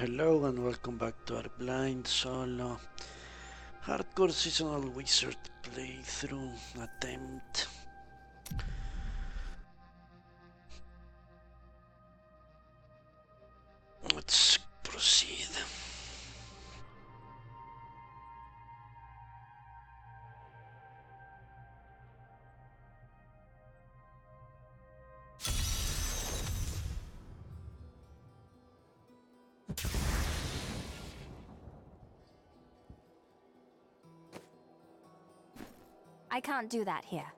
Hello and welcome back to our blind solo hardcore seasonal wizard playthrough attempt. Let's proceed. I can't do that here.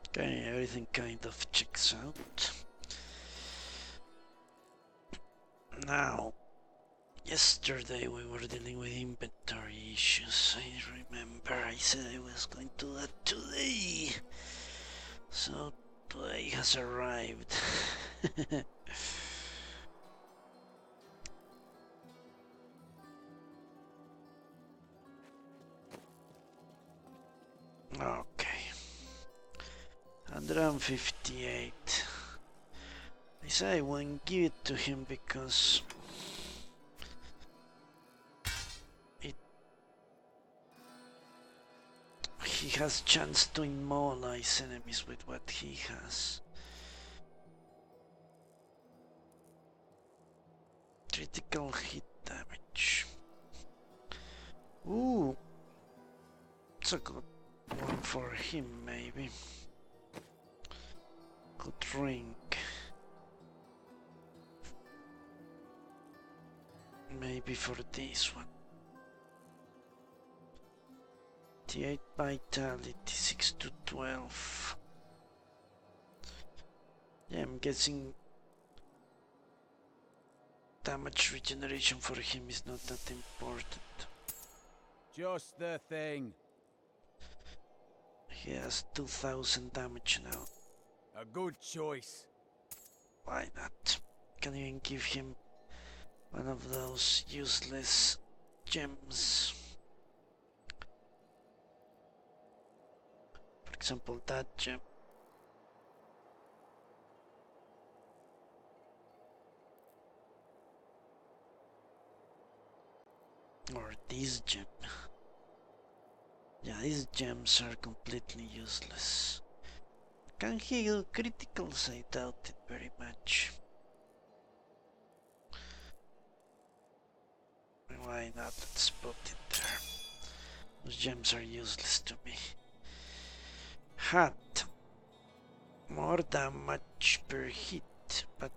Okay, everything kind of checks out. Now, yesterday we were dealing with inventory issues. I remember I said I was going to do that today. So today has arrived. Okay. 158. I say I won't give it to him because he has chance to immortalize enemies with what he has. Critical hit damage. Ooh, it's a good one for him, maybe. Good ring. Maybe for this one. 8 vitality, 6 to 12. Yeah, I'm guessing damage regeneration for him is not that important. Just the thing. He has 2000 damage now. A good choice. Why not? Can even give him one of those useless gems. For example, that gem. Or this gem. Yeah, these gems are completely useless. Can he do criticals? I doubt it very much. Why not? Let's put it there. Those gems are useless to me. Hat. More damage per hit, but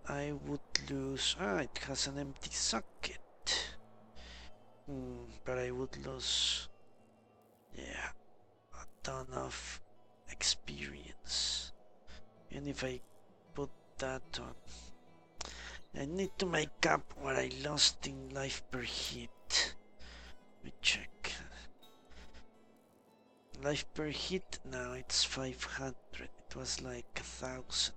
I would lose... it has an empty socket. But I would lose... yeah, a ton of experience. And if I put that on... I need to make up what I lost in life per hit. Let me check. Life per hit now it's 500. It was like 1000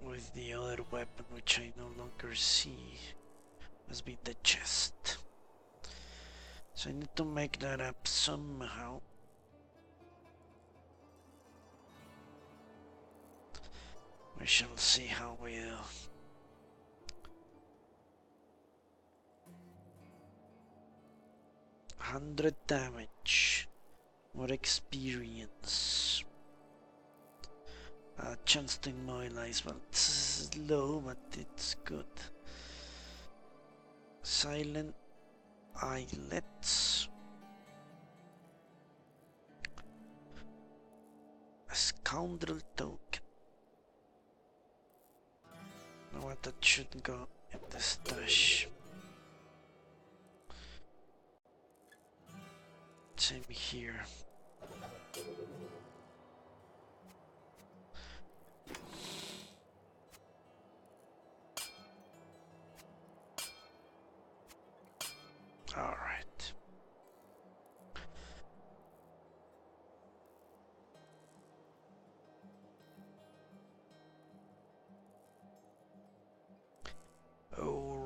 with the other weapon, which I no longer see. Must be the chest. So I need to make that up somehow. We shall see how we do. $100 damage, more experience. Chance to immobilize, well, it's low, but it's good. Silent eyelets. A scoundrel token. You know what, that should go in the stash. Same here. All right.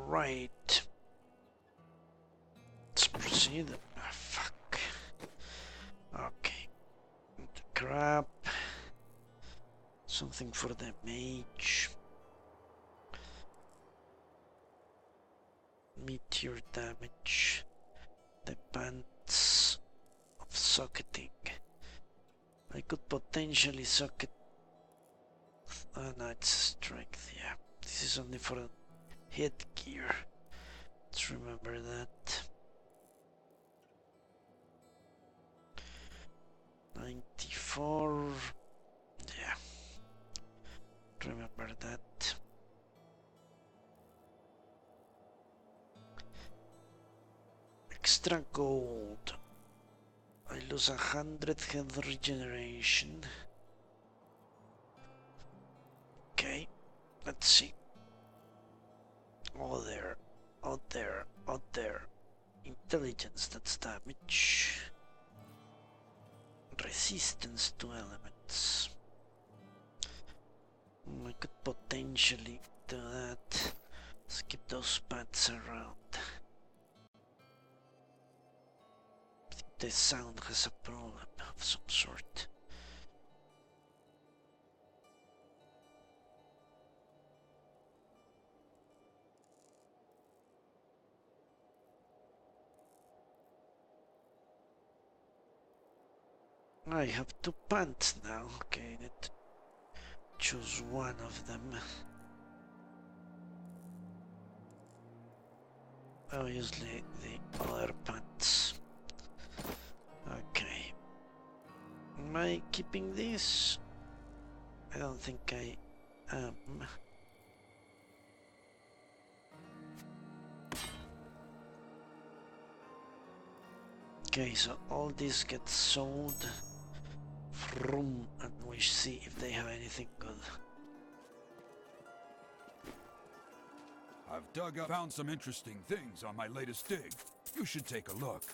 Alright. Let's proceed. Ah, fuck. Okay. Crap. Something for the mage. Meteor damage. The pants of socketing. I could potentially socket. Oh no, it's strength, yeah. This is only for headgear. Let's remember that. 94. Yeah. Remember that. Extra gold. I lose 100 health regeneration. Okay, let's see. Oh there, out there, out there. Intelligence, that's damage. Resistance to elements. I could potentially do that. Skip those paths around. The sound has a problem of some sort. I have two pants now. Okay, I need to choose one of them. Obviously the other pants. Okay. Am I keeping this? I don't think I am. Okay, so all this gets sold. Vroom, and we see if they have anything good. I've found some interesting things on my latest dig. You should take a look.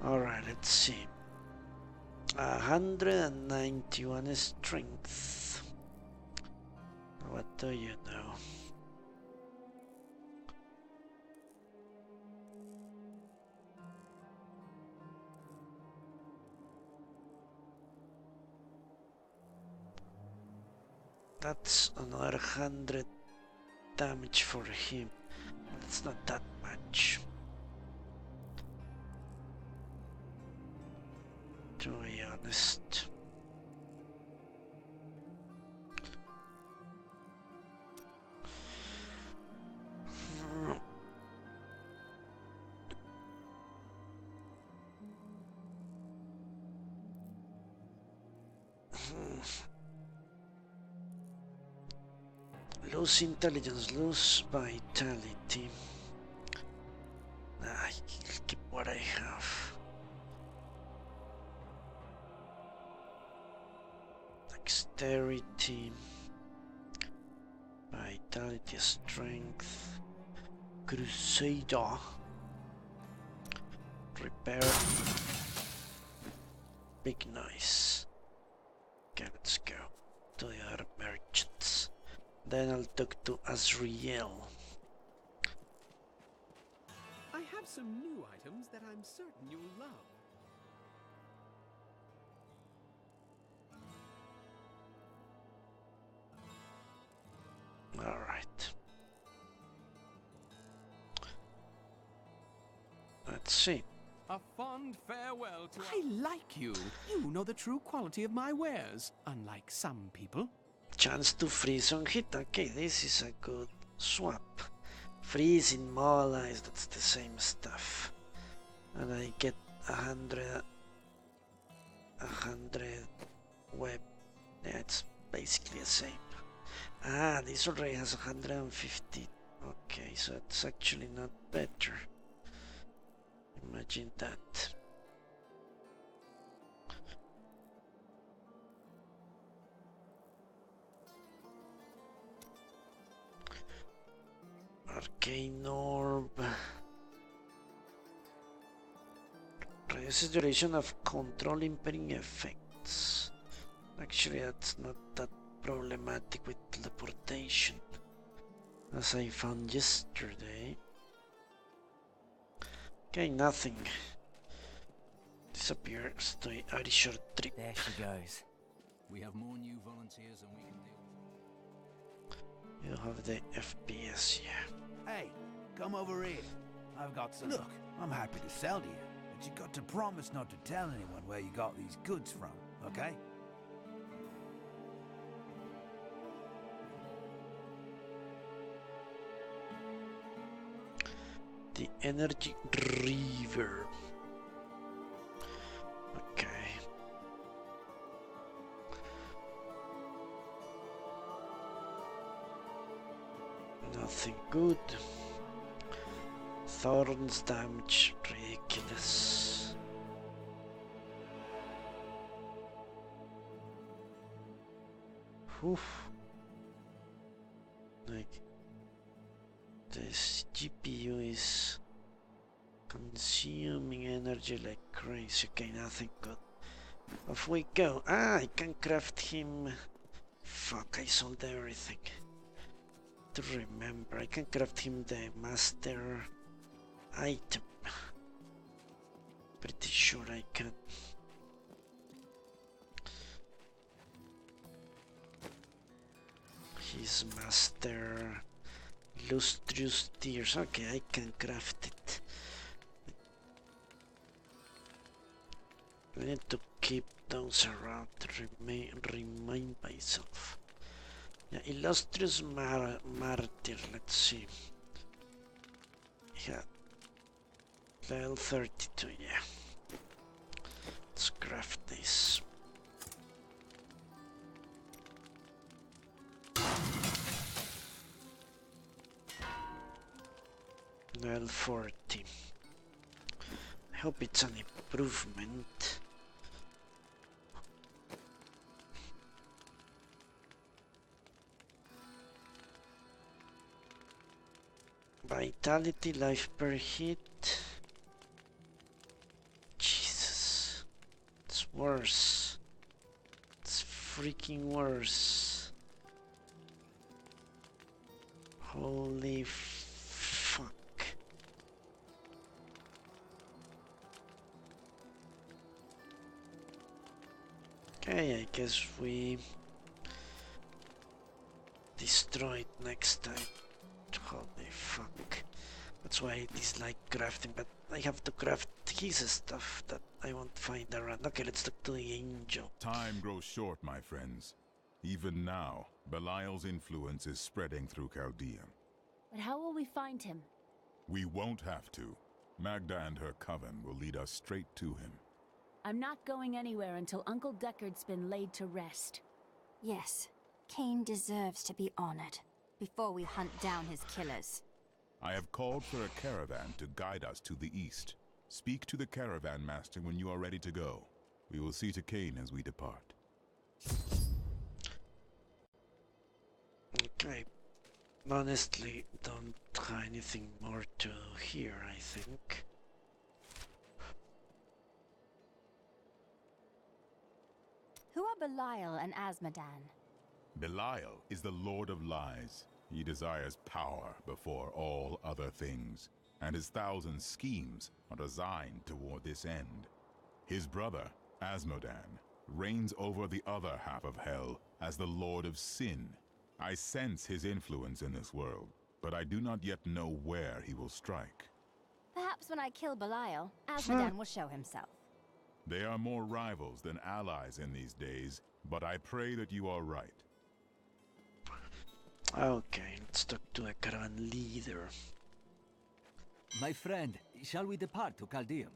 Alright, let's see. 191 strength. What do you know? That's another 100 damage for him. That's not that much. To be honest. Lose intelligence, lose vitality. I'll keep what I have. Dexterity, vitality, strength, crusader, repair, big noise. Okay, let's go to the other merchants. Then I'll talk to Azriel. I have some new items that I'm certain you'll love. All right. Let's see. A fond farewell to... I like you. You know the true quality of my wares, unlike some people. Chance to freeze on hit. Okay, this is a good swap. Freeze, immobilize, that's the same stuff. And I get 100 web. Yeah, it's basically the same. Ah, this already has 150. Okay, so it's actually not better. Imagine that. Arcane Orb. Reduces duration of control impairing effects. Actually, that's not that problematic with teleportation, as I found yesterday. Okay, nothing. Disappear. Estoy a short trip. There she goes. We have more new volunteers than we can deal with. You have the FPS, yeah. Hey, come over here. I've got some. Look, I'm happy to sell to you, but you got to promise not to tell anyone where you got these goods from, okay? The energy reverb. Okay. Nothing good. Thorns damage, ridiculous. Whew. Like, this GPU is consuming energy like crazy. Okay, nothing good. Off we go. Ah, I can craft him. Fuck, I sold everything. To remember, I can craft him the master item. Pretty sure I can. His master lustrous tears. Okay, I can craft it. I need to keep those around to remind myself. Yeah, illustrious martyr. Let's see. Yeah, level 32. Yeah, let's craft this. Level 40. I hope it's an improvement. Vitality, life per hit. Jesus. It's worse. It's freaking worse. Holy fuck. Okay, I guess we destroy it next time. Holy fuck. That's why I dislike crafting, but I have to craft his stuff that I won't find around. Okay, let's talk to the angel. Time grows short, my friends. Even now, Belial's influence is spreading through Chaldea. But how will we find him? We won't have to. Magda and her coven will lead us straight to him. I'm not going anywhere until Uncle Deckard's been laid to rest. Yes, Cain deserves to be honored before we hunt down his killers. I have called for a caravan to guide us to the east. Speak to the caravan master when you are ready to go. We will see to Cain as we depart. Okay. Honestly, don't have anything more to hear, I think. Who are Belial and Azmodan? Belial is the Lord of Lies. He desires power before all other things, and his thousand schemes are designed toward this end. His brother, Azmodan, reigns over the other half of Hell as the Lord of Sin. I sense his influence in this world, but I do not yet know where he will strike. Perhaps when I kill Belial, Azmodan will show himself. They are more rivals than allies in these days, but I pray that you are right. Okay, let's talk to a caravan leader. My friend, shall we depart to Chaldea?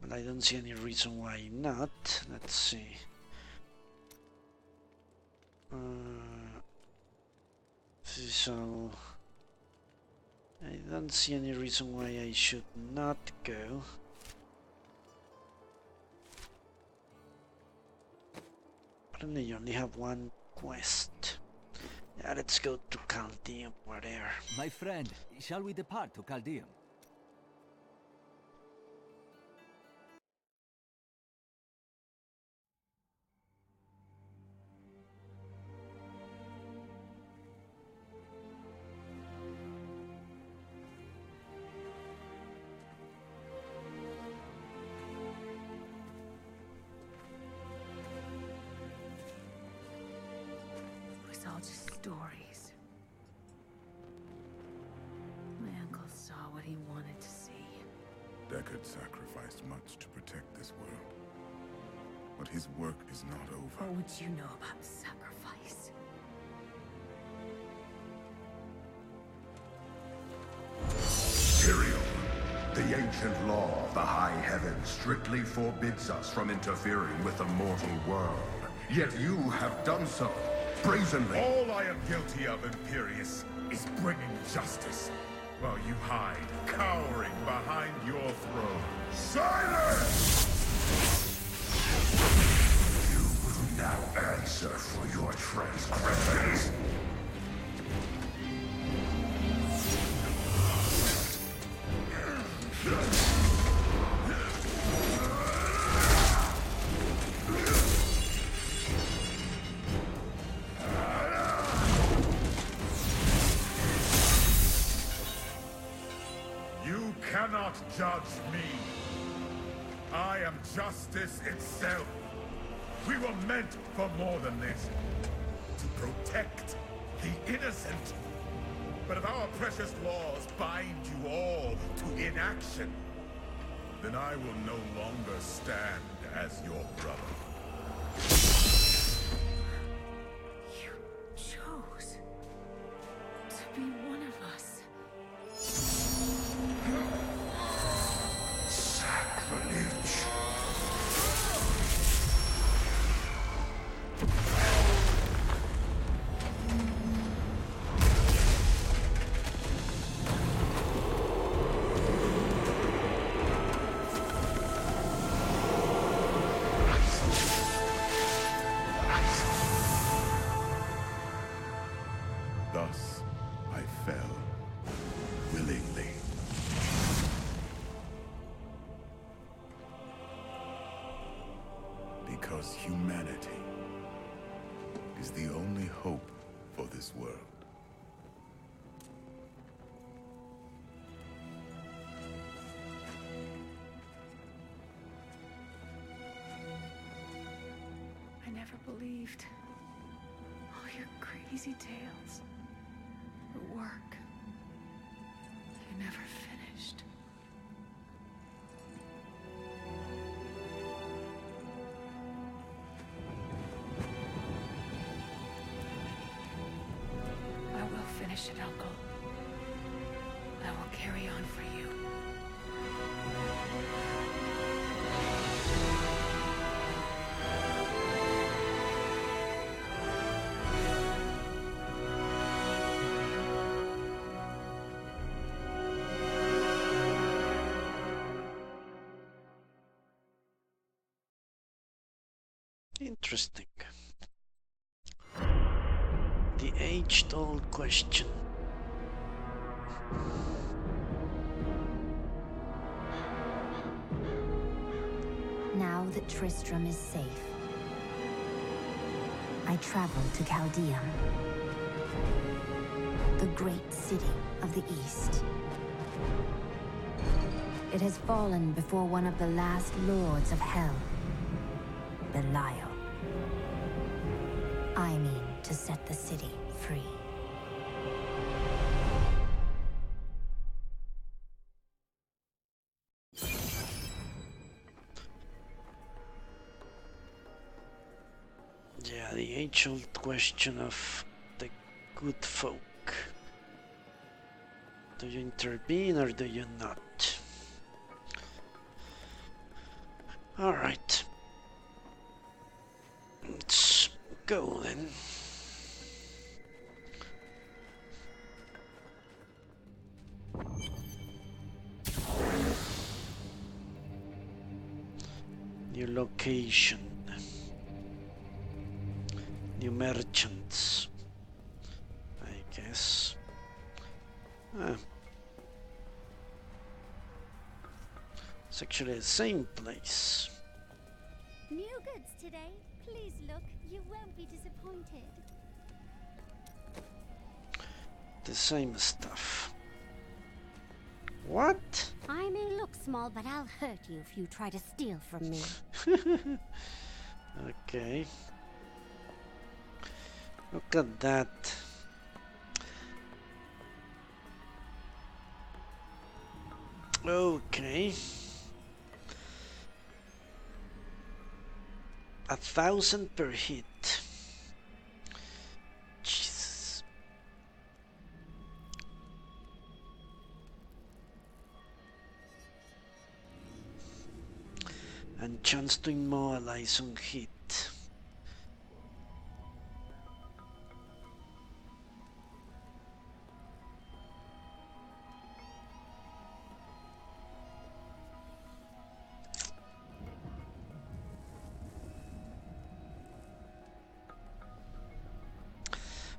Well, I don't see any reason why not. Let's see. So I don't see any reason why I should not go. Apparently you only have one quest. Yeah, let's go to Chaldea over there. My friend, shall we depart to Chaldea? stories. My uncle saw what he wanted to see. Deckard sacrificed much to protect this world. But his work is not over. What would you know about sacrifice? Tyrael, the ancient law of the high heavens strictly forbids us from interfering with the mortal world. Yet you have done so, brazenly. All I am guilty of, Imperius, is bringing justice, while you hide, cowering behind your throne. Silence! You will now answer for your transgressions. You cannot judge me. I am justice itself. We were meant for more than this. To protect the innocent. But if our precious laws bind you all to inaction, then I will no longer stand as your brother. You chose to be one of us. Sacrilege. Thus, I fell, willingly. Because humanity is the only hope for this world. I never believed all your crazy tales. Your work. You never finished. I will finish it, Uncle. I will carry on for you. Interesting. The age-old question. Now that Tristram is safe, I travel to Chaldeum, the great city of the East. It has fallen before one of the last lords of Hell, Belial. I mean to set the city free. Yeah, the age-old question of the good folk. Do you intervene or do you not? Alright. Let's go then. New location. New merchants. I guess. It's actually the same place. New goods today. Please look. You won't be disappointed. The same stuff. What? I may look small, but I'll hurt you if you try to steal from me. Okay. Look at that Okay. 1,000 per hit. Jesus. And chance to immobilize on hit.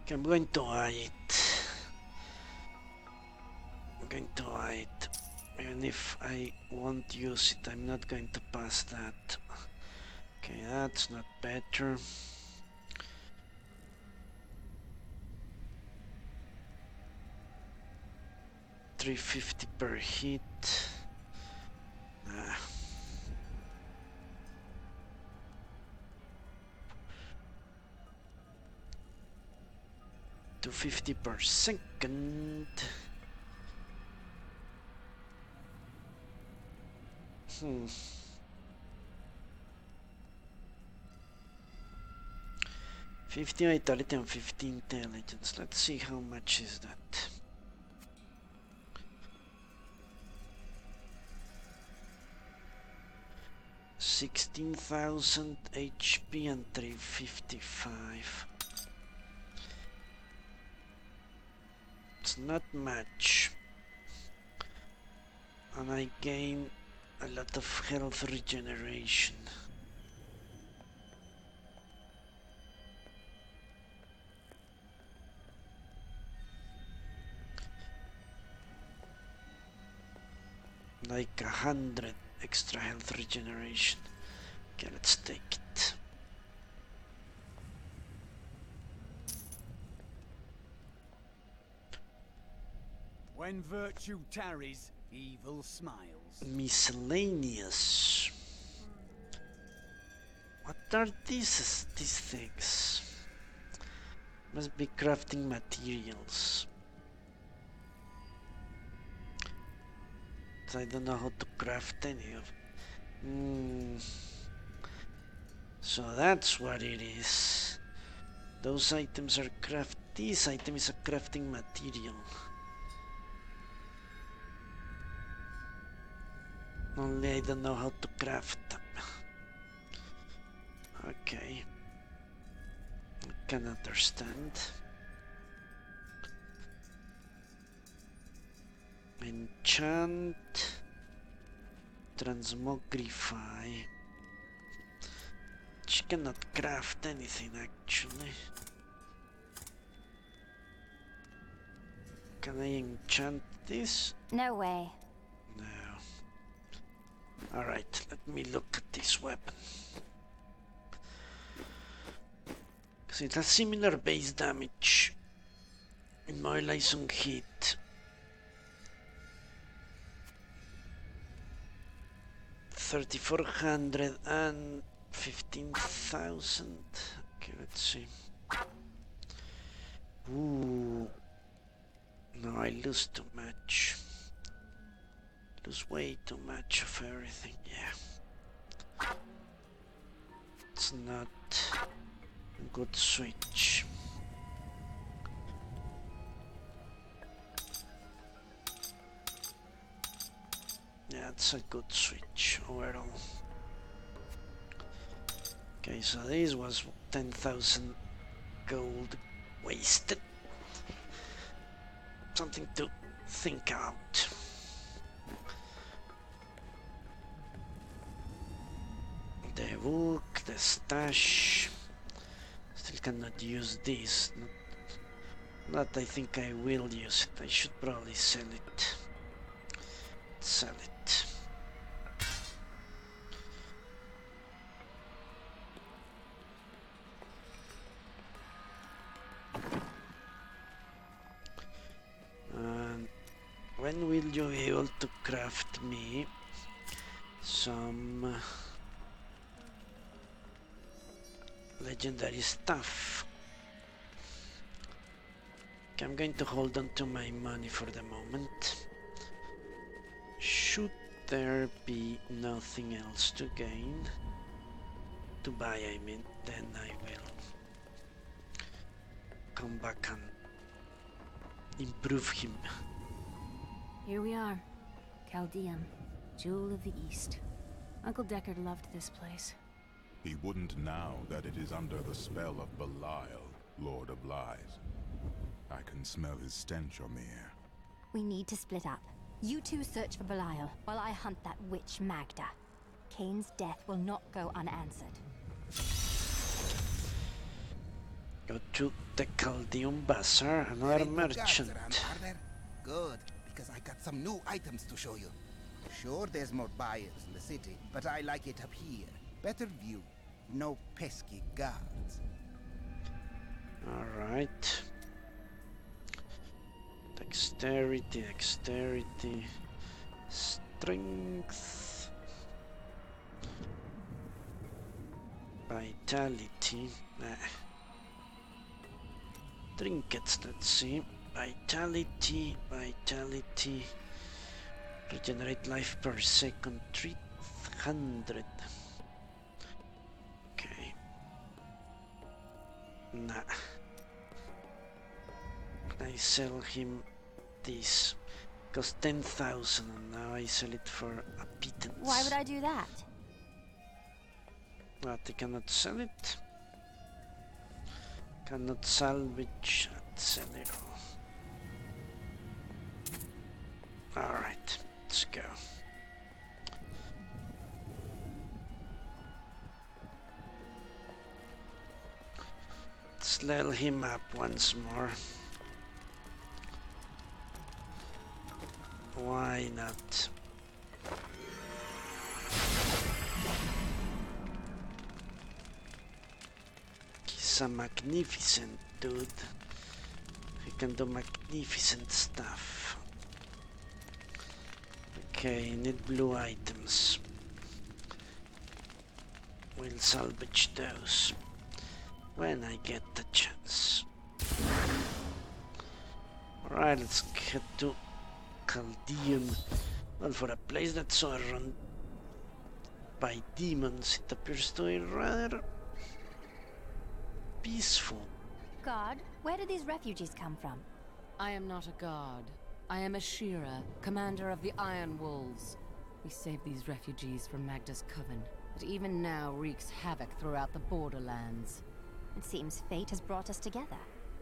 Okay, I'm going to hide. I'm going to hide. Even if I won't use it, I'm not going to pass that. Okay, that's not better. $350 per hit. Ah. $250 per second. Hmm. 50 vitality and 50 intelligence. Let's see how much is that. $16,000 HP and 355. It's not much. And I gain a lot of health regeneration. Like 100 extra health regeneration. Okay, let's take it. When virtue tarries, evil smiles. Miscellaneous. What are these things? Must be crafting materials. I don't know how to craft any of. So that's what it is. Those items are craft. This item is a crafting material. Only I don't know how to craft them. Okay. I can understand. Enchant. Transmogrify. She cannot craft anything actually. Can I enchant this? No way. No. Alright, let me look at this weapon. Because it has similar base damage. Immobilize on hit. 3,400 and 15,000. Okay, let's see. Ooh. No, I lose too much. Lose way too much of everything, yeah. It's not a good switch. Yeah, it's a good switch overall. Okay, so this was 10,000 gold wasted. Something to think out. The book, the stash. Still cannot use this. Not I think I will use it. I should probably sell it. Sell it. And when will you be able to craft me some legendary stuff? Okay, I'm going to hold on to my money for the moment. Sure. should there be nothing else to gain, to buy I mean, then I will come back and improve him. Here we are. Chaldeum, Jewel of the East. Uncle Deckard loved this place. He wouldn't now that it is under the spell of Belial, Lord of Lies. I can smell his stench on the air. We need to split up. You two search for Belial, while I hunt that witch Magda. Kane's death will not go unanswered. Go to the Chaldeum Bazaar, another merchant. Good, because I got some new items to show you. Sure, there's more buyers in the city, but I like it up here. Better view, no pesky guards. Alright. Dexterity, dexterity, strength, vitality, trinkets, let's see, vitality, vitality, regenerate life per second, 300, okay, nah. I sell him this. Cost 10,000 and now I sell it for a pittance. Why would I do that? But I cannot sell it. Cannot salvage and sell it all. Alright, let's go. Let's level him up once more. Why not? He's a magnificent dude. He can do magnificent stuff. Okay, need blue items. We'll salvage those when I get the chance. Alright, let's get to Chaldeum. Well, for a place that's so run by demons, it appears to be rather peaceful. God, where did these refugees come from? I am not a god. I am a Shira, commander of the Iron Wolves. We saved these refugees from Magda's coven, but even now wreaks havoc throughout the borderlands. It seems fate has brought us together.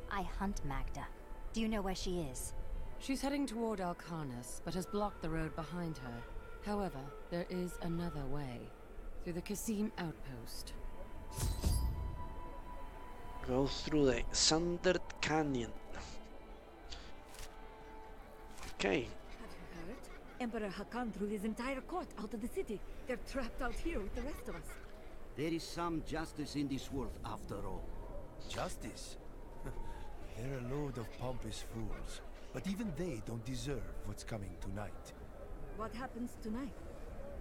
I hunt Magda. Do you know where she is? She's heading toward Alcarnus, but has blocked the road behind her. However, there is another way. Through the Kasim outpost. Go through the Sundered Canyon. Okay. Have you heard? Emperor Hakan threw his entire court out of the city. They're trapped out here with the rest of us. There is some justice in this world after all. Justice? They're a load of pompous fools. But even they don't deserve what's coming tonight. What happens tonight?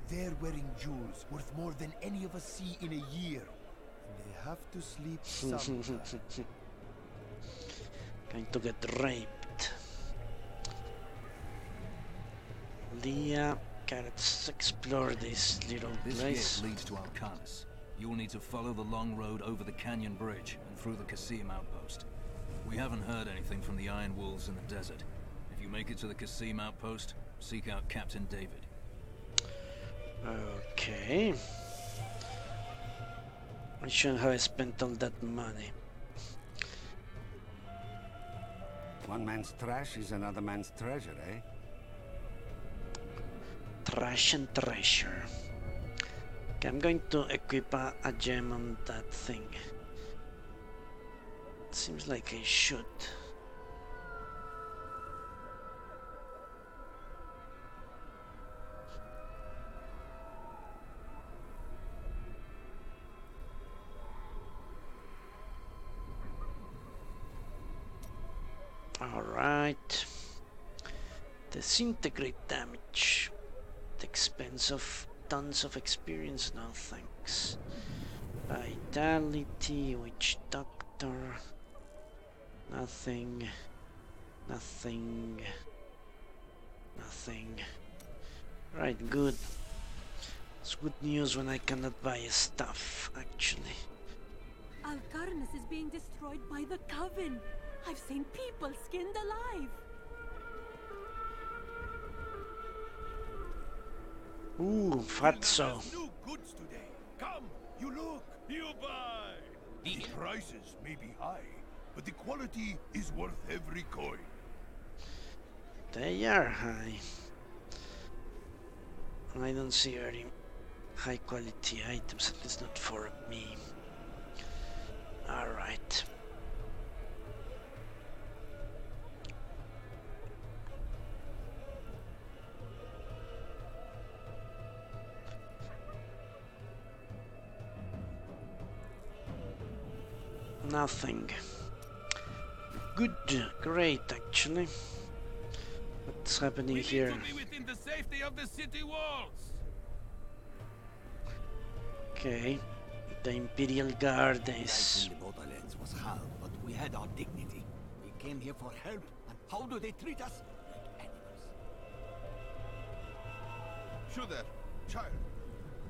They're wearing jewels worth more than any of us see in a year. And they have to sleep sometime. Going to get raped. Leah, okay, let's explore this little place. This gate leads to Alcarnus. You will need to follow the long road over the canyon bridge and through the Kasim outpost. We haven't heard anything from the Iron Wolves in the desert. If you make it to the Kasim outpost, seek out Captain David. Okay. I shouldn't have spent all that money. One man's trash is another man's treasure, eh? Trash and treasure. Okay, I'm going to equip a gem on that thing. Seems like I should. Alright. Disintegrate damage. At the expense of tons of experience, no thanks. Vitality, Witch Doctor. Nothing. Nothing. Nothing. Right, good. It's good news when I cannot buy stuff, actually. Alcarnus is being destroyed by the Coven. I've seen people skinned alive. Ooh, fatso. New goods today. Come, you look, you buy. The prices may be high, but the quality is worth every coin. They are high. I don't see any high quality items, at least not for me. Alright. Nothing. Good, great actually. What's happening here? To be within the safety of the city walls. Okay, the Imperial Guard is... The borderlands was hard, but we had our dignity. We came here for help, and how do they treat us? Like animals. Shudder, child,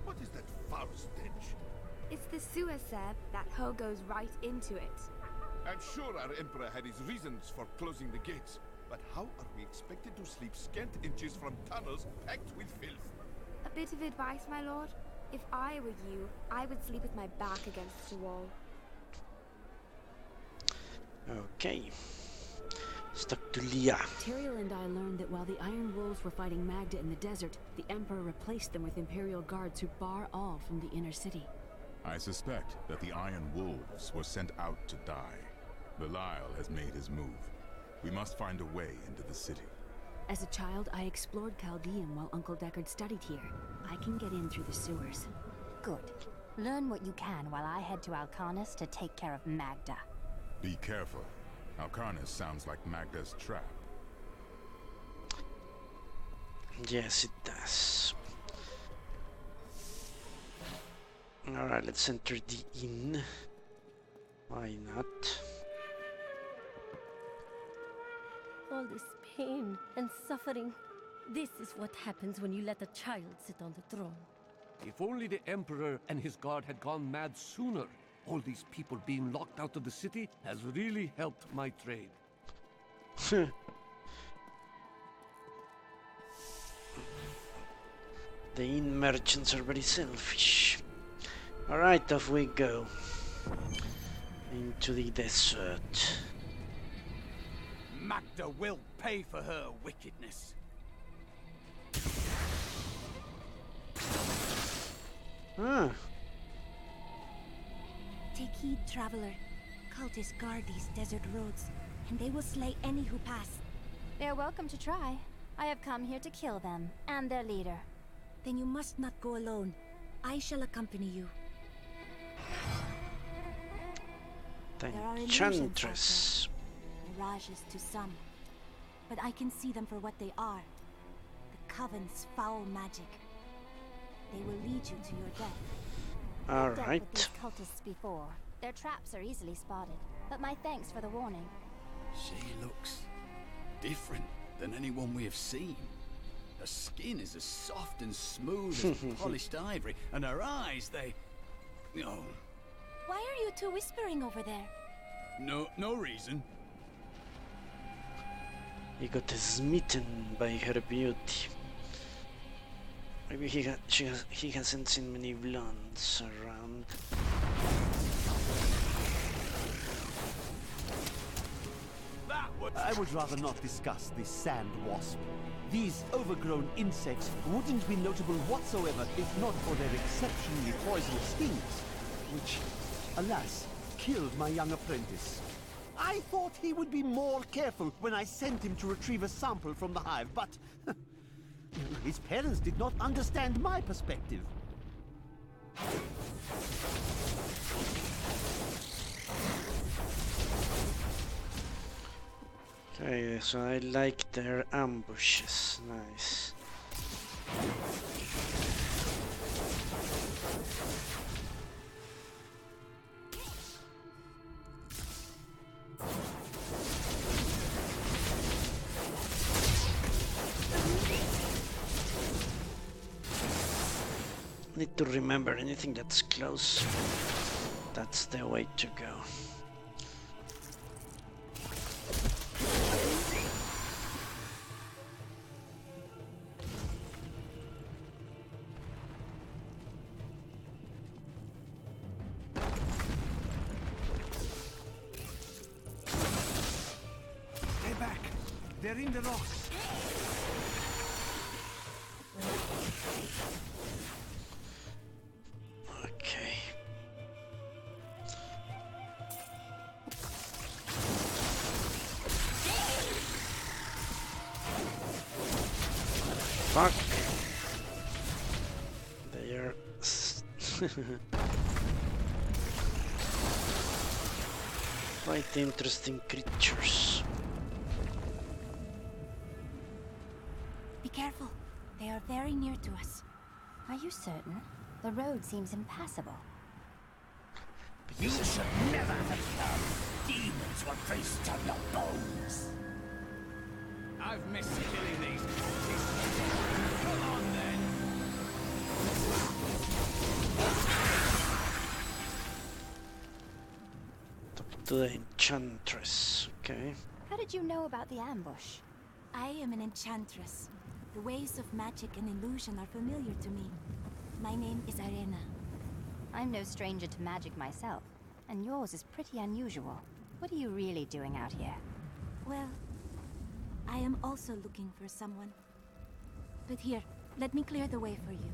what is that foul stench? It's the sewer, sir. That hole goes right into it. I'm sure our Emperor had his reasons for closing the gates, but how are we expected to sleep scant inches from tunnels packed with filth? A bit of advice, my lord. If I were you, I would sleep with my back against the wall. Okay. Stuck to Leah. Tyrael and I learned that while the Iron Wolves were fighting Magda in the desert, the Emperor replaced them with Imperial guards who bar all from the inner city. I suspect that the Iron Wolves were sent out to die. Belial has made his move. We must find a way into the city. As a child, I explored Chaldean while Uncle Deckard studied here. I can get in through the sewers. Good. Learn what you can while I head to Alcarnus to take care of Magda. Be careful. Alcarnus sounds like Magda's trap. Yes, it does. Alright, let's enter the inn. Why not? All this pain and suffering. This is what happens when you let a child sit on the throne. If only the Emperor and his guard had gone mad sooner. All these people being locked out of the city has really helped my trade. The inn merchants are very selfish. Alright, off we go. Into the desert. Magda will pay for her wickedness. Ah. Take heed, traveler. Cultists guard these desert roads, and they will slay any who pass. They're welcome to try. I have come here to kill them, and their leader. Then you must not go alone. I shall accompany you. The There are illusions out Enchantress. there, mirages to some. But I can see them for what they are. The Coven's foul magic. They will lead you to your death. I've dealt with these cultists before. Their traps are easily spotted. But my thanks for the warning. She looks different than anyone we have seen. Her skin is as soft and smooth as polished ivory, and her eyes, they... Oh, Why are you two whispering over there? no reason. He got smitten by her beauty. Maybe he hasn't seen many blondes around. I would rather not discuss this sand wasp. These overgrown insects wouldn't be notable whatsoever if not for their exceptionally poisonous stings, which, alas, killed my young apprentice. I thought he would be more careful when I sent him to retrieve a sample from the hive, but his parents did not understand my perspective. Okay, so I like their ambushes. Nice. need to remember anything that's close. That's the way to go. Stay back. They're in the rocks. Okay. Fuck. They are quite interesting creatures. Be careful. They are very near to us. Are you certain? The road seems impassable. You should never have come. Demons will feast on your bones. I've missed killing these creatures. Come on then. Talk to the enchantress. Okay. How did you know about the ambush? I am an enchantress. The ways of magic and illusion are familiar to me. My name is Arena. I'm no stranger to magic myself, and yours is pretty unusual. What are you really doing out here? Well, I am also looking for someone. But here, let me clear the way for you.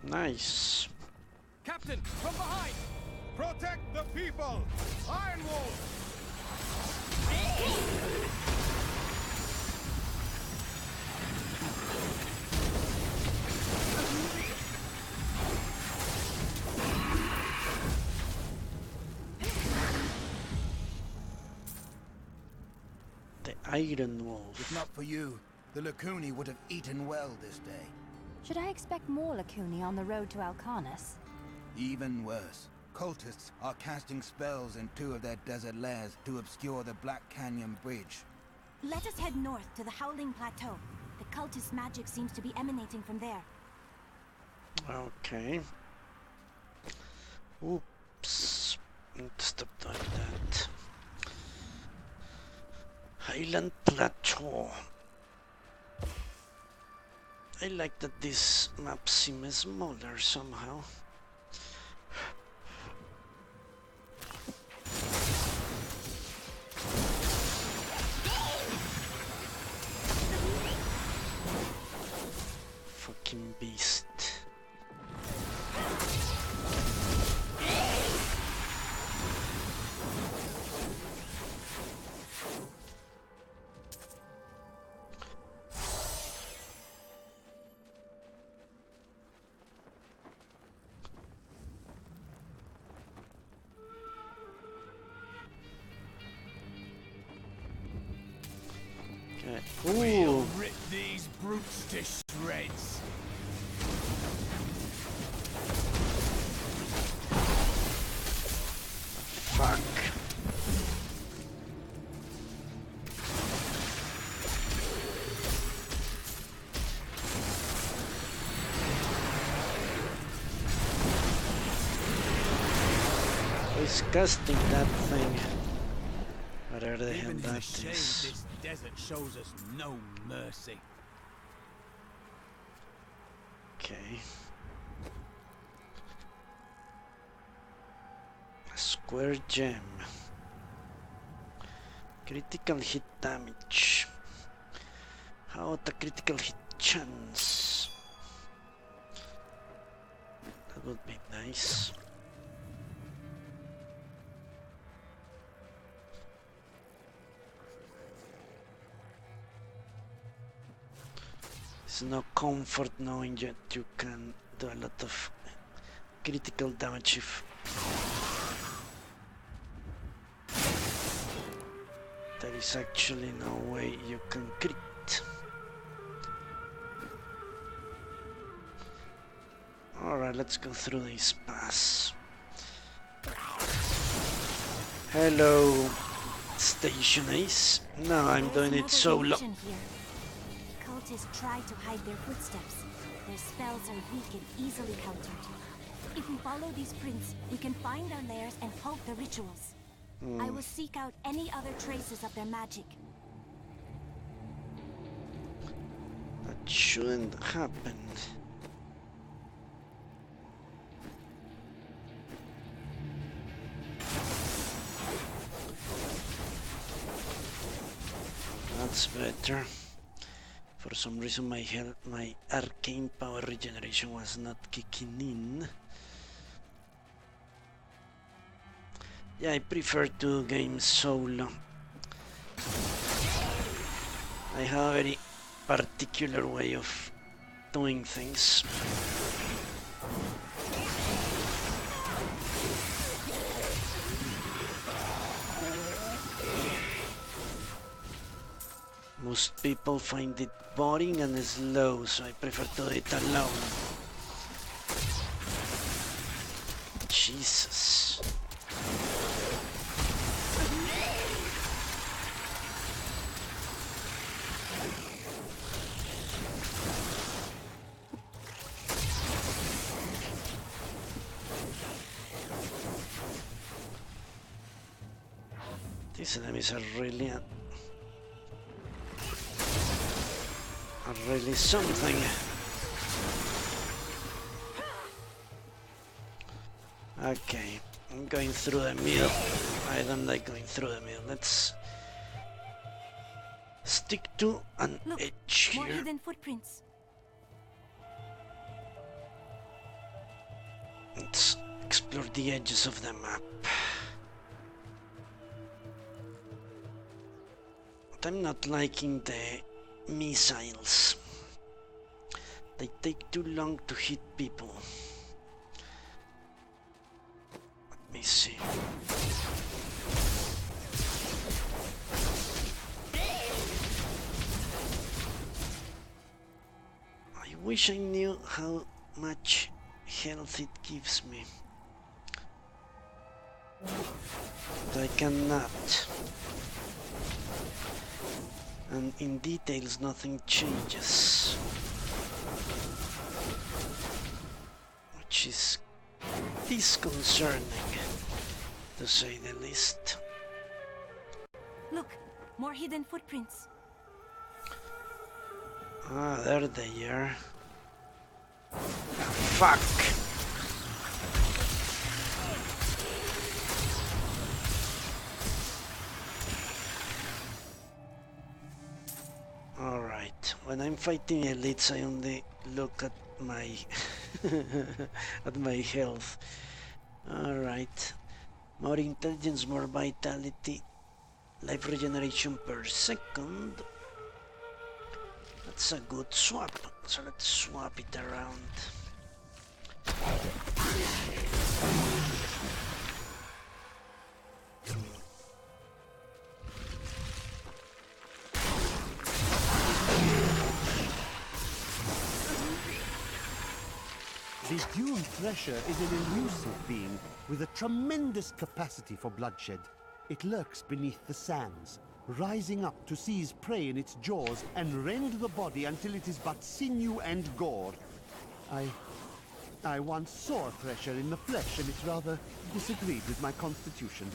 Nice. Captain, from behind! Protect the people! Iron Wolf! The Iron Wolf. If not for you, the Lacuni would have eaten well this day. Should I expect more Lacuni on the road to Alcarnus? Even worse. Cultists are casting spells in 2 of their desert lairs to obscure the Black Canyon Bridge. Let us head north to the Howling Plateau. The cultist magic seems to be emanating from there. Okay. Oops. Stop doing that. Highland Plateau. I like that this map seems smaller somehow. Fucking beast. We'll rip these brutes to shreds. Fuck. Disgusting, that thing. Whatever the hell Even in the that shade, is. this desert shows us no mercy. Okay. A square gem. Critical hit damage. How about the critical hit chance? That would be nice. It's no comfort knowing that you can do a lot of critical damage if there is actually no way you can crit. Alright, let's go through this pass. Hello. Station Ace. No, I'm doing it solo. Here. Cultists try to hide their footsteps. Their spells are weak and easily countered. If we follow these prints, we can find their lairs and halt the rituals. I will seek out any other traces of their magic. That shouldn't happen. That's better. For some reason my arcane power regeneration was not kicking in. Yeah, I prefer to game solo. I have a very particular way of doing things. Most people find it boring and slow, so I prefer to do it alone. Jesus. These enemies are really something. Okay, I'm going through the middle. I don't like going through the middle. Let's stick to an edge More here. hidden footprints. Let's explore the edges of the map. But I'm not liking the missiles. They take too long to hit people. Let me see. I wish I knew how much health it gives me. But I cannot. And in details nothing changes. Which is disconcerting, to say the least. Look, more hidden footprints. Ah, there they are. Fuck! Alright, when I'm fighting elites I only look at my at my health. Alright. More intelligence, more vitality, life regeneration per second. That's a good swap. So let's swap it around. The Dune Thresher is an elusive being with a tremendous capacity for bloodshed. It lurks beneath the sands, rising up to seize prey in its jaws and rend the body until it is but sinew and gore. I once saw a Thresher in the flesh, and it rather disagreed with my constitution.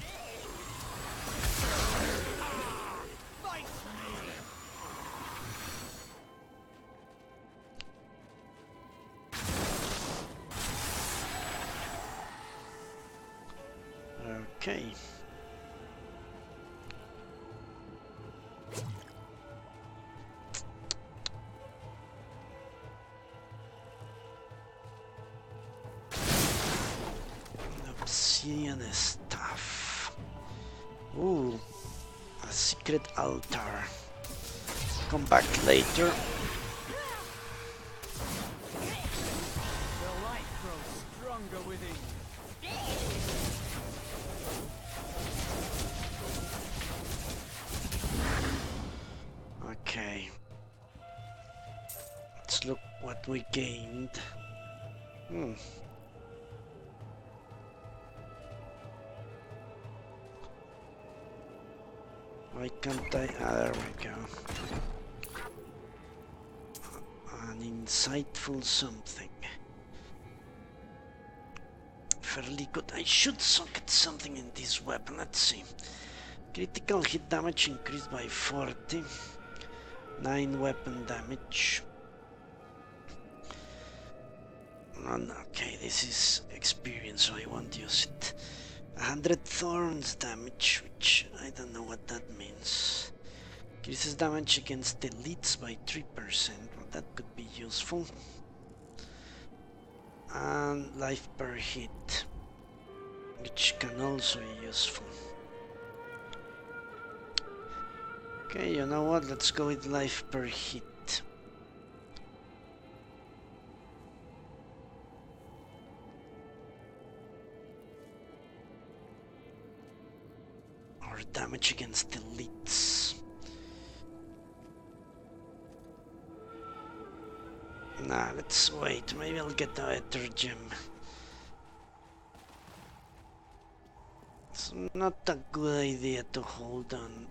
Okay. Obsidian stuff. Ooh, a secret altar. Come back later. The light grows stronger within. Okay. Let's look what we gained. Why can't I? Ah, there we go. An insightful something. Fairly good. I should socket something in this weapon. Let's see. Critical hit damage increased by 40. 9 weapon damage. Okay, this is experience, so I won't use it. 100 thorns damage, which I don't know what that means. Increases damage against elites by 3%. Well, that could be useful. And life per hit, which can also be useful. Okay, you know what? Let's go with life per hit. Or damage against elites. Nah, let's wait. Maybe I'll get a better gem. It's not a good idea to hold on.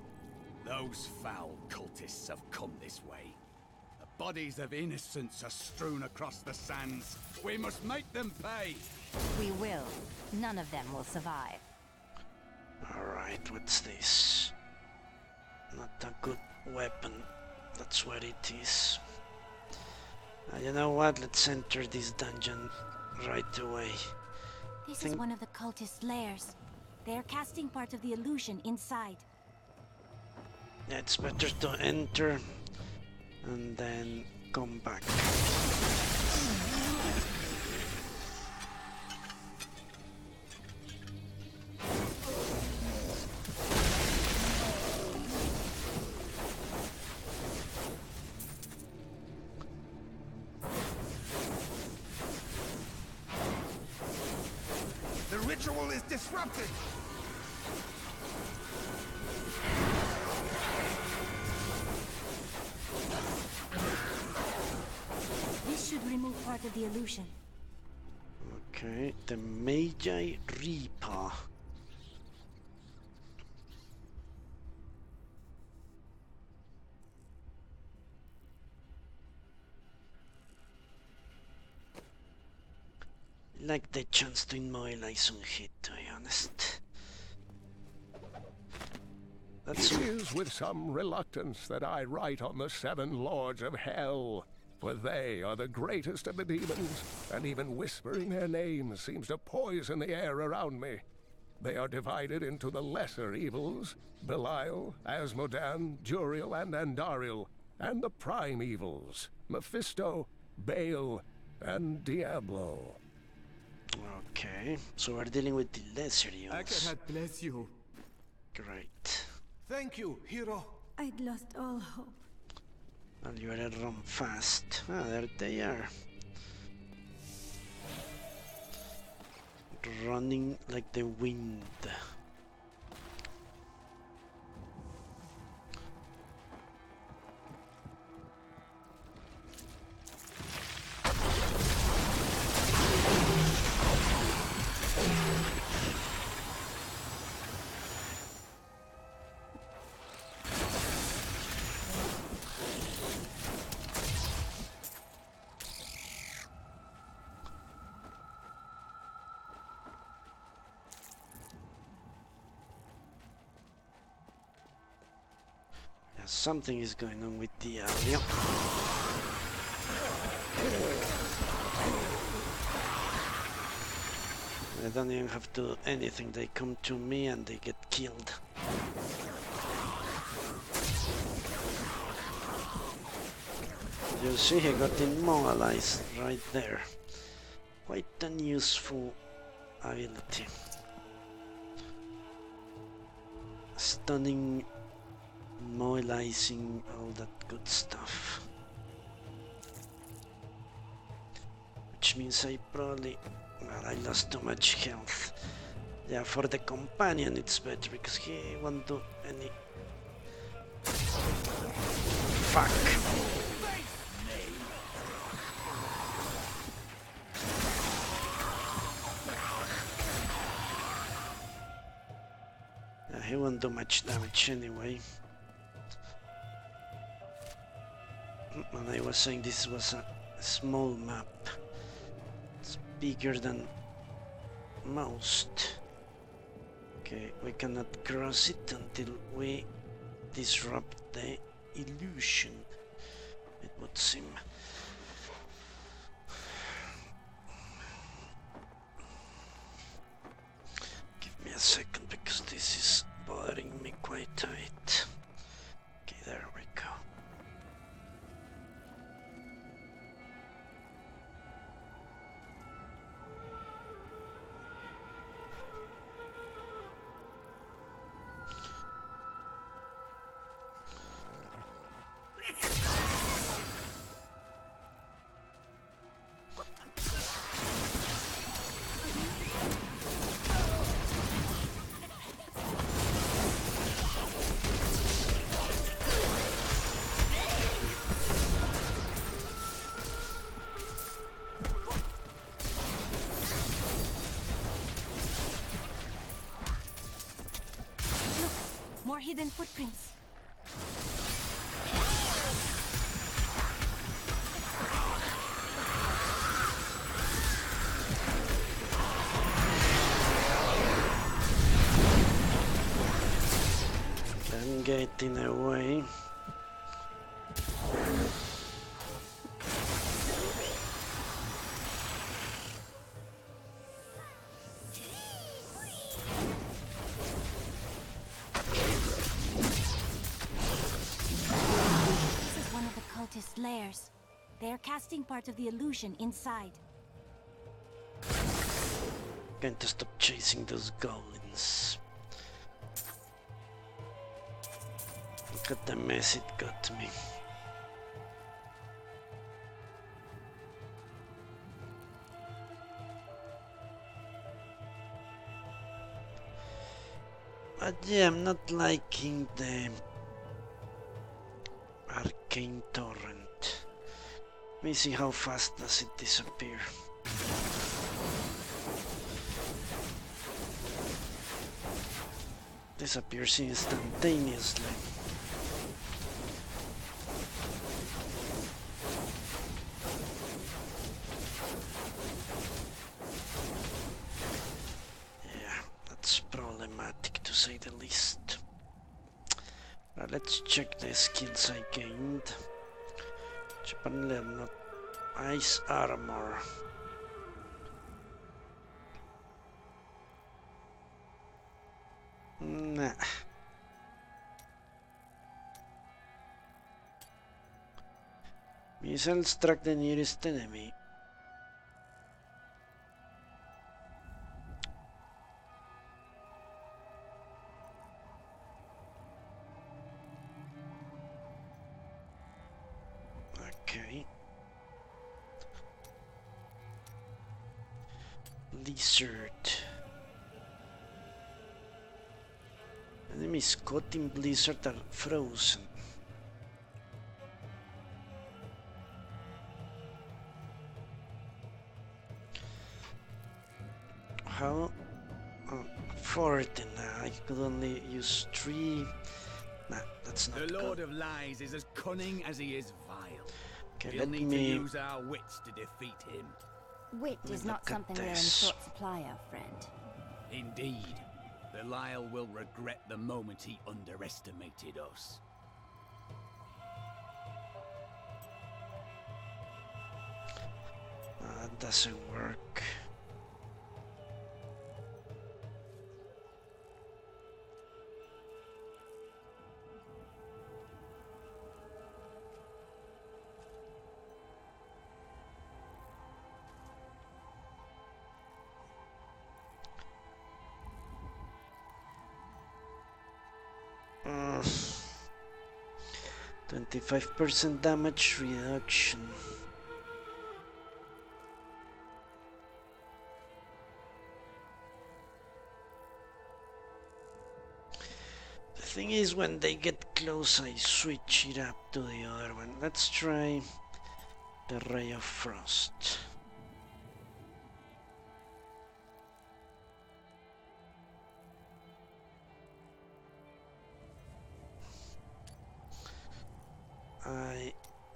Those foul cultists have come this way. The bodies of innocents are strewn across the sands. We must make them pay. We will. None of them will survive. Alright, what's this? Not a good weapon. That's what it is. You know what? Let's enter this dungeon right away. This is one of the cultist lairs. They are casting part of the illusion inside. Yeah, it's better to enter and then come back. The ritual is disrupted! This should remove part of the illusion. Okay, the Magi Reaper. Like the chance to immobilize on hit, to be honest. It is with some reluctance that I write on the 7 Lords of Hell, for they are the greatest of the demons, and even whispering their names seems to poison the air around me. They are divided into the lesser evils, Belial, Asmodan, Juriel, and Andariel, and the prime evils, Mephisto, Baal, and Diablo. Okay, so we're dealing with the lesser evils. Akahat bless you. Great. Thank you, hero. I'd lost all hope. Well, you better run fast. Ah, there they are. Running like the wind. Something is going on with Diablo. I don't even have to do anything, they come to me and they get killed. You see, he got immobilized right there. Quite an useful ability. Stunning, immobilizing, all that good stuff. Which means I probably... well, I lost too much health. Yeah, for the companion it's better because he won't do any... Fuck! Yeah, he won't do much damage anyway. And I was saying this was a small map. It's bigger than most. Okay, we cannot cross it until we disrupt the illusion, it would seem. Give me a second because this is bothering me quite a bit. Okay, there we go. More hidden footprints. I'm getting away. Lairs. They are casting part of the illusion inside. Going to stop chasing those goblins. Look at the mess it got me. But yeah, I'm not liking the arcane torrent. Let me see how fast does it disappear. Disappears instantaneously. Yeah, that's problematic to say the least. Let's check the skills I gained. Which apparently are not ice armor. Nah. Missiles struck the nearest enemy. Okay. Lizard. Enemies caught in blizzard are frozen. How? 40 now. I could only use 3. Nah, that's not The Lord good. of Lies is as cunning as he is vile. Okay, We'll let need me to use our wits to defeat him. Wit is not something we're in short supply of, friend. Indeed. Belial will regret the moment he underestimated us. That doesn't work. Uh, 25% damage reduction. The thing is, when they get close, I switch it up to the other one. Let's try the Ray of Frost.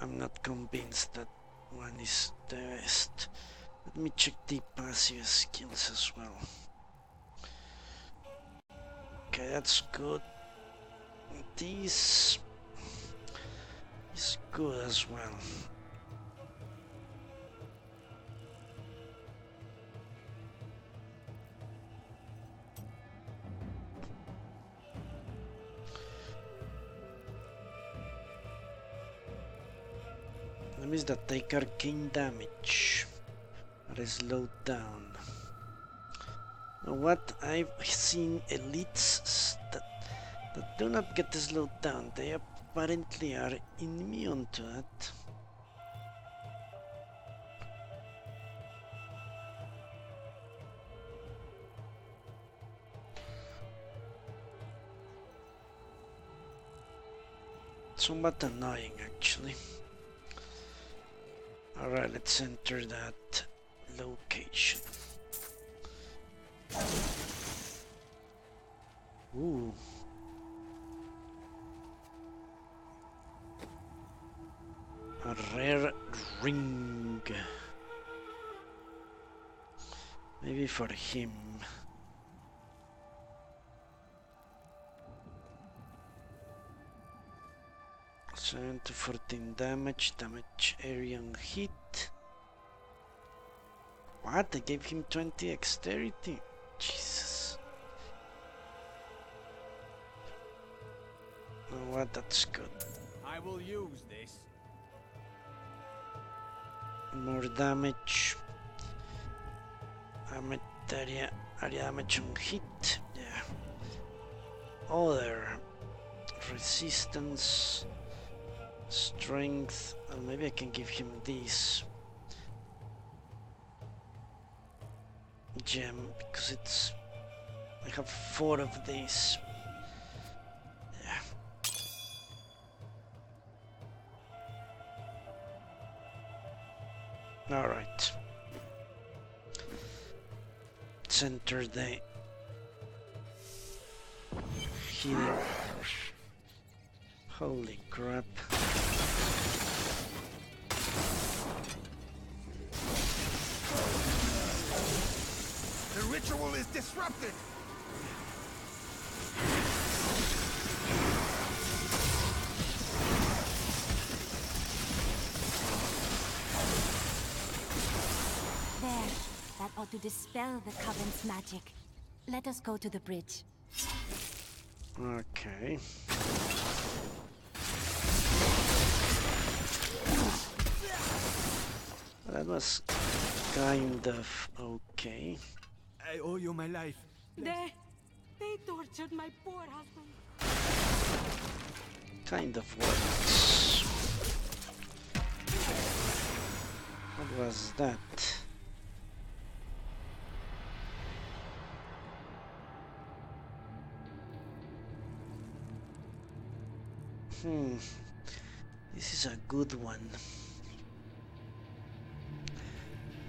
I'm not convinced that one is the best. Let me check the passive skills as well. Okay, that's good. This is good as well. Enemies that take arcane damage are slowed down. Now what I've seen elites that do not get slowed down, they apparently are immune to it. Somewhat annoying actually. Alright, let's enter that location. Ooh. A rare ring. Maybe for him. 7 to 14 damage area on hit. What? I gave him 20 dexterity? Jesus. Oh, what? That's good. I will use this. More damage. Area damage on hit. Yeah. Other resistance, strength, and maybe I can give him this gem because it's. I have 4 of these. Yeah. All right. Center the healing. Holy crap. The ritual is disrupted. There. That ought to dispel the Coven's magic. Let us go to the bridge. Okay. That was kind of okay. I owe you my life. They tortured my poor husband. Kind of works. What was that? This is a good one.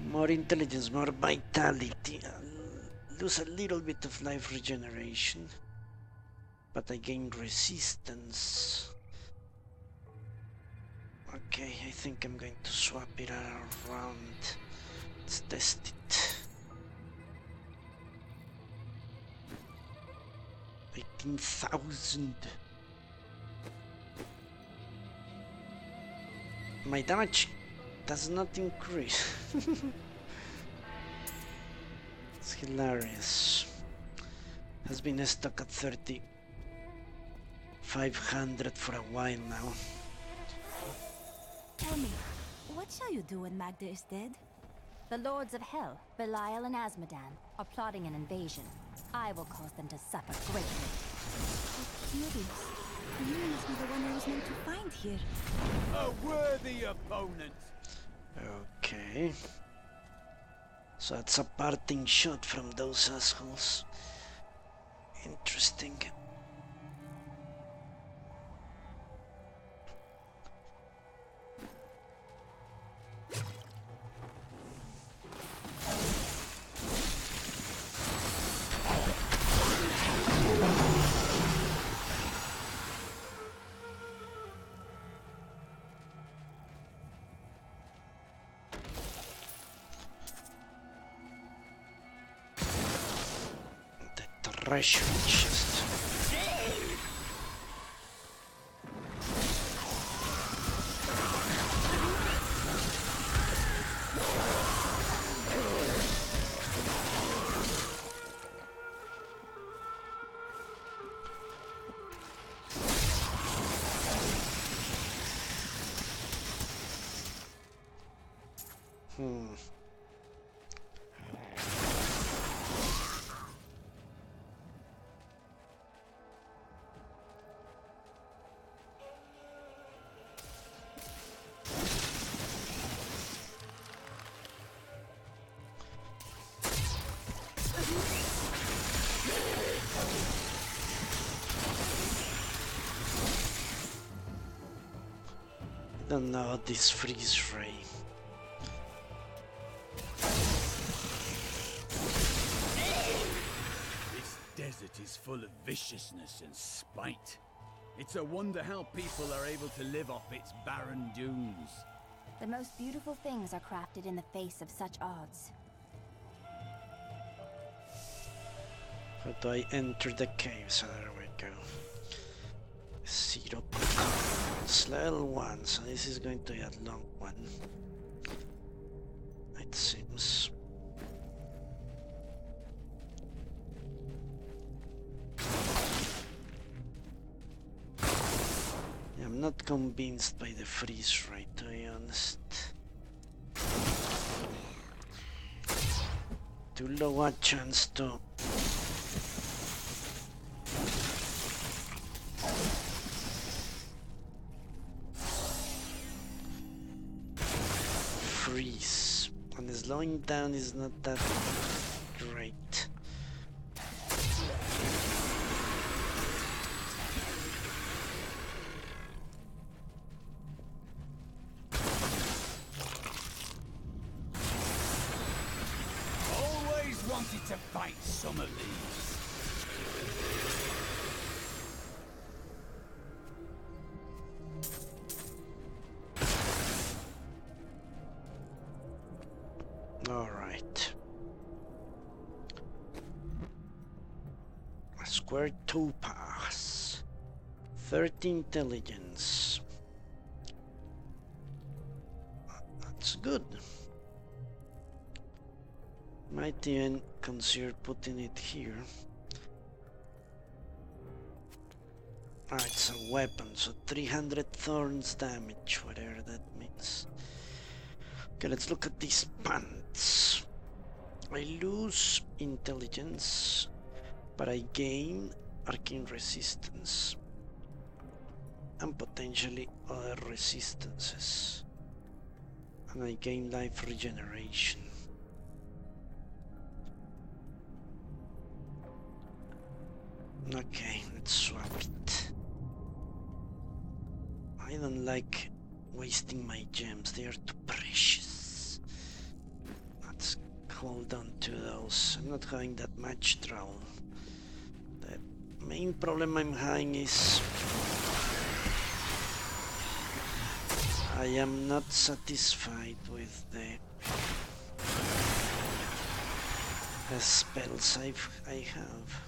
More intelligence, more vitality. I'll lose a little bit of life regeneration, but I gain resistance. Okay, I think I'm going to swap it around. Let's test it. 18,000. My damage does not increase. It's hilarious. Has been stuck at 3,500 for a while now. Tell me, what shall you do when Magda is dead? The Lords of Hell, Belial and Asmodan, are plotting an invasion. I will cause them to suffer greatly. How curious. You must be the one I was meant to find here. A worthy opponent. Okay. So it's a parting shot from those assholes. Interesting. treasure chest. I don't know this freeze ray. This desert is full of viciousness and spite. It's a wonder how people are able to live off its barren dunes. The most beautiful things are crafted in the face of such odds. How do I enter the caves? There we go. 0 coins, level 1, so this is going to be a long one. It seems. Yeah, I'm not convinced by the freeze rate, to be honest. Too low a chance to freeze, and slowing down is not that great. Always wanted to fight some of these. Alright. A square topaz. 30 intelligence. That's good. Might even consider putting it here. Ah, it's a weapon, so 300 thorns damage, whatever that means. Okay, let's look at these pants. I lose intelligence, but I gain arcane resistance and potentially other resistances, and I gain life regeneration. Okay, let's swap it. I don't like wasting my gems, they are too precious. Let's hold on to those. I'm not having that much trouble. The main problem I'm having is I am not satisfied with the spells I have.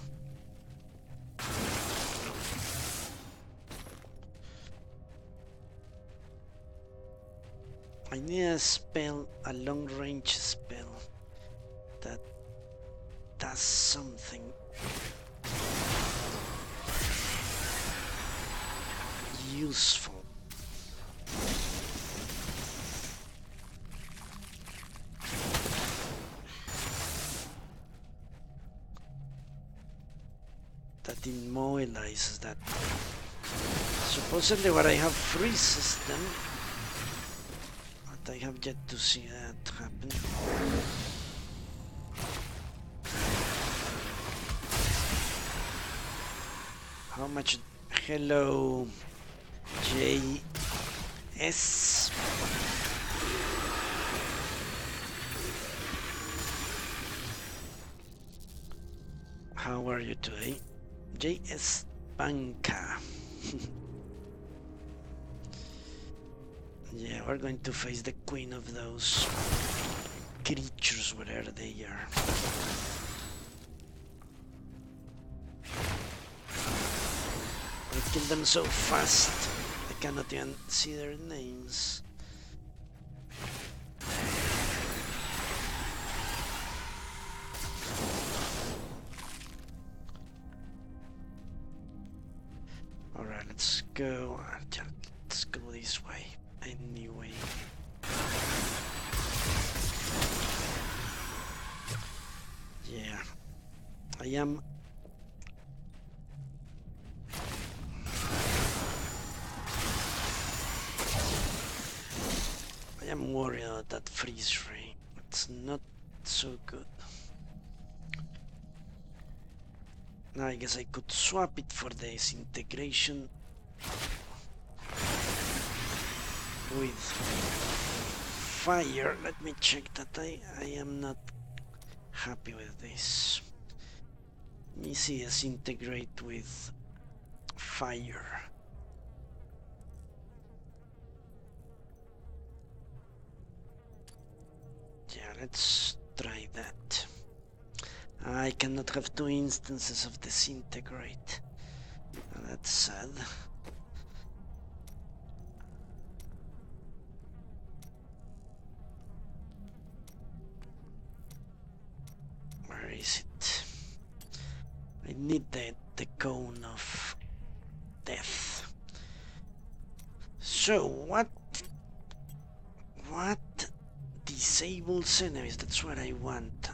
I need a spell, a long range spell that does something useful. That immobilizes that. Supposedly what I have freezes them. I have yet to see that happen. How much? Hello, JS. How are you today? JS Banca. Yeah, we're going to face the queen of those creatures, whatever they are. I kill them so fast, I cannot even see their names. Alright, let's go. Let's go this way. Anyway. Yeah. I am worried about that freeze ray. It's not so good. Now I guess I could swap it for the disintegration with fire. Let me check that I am not happy with this. Let me see, disintegrate with fire. Yeah, let's try that. I cannot have two instances of disintegrate. That's sad. Where is it? I need the cone of death. So what disables enemies? That's what I want.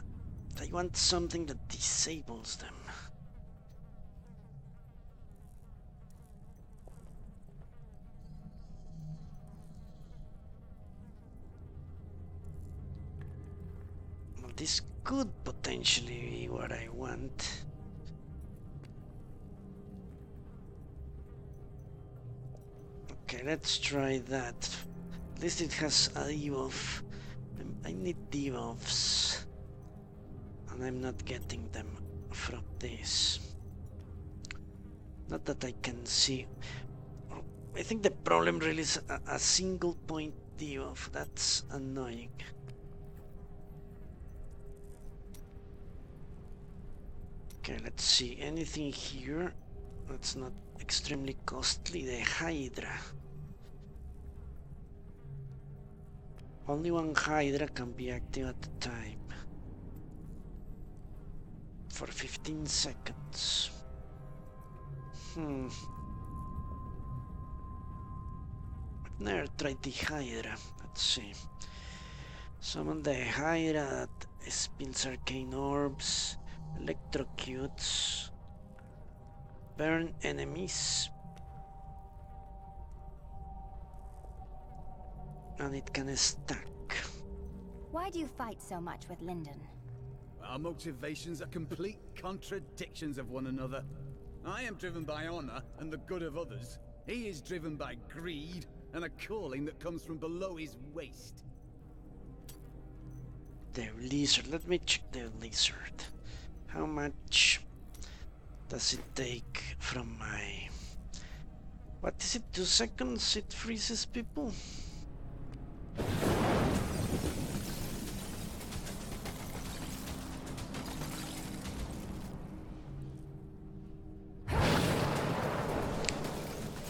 I want something that disables them. Well, this could potentially be what I want. Okay, let's try that. At least it has a debuff. I need debuffs. And I'm not getting them from this. Not that I can see. I think the problem really is a single point debuff. That's annoying. Okay, let's see. Anything here that's not extremely costly? The Hydra. Only one Hydra can be active at a time. For 15 seconds. I've never tried the Hydra. Let's see. Summon the Hydra that spills arcane orbs, electrocutes, burn enemies, and it can stack. Why do you fight so much with Lyndon? Our motivations are complete contradictions of one another. I am driven by honor and the good of others. He is driven by greed and a calling that comes from below his waist. The lizard. Let me check the lizard. How much does it take from my... What is it? 2 seconds? It freezes people?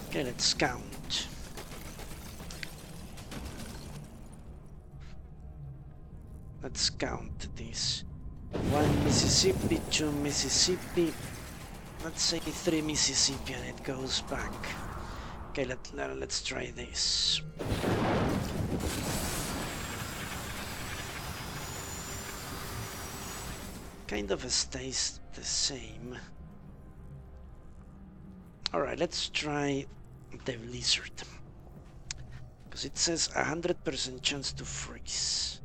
Okay, let's count. Let's count this. 1 Mississippi, 2 Mississippi. Let's say 3 Mississippi and it goes back. Okay, let's try this. Kind of stays the same. Alright, let's try the lizard. Because it says 100% chance to freeze.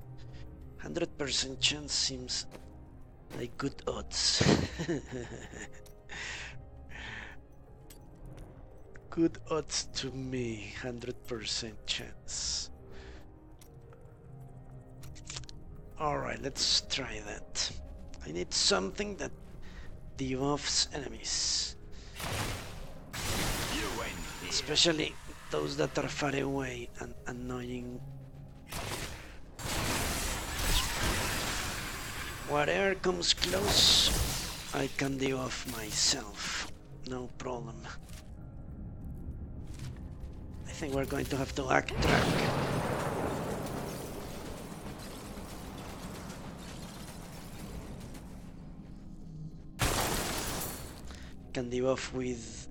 100% chance seems like good odds. Good odds to me, 100% chance. Alright, let's try that. I need something that debuffs enemies. Especially those that are far away and annoying. Whatever comes close, I can debuff myself. No problem. think we're going to have to backtrack. Can debuff with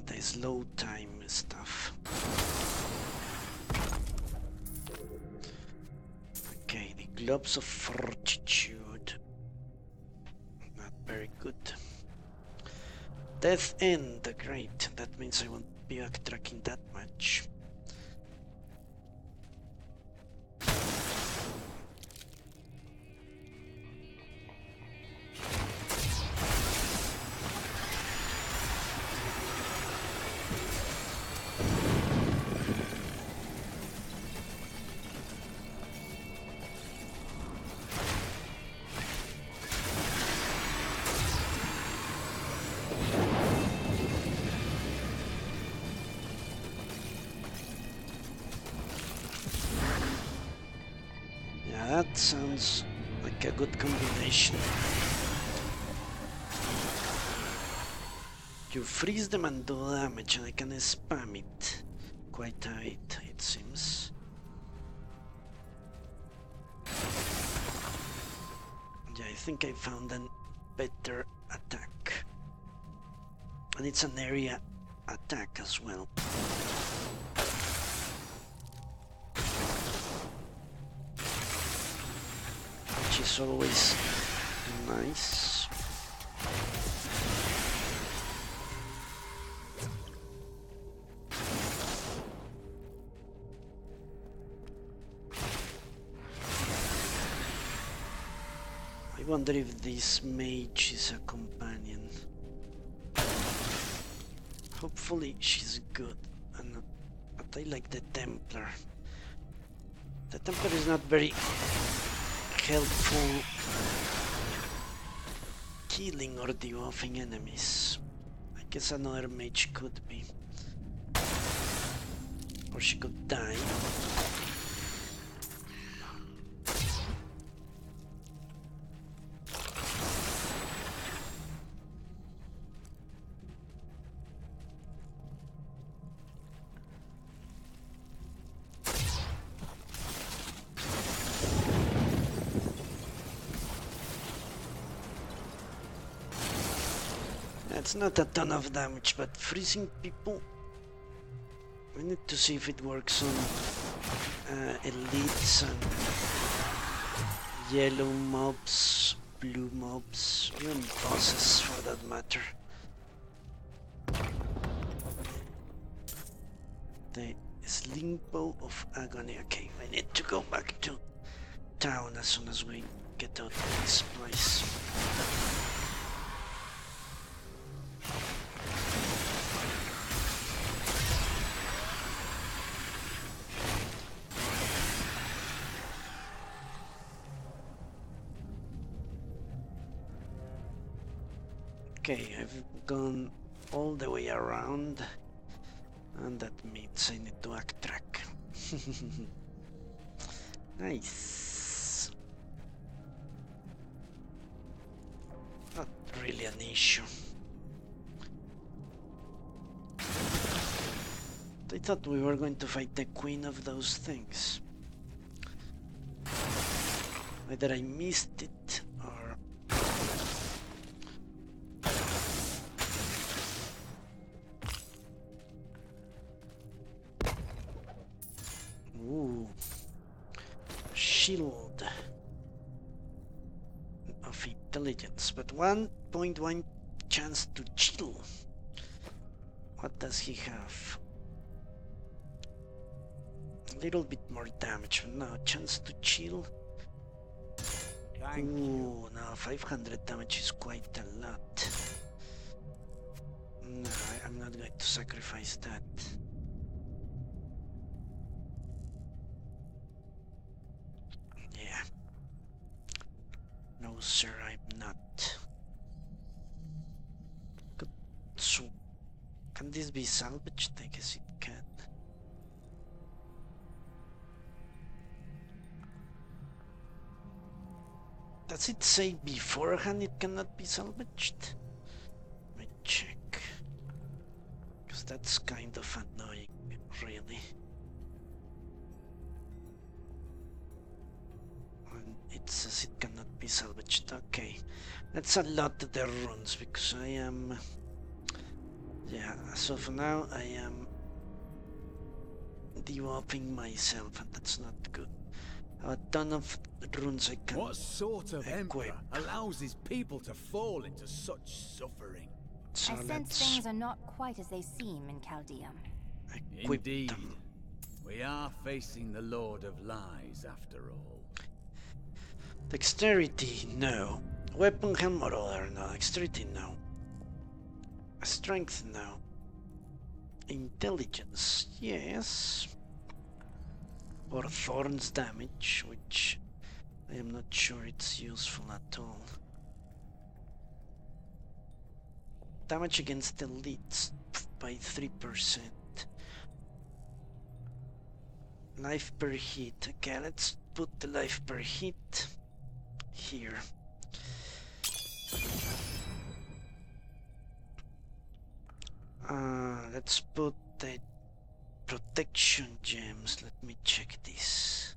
the slow time stuff. Okay, the gloves of fortitude. Not very good. Death End, great. That means I won't be backtracking that much. That sounds like a good combination. You freeze them and do damage, and I can spam it quite a bit, it seems. Yeah, I think I found a better attack. And it's an area attack as well. Which is always nice. I wonder if this mage is a companion. Hopefully she's good, but I like the Templar. The Templar is not very helpful killing or debuffing enemies. I guess another mage could be. Or she could die. It's not a ton of damage, but freezing people, we need to see if it works on elites and yellow mobs, blue mobs, even bosses for that matter. The Slingbow of Agony. Okay, I need to go back to town as soon as we get out of this place. Okay, I've gone all the way around, and that means I need to backtrack. Nice. Not really an issue. I thought we were going to fight the queen of those things. Either I missed it or... Ooh. Shield of intelligence, but 1.1 chance to chill. What does he have? A little bit more damage, but no, chance to chill. Ooh, no, 500 damage is quite a lot. No, I'm not going to sacrifice that. Yeah. No, sir, I'm not. Good. So, can this be salvaged? I guess it can. Does it say beforehand it cannot be salvaged? Let me check. Because that's kind of annoying. really. And it says it cannot be salvaged. Okay, that's a lot of the runes because I am. Yeah, as of now I am debuffing myself, and that's not good. A ton of runes I can. What sort of equip. emperor allows his people to fall into such suffering? So I sense things are not quite as they seem in Chaldeum. Indeed. We are facing the Lord of Lies after all. Dexterity, no. Weapon, helm, or other, no. Dexterity, no. Strength, no. Intelligence, yes. Or thorns damage, which I am not sure it's useful at all. Damage against elites by 3%. Life per hit. Okay, let's put the life per hit here. Let's put the protection gems. Let me check this.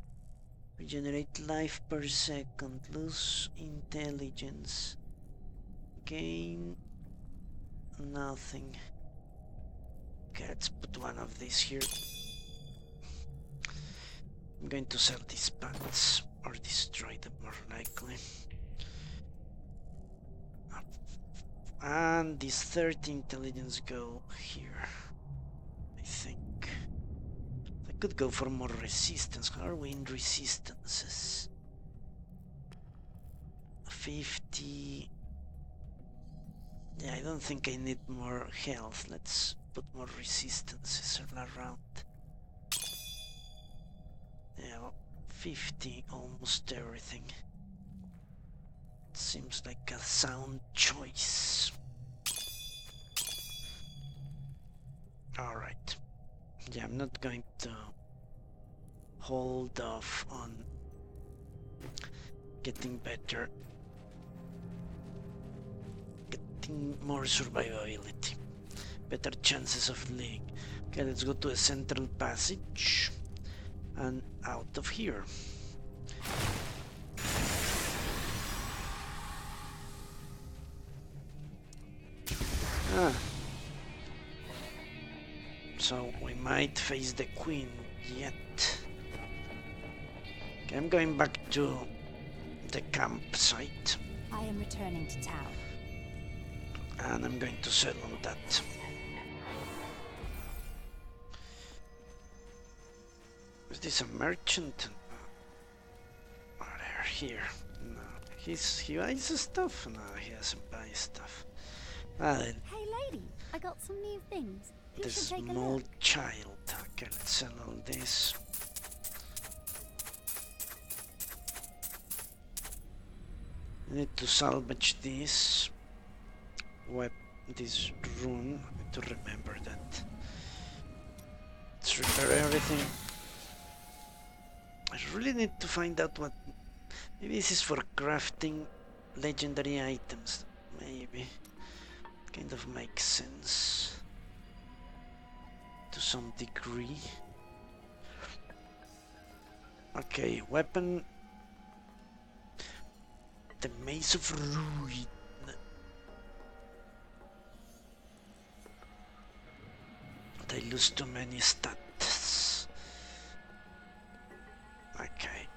Regenerate life per second. Lose intelligence. Gain nothing. Okay, let's put one of these here. I'm going to sell these pants or destroy them more likely. And these 30 intelligence go here, I think. I could go for more resistance. How are we in resistances? 50. Yeah, I don't think I need more health. Let's put more resistances all around. Yeah, well, 50, almost everything. Seems like a sound choice. Alright. Yeah, I'm not going to hold off on getting better. Getting more survivability. Better chances of living. Okay, let's go to a central passage and out of here. So we might face the queen yet. Okay, I'm going back to the campsite. I am returning to town. And I'm going to sell on that. Is this a merchant? Or they're here. No. He buys stuff? No, he doesn't buy stuff. Hey lady, I got some new things. You The should take a small look. child. Okay, let's sell all this. I need to salvage this. This rune. I need to remember that. Let's repair everything. I really need to find out what. Maybe this is for crafting legendary items. Maybe. Kind of makes sense. To some degree. Okay, weapon. The Mace of Ruin. They lose too many stats. Okay.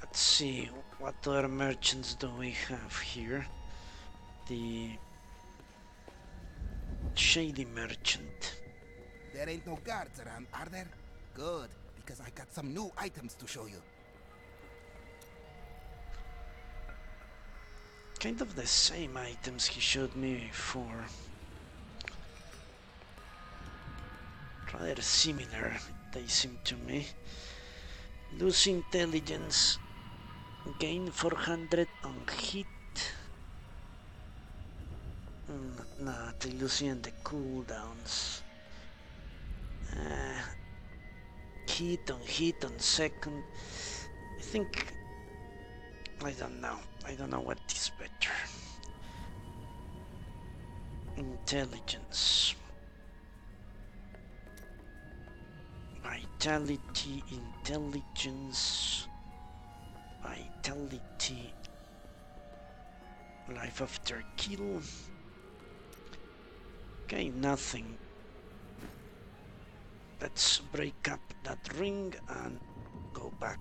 Let's see, what other merchants do we have here? The Shady Merchant. There ain't no guards around, are there? Good, because I got some new items to show you. Kind of the same items he showed me before. Rather similar, they seem to me. Lose intelligence. Gain 400 on hit. No, they losing the cooldowns. Hit on second. I think. I don't know. I don't know what is better. Intelligence. Vitality, intelligence, vitality, life after kill. Okay, nothing. Let's break up that ring and go back.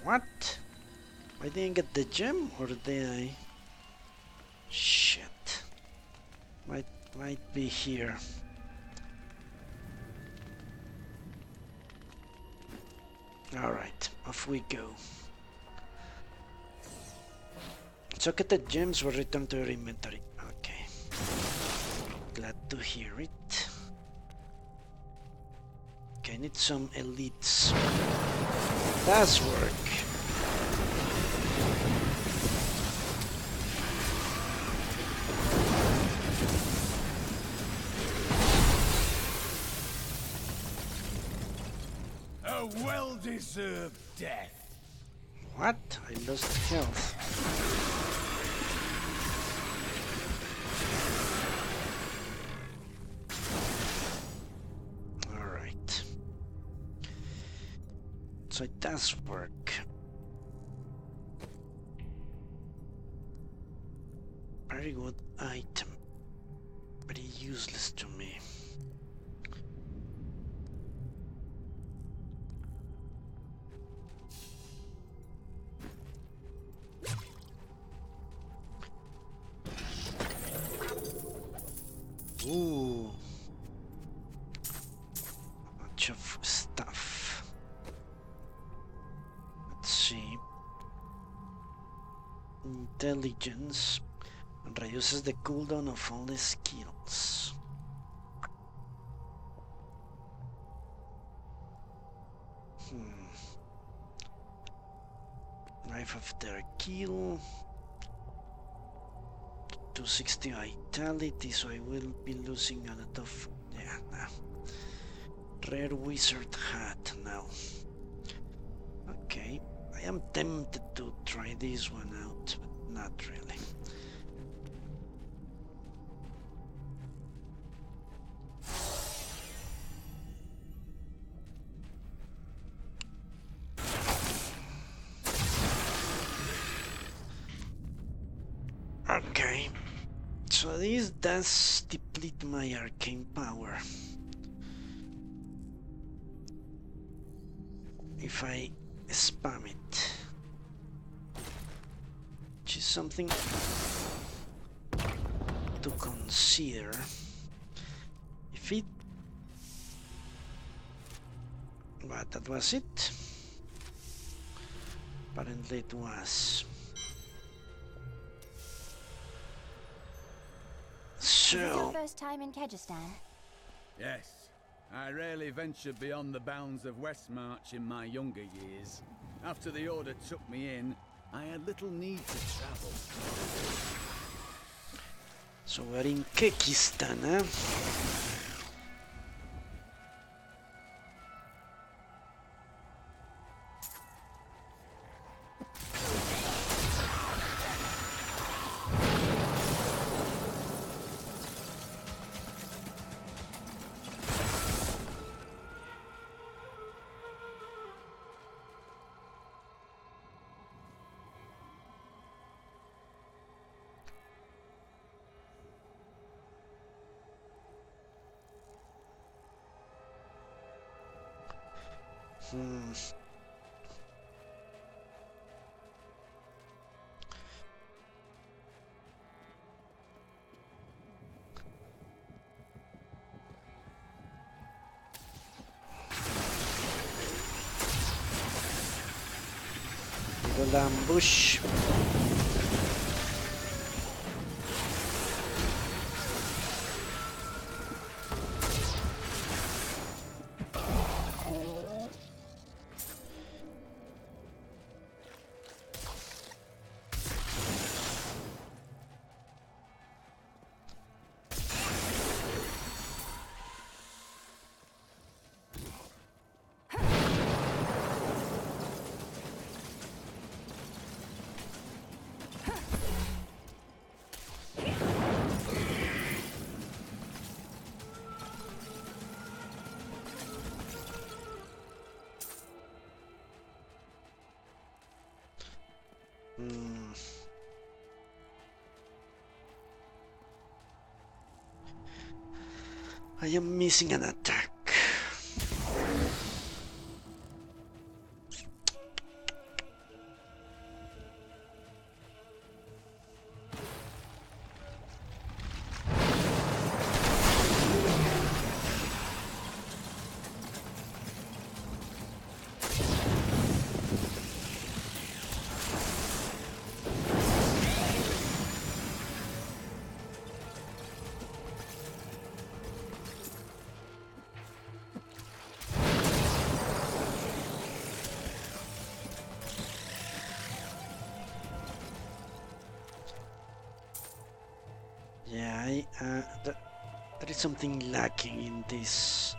What? I didn't get the gem, or did I? Shit. Might be here. Alright, off we go. Socketed gems were returned to your inventory. Okay. Glad to hear it. Okay, need some elites. Does work. A well-deserved death. What? I lost health. Alright. So it does work. Very good item. Very useless to me. Ooh. A bunch of stuff. Let's see. Intelligence reduces the cooldown of all the skills. Life after kill. 260 vitality, so I will be losing a lot of... yeah, nah. Rare wizard hat now. Okay, I am tempted to try this one out, but not really. Okay. So this does deplete my arcane power. If I spam it, which is something to consider. If it... but that was it. Apparently it was. Is this your first time in Kyrgyzstan? Yes. I rarely ventured beyond the bounds of Westmarch in my younger years. After the Order took me in, I had little need to travel. So we're in Kyrgyzstan, eh? Little ambush. I am missing an attack. Yeah, there is something lacking in this.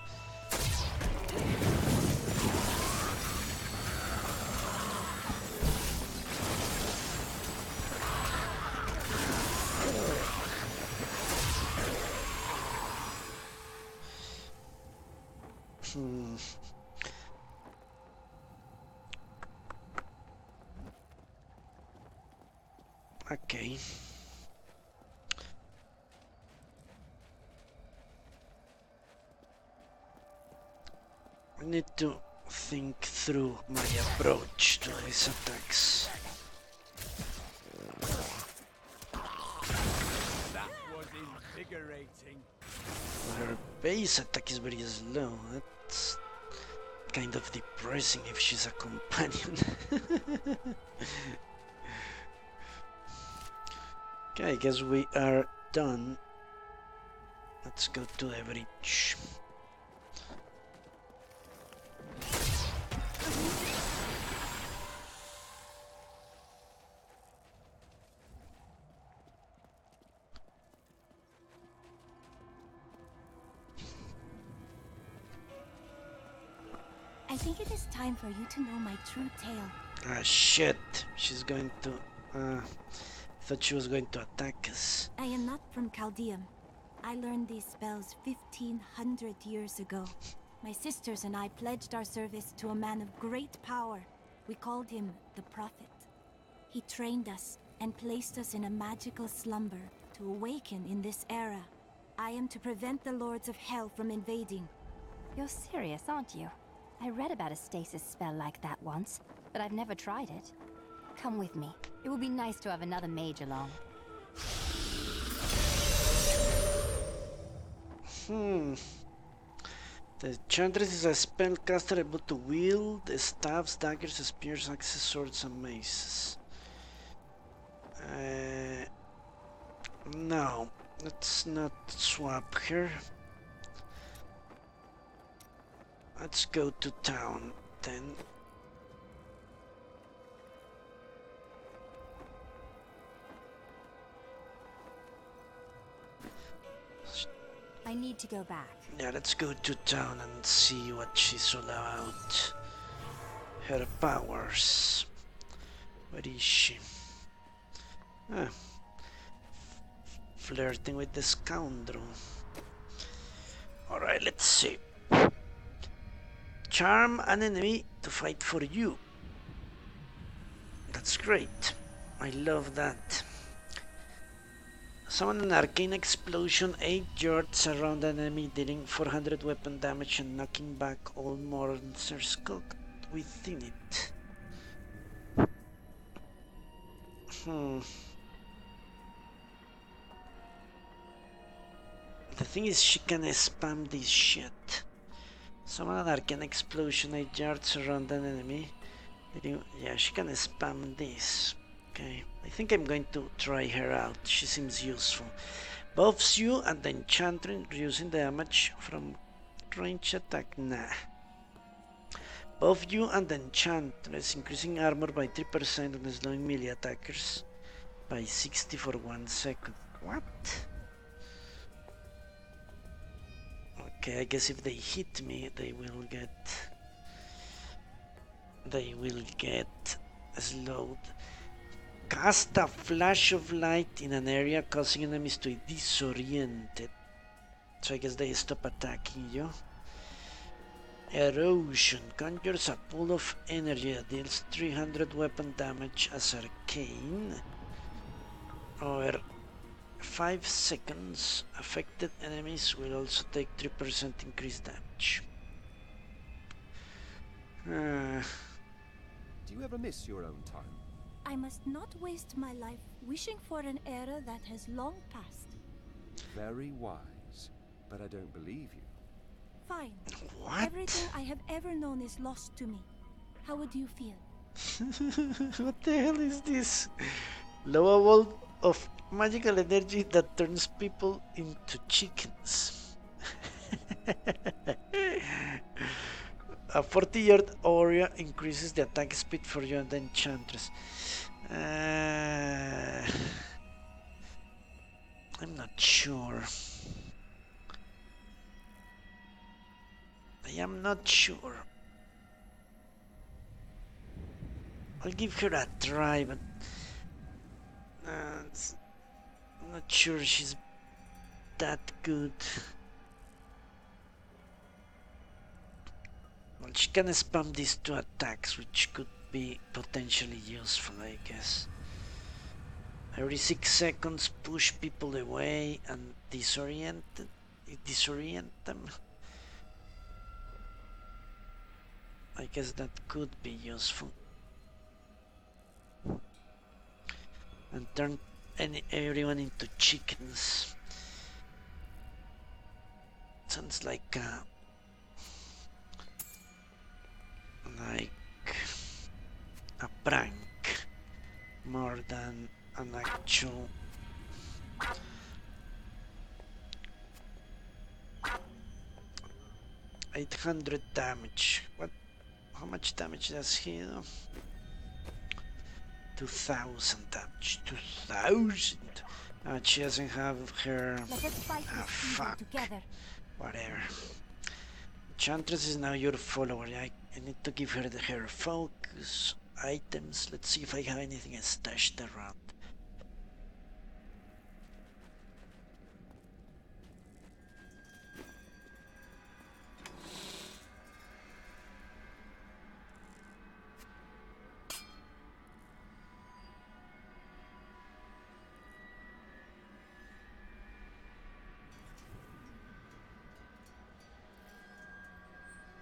Okay. I need to think through my approach to these attacks. That was invigorating. Her base attack is very slow. That's kind of depressing if she's a companion. Okay, I guess we are done. Let's go to the bridge. I think it is time for you to know my true tale. Ah, shit. She's going to... thought she was going to attack us. I am not from Chaldeum. I learned these spells 1500 years ago. My sisters and I pledged our service to a man of great power. We called him the Prophet. He trained us and placed us in a magical slumber to awaken in this era. I am to prevent the Lords of Hell from invading. You're serious, aren't you? I read about a stasis spell like that once, but I've never tried it. Come with me. It will be nice to have another mage along. The Enchantress is a spellcaster able to wield staffs, daggers, spears, axes, swords, and maces. No, let's not swap her. Let's go to town then. I need to go back. Yeah, let's go to town and see what she's all about. Her powers. Where is she? Ah. Flirting with the scoundrel. Alright, let's see. Charm an enemy to fight for you. That's great. I love that. Summon an arcane explosion 8 yards around an enemy, dealing 400 weapon damage and knocking back all monsters caught within it. The thing is, she can spam this shit. Summon an arcane explosion 8 yards around an enemy. Yeah, she can spam this. Okay, I think I'm going to try her out. She seems useful. Buffs you and the Enchantress, reducing damage from range attack. Nah. Buff you and the Enchantress, increasing armor by 3% and slowing melee attackers by 60 for 1 second. What? Okay, I guess if they hit me, they will get slowed. Cast a flash of light in an area, causing enemies to be disoriented. So I guess they stop attacking you. Erosion conjures a pool of energy that deals 300 weapon damage as arcane. Over 5 seconds, affected enemies will also take 3% increased damage. Do you ever miss your own time? I must not waste my life wishing for an era that has long passed. Very wise, but I don't believe you. Fine. What? Everything I have ever known is lost to me. How would you feel? What the hell is this? Lower wall of magical energy that turns people into chickens. A 40-yard area increases the attack speed for you and the enchantress. I'm not sure. I am not sure. I'll give her a try, but I'm not sure she's that good. Well, she can spam these 2 attacks, which could be potentially useful, I guess. Every 6 seconds, push people away and disorient them. I guess that could be useful. And turn everyone into chickens. Sounds like a prank more than an actual $800 damage. What? How much damage does he do? 2,000 damage. 2,000. She doesn't have her. Fuck. Whatever. Enchantress is now your follower. I need to give her her focus items. Let's see if I have anything stashed around.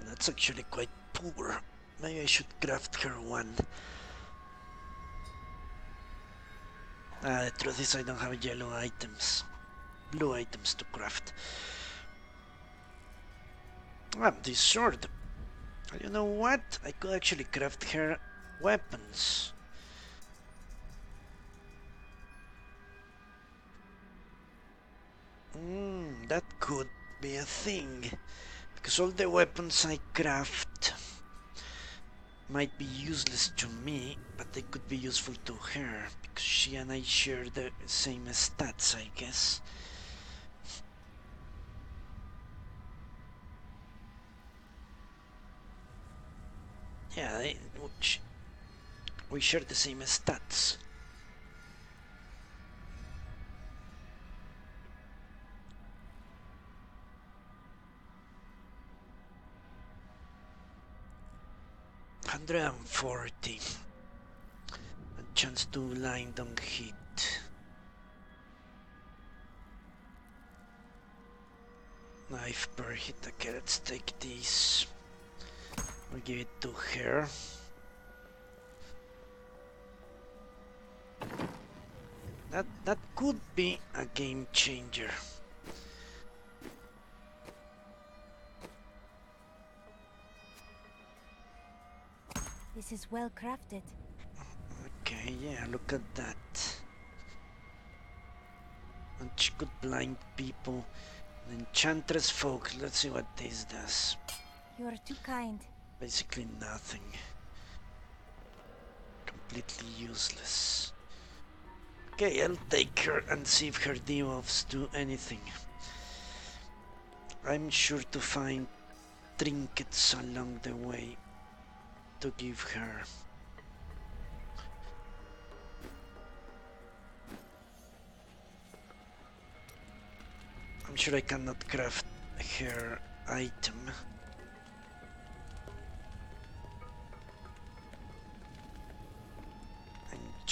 That's actually quite poor. Maybe I should craft her one. The truth is I don't have yellow items. Blue items to craft. This sword. You know what? I could actually craft her weapons. That could be a thing. Because all the weapons I craft might be useless to me, but they could be useful to her, because she and I share the same stats, I guess. Yeah, we share the same stats. $140. A chance to blind on hit. Knife per hit. Okay, let's take this. We'll give it to her. That could be a game changer. This is well crafted. Okay, yeah, look at that. And she could blind people. An enchantress folk. Let's see what this does. You are too kind. Basically nothing. Completely useless. Okay, I'll take her and see if her debuffs do anything. I'm sure to find trinkets along the way to give her. I'm sure I cannot craft her item.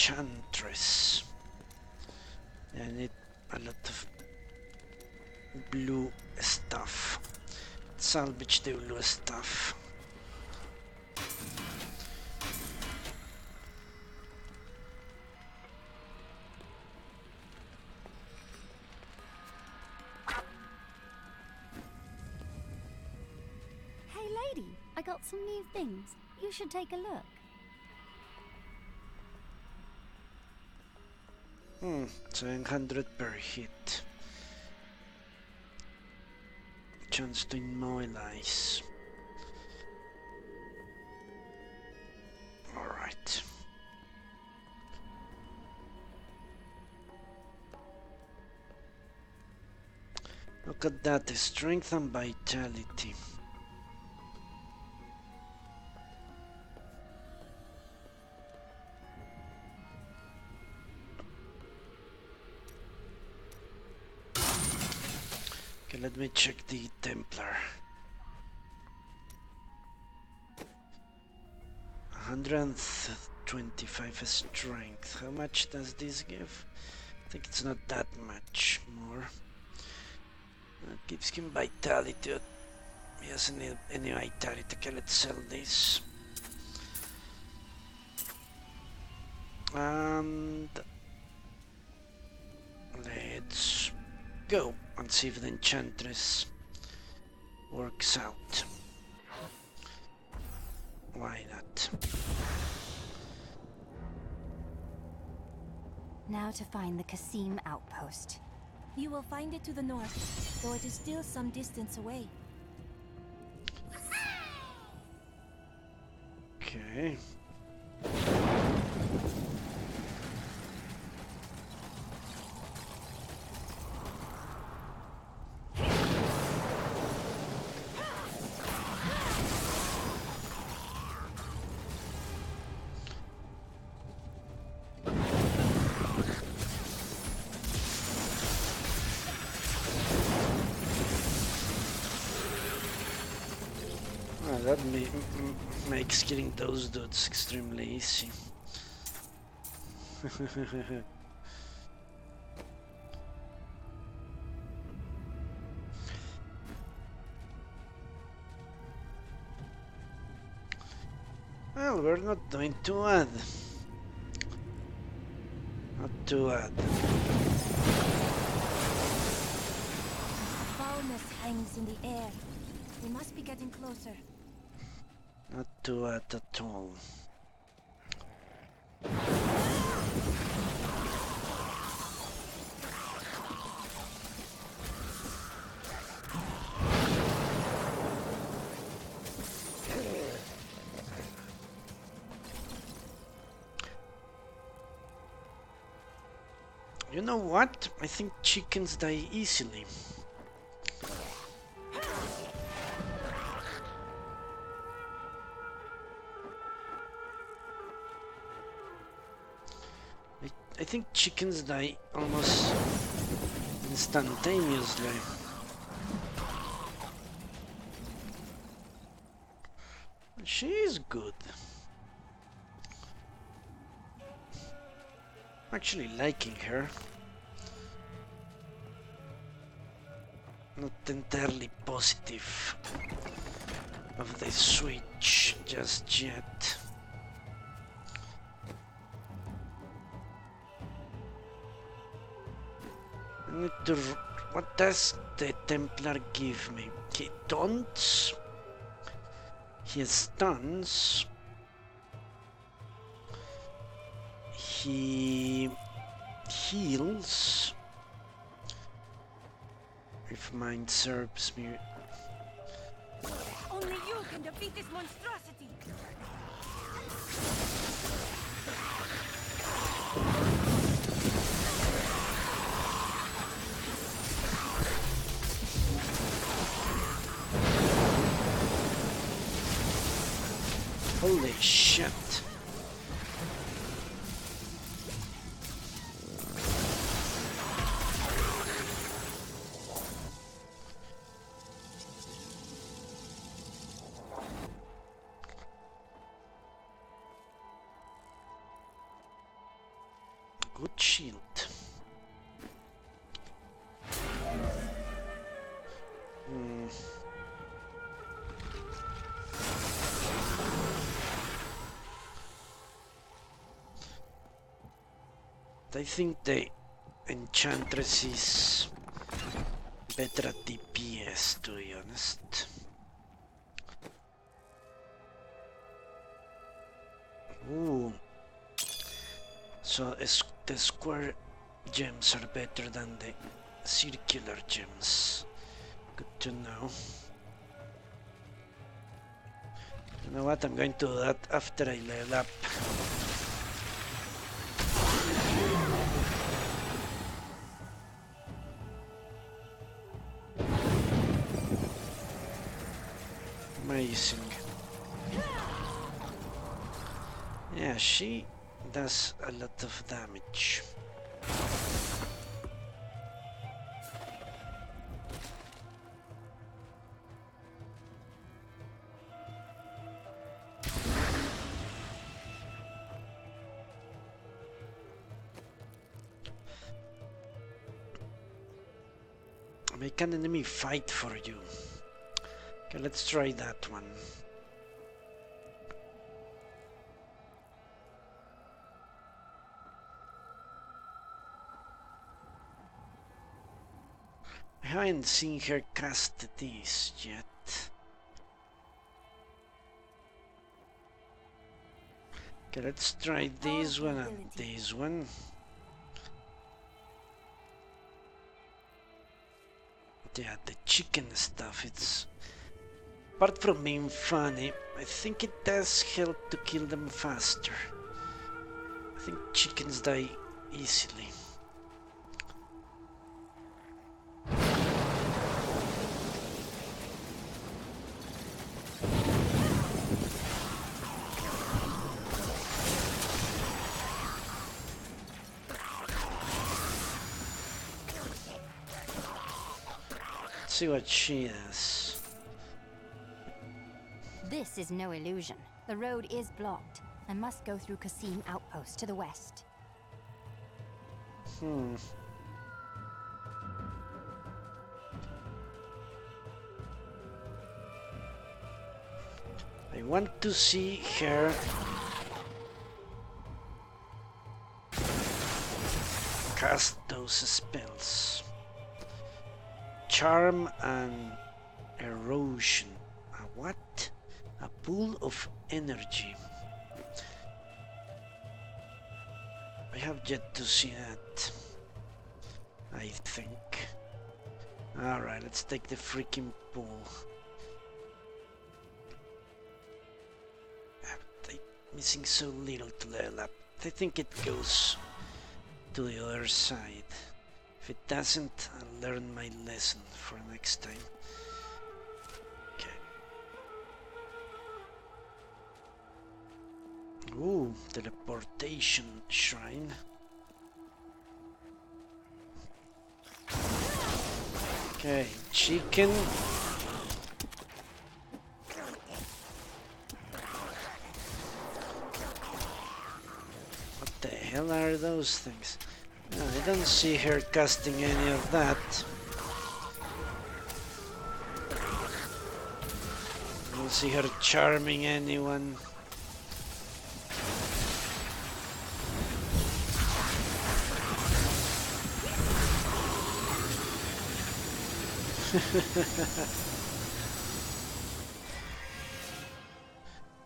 enchantress. I need a lot of blue stuff. Salvage the blue stuff. Hey lady, I got some new things. You should take a look. 700 per hit. Chance to immobilize. Alright. Look at that, strength and vitality. Okay, let me check the Templar. 125 strength. How much does this give? I think it's not that much more. It gives him vitality. He doesn't need any vitality. Okay, let's sell this. And let's go and see if the enchantress works out. Why not? Now to find the Kasim outpost. You will find it to the north, though it is still some distance away. Okay. That makes killing those dudes extremely easy. Well, we're not doing too bad. Not too bad. Foulness hangs in the air. We must be getting closer. Not too bad at all. You know what? I think chickens die easily. I think chickens die almost instantaneously. She is good. I'm actually liking her. Not entirely positive of the switch just yet. I need to... What does the Templar give me? He taunts. He stuns. He heals. If mind serves me. Only you can defeat this monstrosity. Holy shit. Good shield. I think the Enchantress is better at DPS, to be honest. Ooh. So the square gems are better than the circular gems. Good to know. You know what? I'm going to do that after I level up. Amazing. Yeah, she does a lot of damage. Make an enemy fight for you. Okay, let's try that one. I haven't seen her cast this yet. Okay, let's try this one and this one. Yeah, the chicken stuff, it's... apart from being funny, I think it does help to kill them faster. I think chickens die easily. See what she does. This is no illusion. The road is blocked. I must go through Qasim Outpost to the west. I want to see her cast those spells. Charm and erosion. A what? A pool of energy. I have yet to see that, I think. Alright, let's take the freaking pool. I'm missing so little to level up. I think it goes to the other side. If it doesn't, I'll learn my lesson for next time. Okay. Ooh, teleportation shrine. Okay, chicken. What the hell are those things? No, I don't see her casting any of that. I don't see her charming anyone.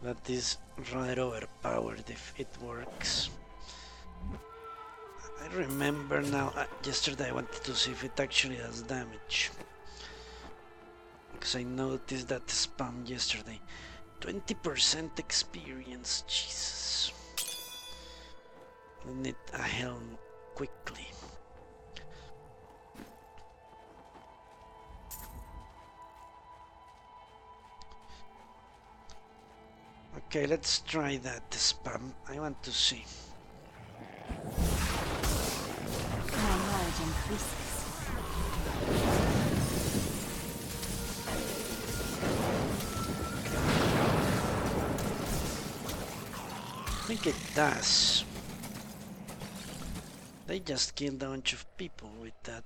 That is rather overpowered if it works. I remember now, yesterday I wanted to see if it actually does damage. Because I noticed that spam yesterday. 20% experience, Jesus. I need a helm quickly. Okay, let's try that spam. I want to see. My knowledge increases. I think it does. They just killed a bunch of people with that.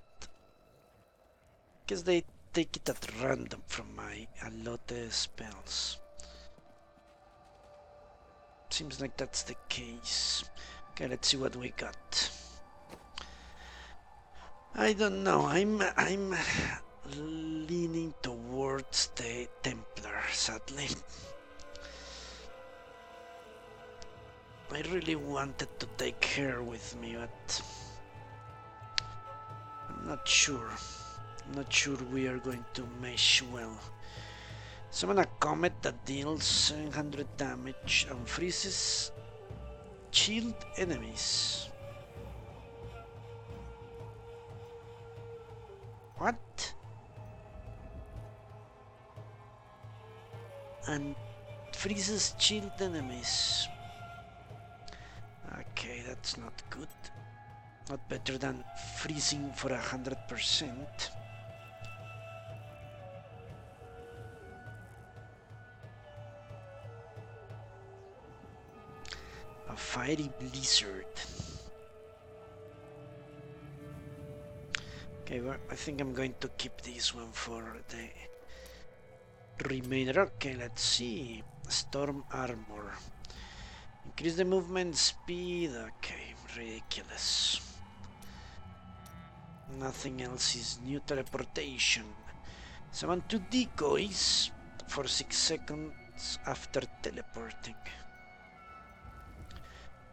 Guess they take it at random from my Alote spells. Seems like that's the case. Okay, let's see what we got. I don't know. I'm leaning towards the Templar, sadly. I really wanted to take her with me, but I'm not sure. I'm not sure we are going to mesh well. Summon a comet that deals 700 damage and freezes shield enemies. What? And freezes shield enemies. Okay, that's not good. Not better than freezing for 100%. A fiery blizzard. Okay, well, I think I'm going to keep this one for the remainder. Okay, let's see. Storm armor. Increase the movement speed. Okay, ridiculous. Nothing else is new. Teleportation. Summon 2 decoys for 6 seconds after teleporting.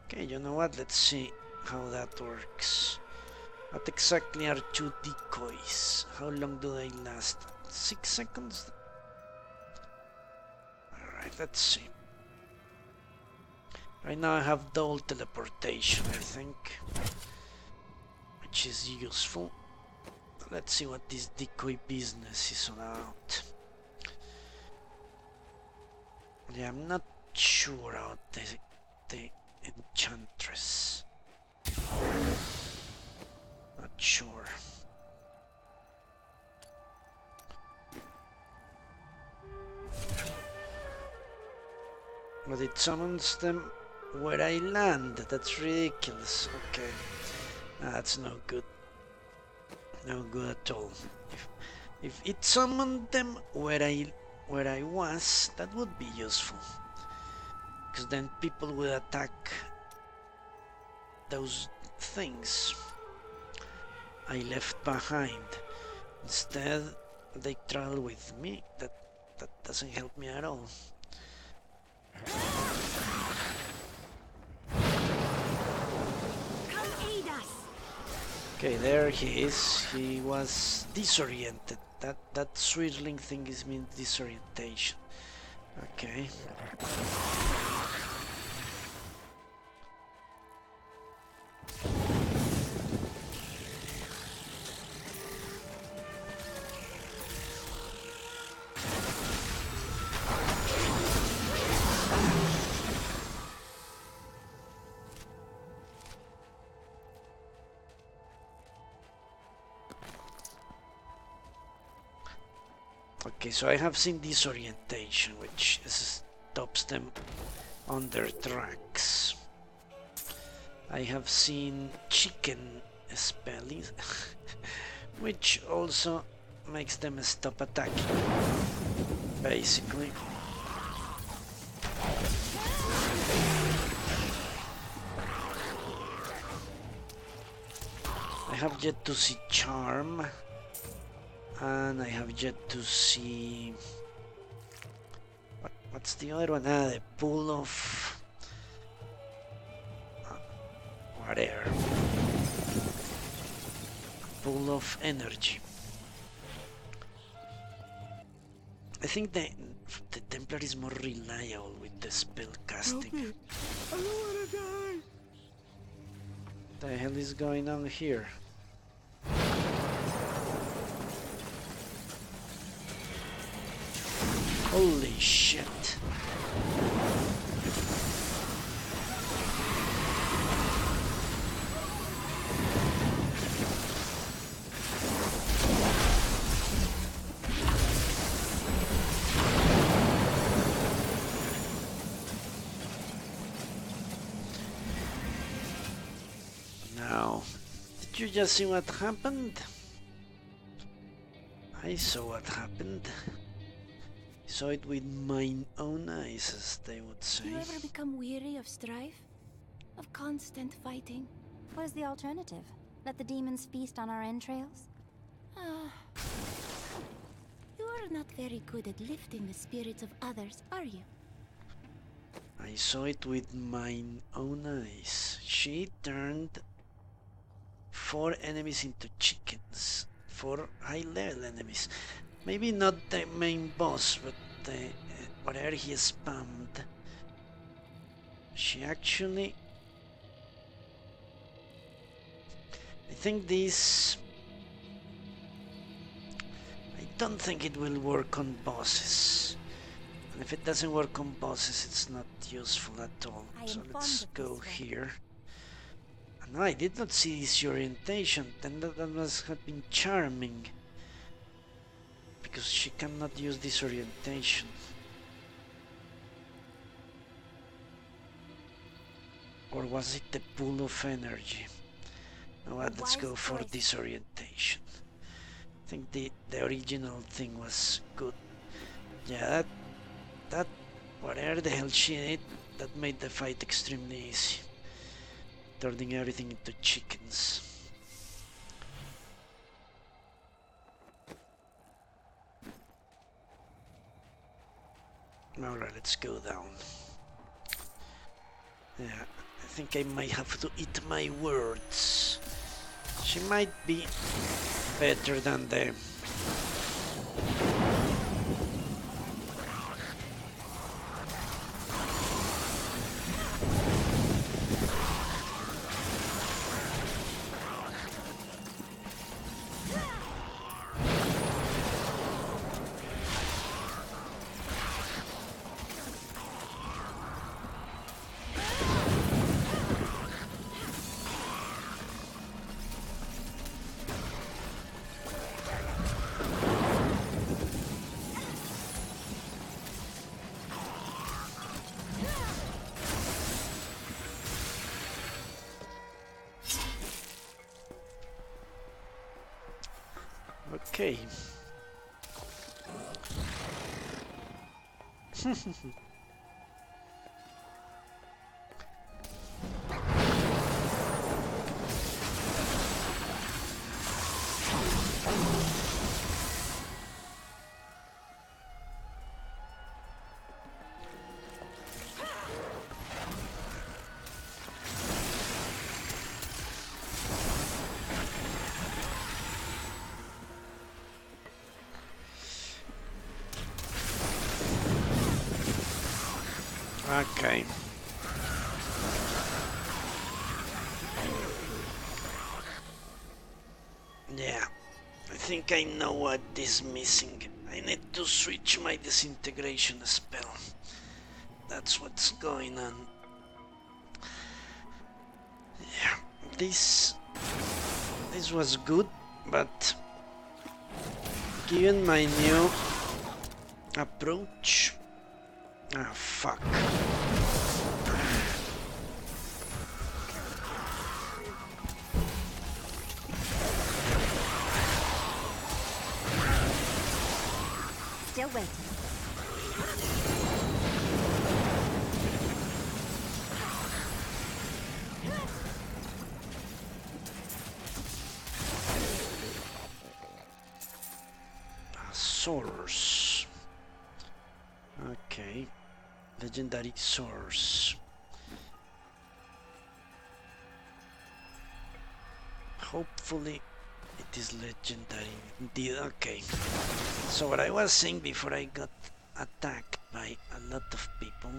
Okay, you know what? Let's see how that works. What exactly are 2 decoys? How long do they last? 6 seconds? Alright, let's see. Right now I have double teleportation, I think, which is useful. Let's see what this decoy business is all about. Yeah, I'm not sure about the enchantress. Not sure. But it summons them where I land. That's ridiculous. Okay. That's no good. No good at all. If it summoned them where I was, that would be useful. Because then people would attack those things I left behind. Instead, they travel with me. That doesn't help me at all. Okay, there he is. He was disoriented. That swirling thing is mean disorientation. Okay. Okay, so I have seen disorientation, which stops them on their tracks. I have seen chicken spelling, which also makes them stop attacking, basically. I have yet to see charm. And I have yet to see... What's the other one? The pool of... whatever. Pool of energy. I think the Templar is more reliable with the spell casting. I don't wanna die. What the hell is going on here? Holy shit. Now Didn't you just see what happened? I saw what happened. Saw it with mine own eyes, as they would say. Do you ever become weary of strife? Of constant fighting? What is the alternative? Let the demons feast on our entrails? You are not very good at lifting the spirits of others, are you? I saw it with mine own eyes. She turned 4 enemies into chickens. 4 high-level enemies. Maybe not the main boss, but whatever he spammed. She actually... I think this... I don't think it will work on bosses. And if it doesn't work on bosses, it's not useful at all. So let's go here. No, I did not see this orientation. Then that must have been charming. Because she cannot use this orientation. Or was it the pool of energy? No, let's go for disorientation. I think the original thing was good. Yeah, that whatever the hell she did, that made the fight extremely easy. Turning everything into chickens. Alright, let's go down. Yeah, I think I might have to eat my words. She might be better than them. Okay. Okay. Yeah, I think I know what is missing. I need to switch my disintegration spell. That's what's going on. Yeah, this was good, but given my new approach, ah, fuck. Still waiting. Source. Okay. Legendary source. Hopefully it is legendary indeed. Okay. So what I was saying before I got attacked by a lot of people.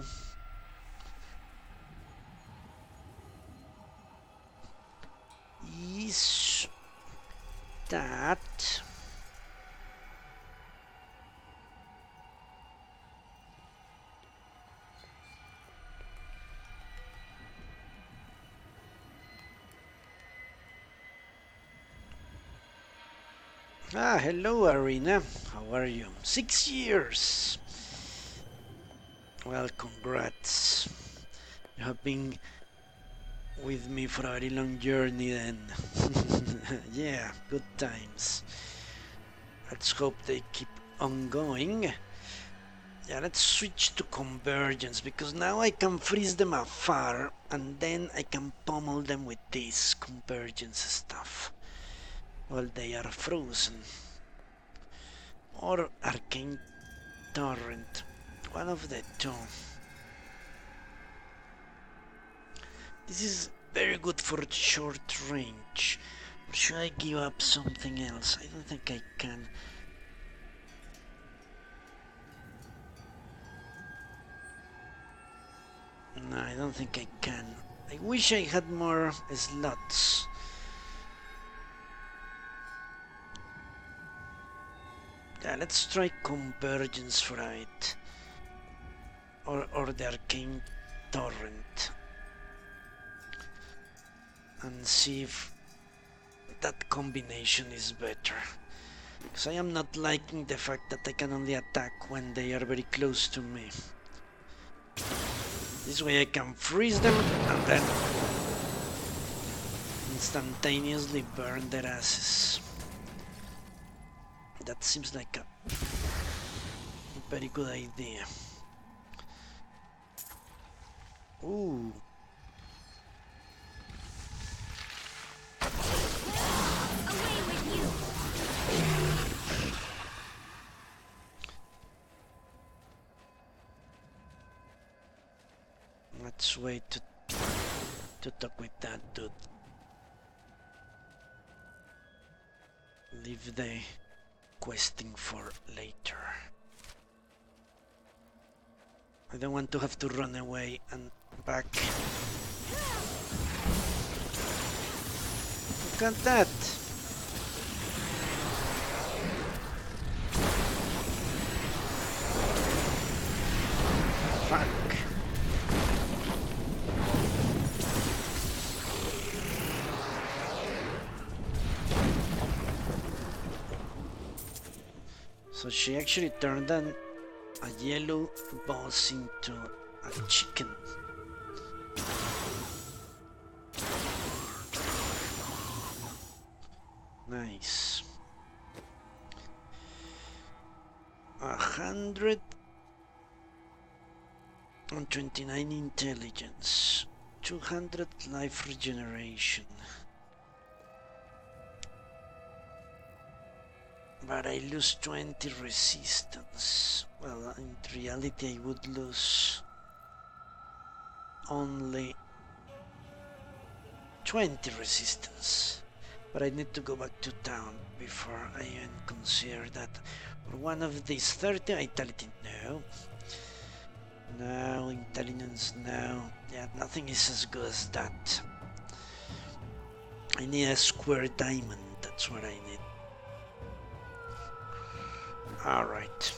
Is that hello Arena, how are you? 6 years! Well, congrats. You have been with me for a very long journey then. Yeah, good times. Let's hope they keep on going. Yeah, let's switch to convergence, because now I can freeze them afar, and then I can pummel them with this convergence stuff while they are frozen. Or arcane torrent, one of the two. This is very good for short range. Or should I give up something else? I don't think I can. No, I don't think I can. I wish I had more slots. Yeah, let's try convergence for it. Or the arcane torrent. And see if that combination is better. Because I am not liking the fact that I can only attack when they are very close to me. This way I can freeze them and then instantaneously burn their asses. That seems like a very good idea. Ooh. Let's wait to talk with that dude. Leave the questing for later. I don't want to have to run away and back. Look at that! Fuck. So she actually turned a yellow boss into a chicken. Nice. 129 intelligence, 200 life regeneration. But I lose 20 resistance. Well, in reality I would lose only 20 resistance. But I need to go back to town before I even consider that. For one of these 30, vitality, no. No, intelligence, no. Yeah, nothing is as good as that. I need a square diamond, that's what I need. Alright.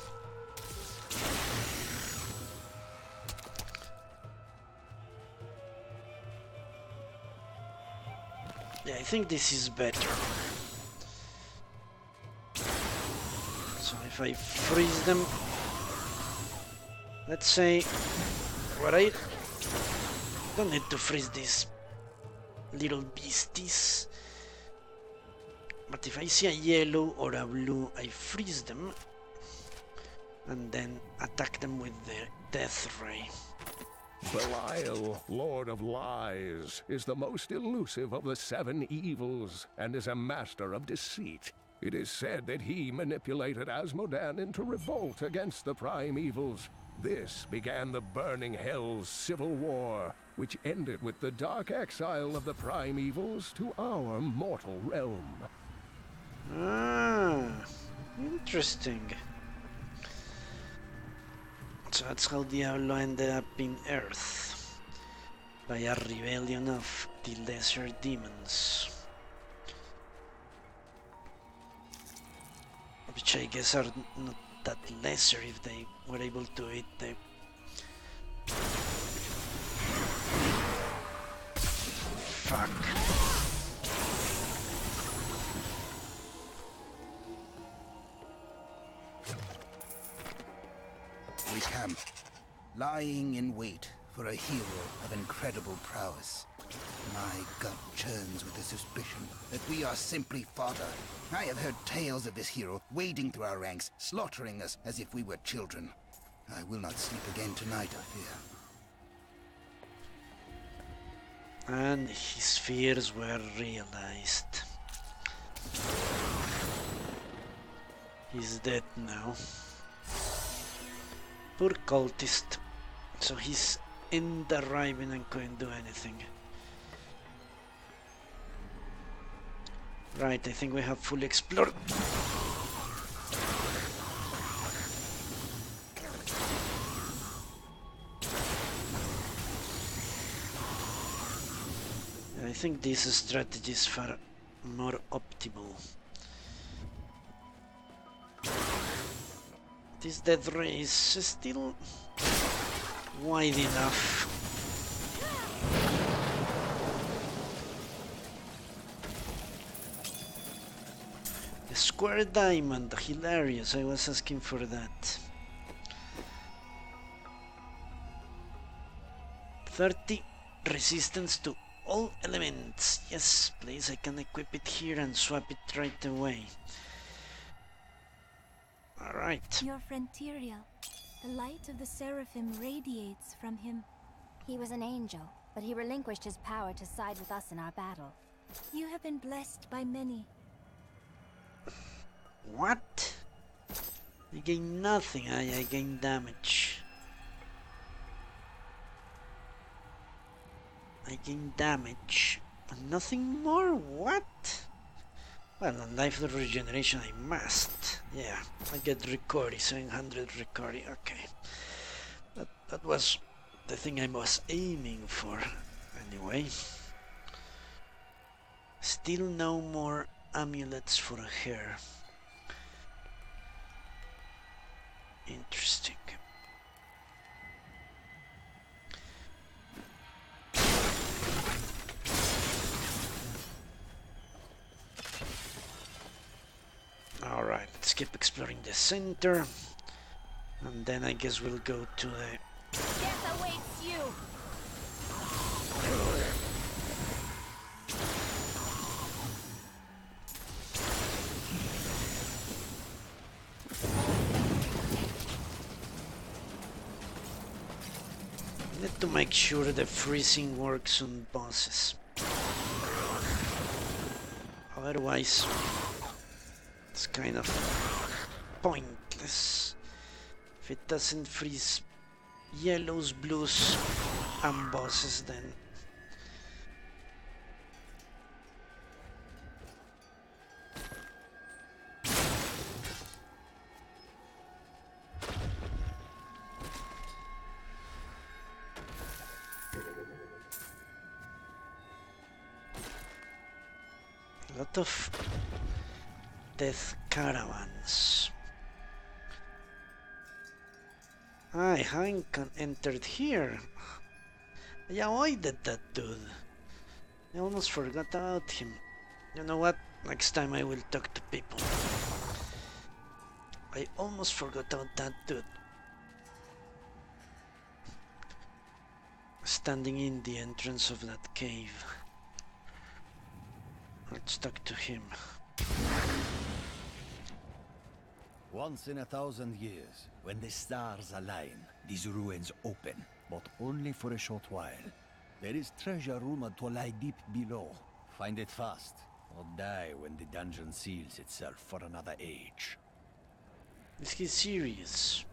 Yeah, I think this is better. So if I freeze them, let's say, what I don't need to freeze these little beasties, but if I see a yellow or a blue, I freeze them and then attack them with the death ray. Belial, Lord of Lies, is the most elusive of the 7 evils and is a master of deceit. It is said that he manipulated Asmodan into revolt against the prime evils. This began the Burning Hell's civil war, which ended with the dark exile of the prime evils to our mortal realm. Ah, interesting. So that's how Diablo ended up in Earth, by a rebellion of the lesser demons. Which I guess are not that lesser if they were able to eat the... Fuck. We camp, lying in wait for a hero of incredible prowess. My gut churns with the suspicion that we are simply fodder. I have heard tales of this hero wading through our ranks, slaughtering us as if we were children. I will not sleep again tonight, I fear. And his fears were realized. He's dead now. Poor cultist. So he's in the Riven and couldn't do anything. Right, I think we have fully explored. I think this strategy is far more optimal. This death ray is still wide enough. A square diamond, hilarious, I was asking for that. 30 resistance to all elements. Yes, please, I can equip it here and swap it right away. Alright. Your friend Tyrael. The light of the Seraphim radiates from him. He was an angel, but he relinquished his power to side with us in our battle. You have been blessed by many. What? I gain nothing, I gain damage. I gain damage, and nothing more? What? Well, on life regeneration I must. Yeah, I get Ricori, 700 Ricori, okay. That was the thing I was aiming for, anyway. Still no more amulets for her. Interesting. Alright, let's keep exploring the center. And then I guess we'll go to the... Death awaits you! Need to make sure the freezing works on bosses. Otherwise, it's kind of pointless. If it doesn't freeze yellows, blues, and bosses, then a lot of death caravans. I haven't entered here. I avoided that dude. I almost forgot about him. You know what? Next time I will talk to people. I almost forgot about that dude. Standing in the entrance of that cave. Let's talk to him. Once in 1,000 years, when the stars align, these ruins open, but only for a short while. There is treasure rumored to lie deep below. Find it fast, or die when the dungeon seals itself for another age. Is he serious?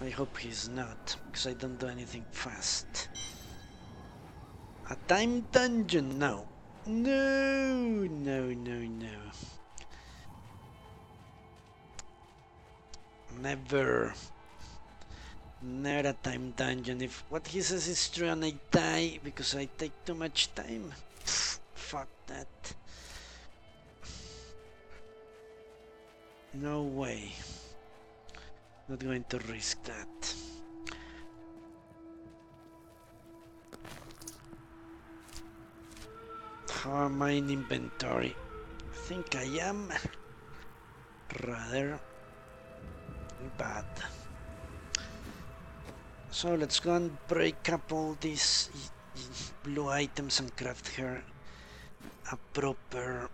I hope he's not, because I don't do anything fast. A time dungeon? No. No, no, no, no. Never. Never a time dungeon. If what he says is true and I die because I take too much time, fuck that. No way. Not going to risk that. How am I in inventory? I think I am rather bad. So let's go and break up all these blue items and craft her a proper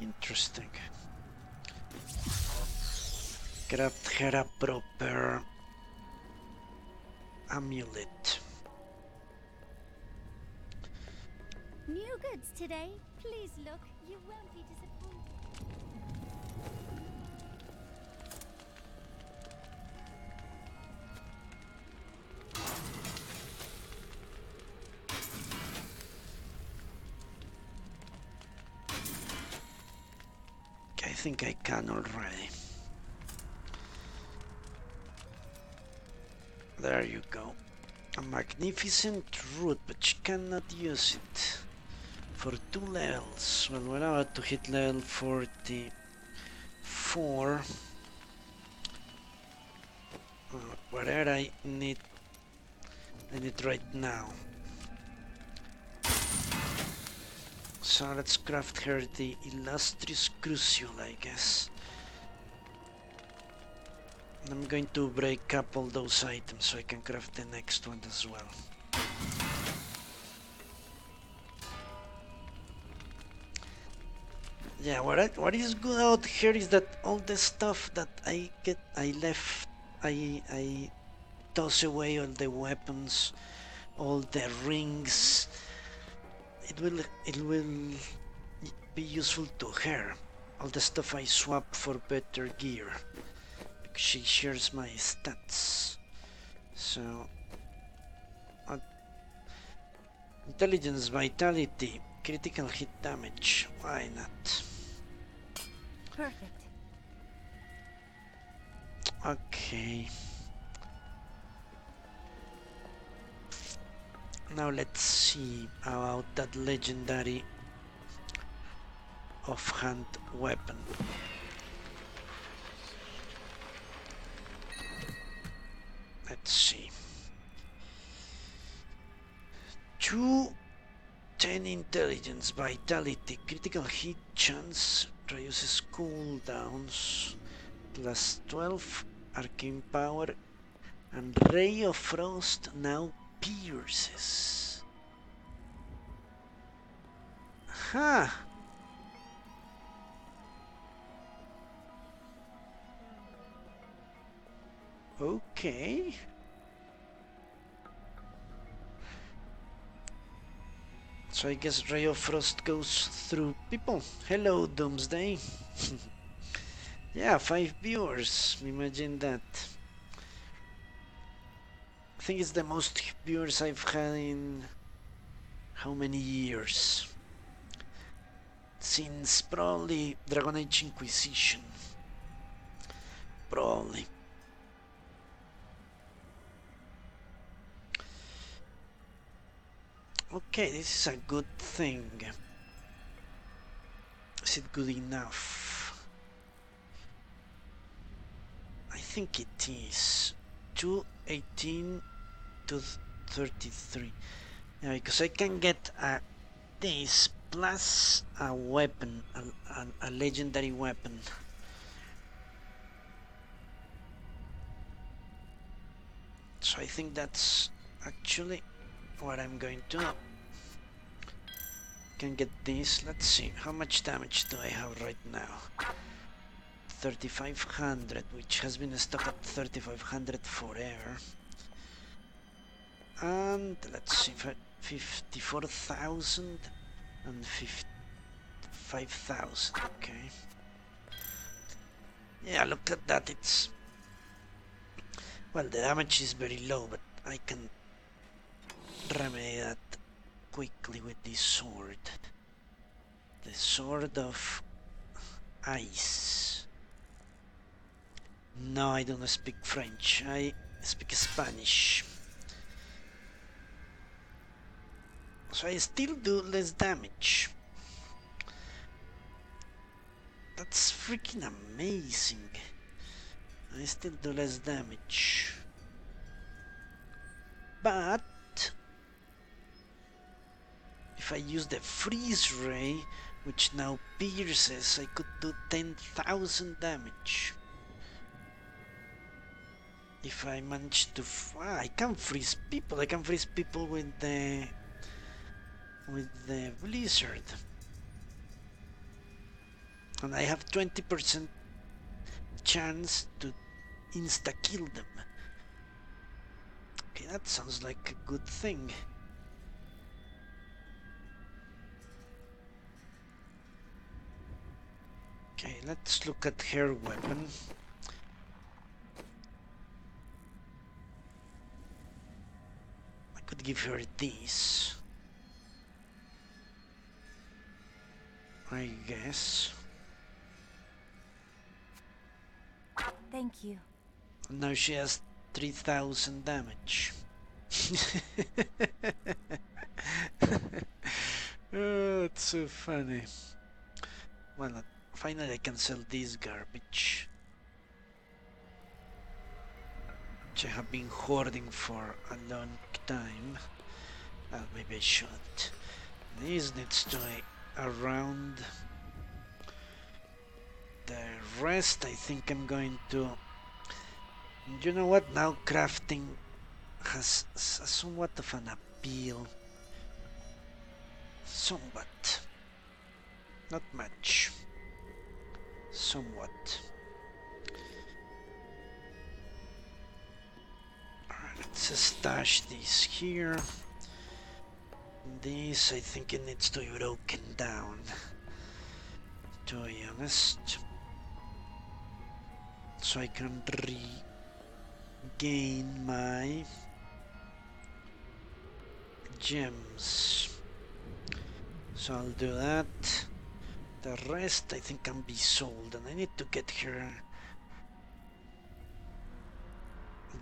interesting. Craft her a proper amulet. New goods today. Please look. You won't be disappointed. I think I can already. There you go. A magnificent root, but you cannot use it for 2 levels. Well, we're about to hit level 44. Whatever I need right now. So let's craft her the illustrious crucible, I guess. I'm going to break up all those items so I can craft the next one as well. Yeah, what is good out here is that all the stuff that I toss away, all the weapons, all the rings. It will be useful to her. All the stuff I swap for better gear. She shares my stats. So intelligence, vitality, critical hit damage. Why not? Perfect. Okay. Now let's see about that legendary offhand weapon. Let's see. 10 intelligence, vitality, critical hit chance, reduces cooldowns, plus 12 arcane power, and Ray of Frost now pierces. Huh. Okay. So I guess Ray of Frost goes through people. Hello, Doomsday. Yeah, 5 viewers. Imagine that. I think it's the most viewers I've had in how many years? Since probably Dragon Age Inquisition. Probably. Okay, this is a good thing. Is it good enough? I think it is. 218 to 33. Yeah, because I can get this plus a weapon, a legendary weapon. So I think that's actually what I'm going to do. Can get this. Let's see, how much damage do I have right now? 3500, which has been stuck at 3500 forever. And let's see, 54,000 and 5,000. Okay. Yeah, look at that. It's, well, the damage is very low, but I can remedy that quickly with this sword. The sword of ice. No, I don't speak French. I speak Spanish. So I still do less damage. That's freaking amazing. I still do less damage. But if I use the freeze ray, which now pierces. I could do 10,000 damage. If I manage to... I can freeze people. I can freeze people with the blizzard. And I have 20% chance to insta-kill them. Okay, that sounds like a good thing. Okay, let's look at her weapon. I could give her this, I guess. Thank you. Now she has 3,000 damage. Oh, it's so funny. Well, finally I can sell this garbage, which I have been hoarding for a long time. Well, maybe I shouldn't. This needs to be around. The rest I think I'm going to... You know what? Now crafting has somewhat of an appeal. Somewhat. Not much. Somewhat. Alright, let's stash this here. This, I think it needs to be broken down, to be honest. So I can regain my gems. So I'll do that. The rest I think can be sold, and I need to get her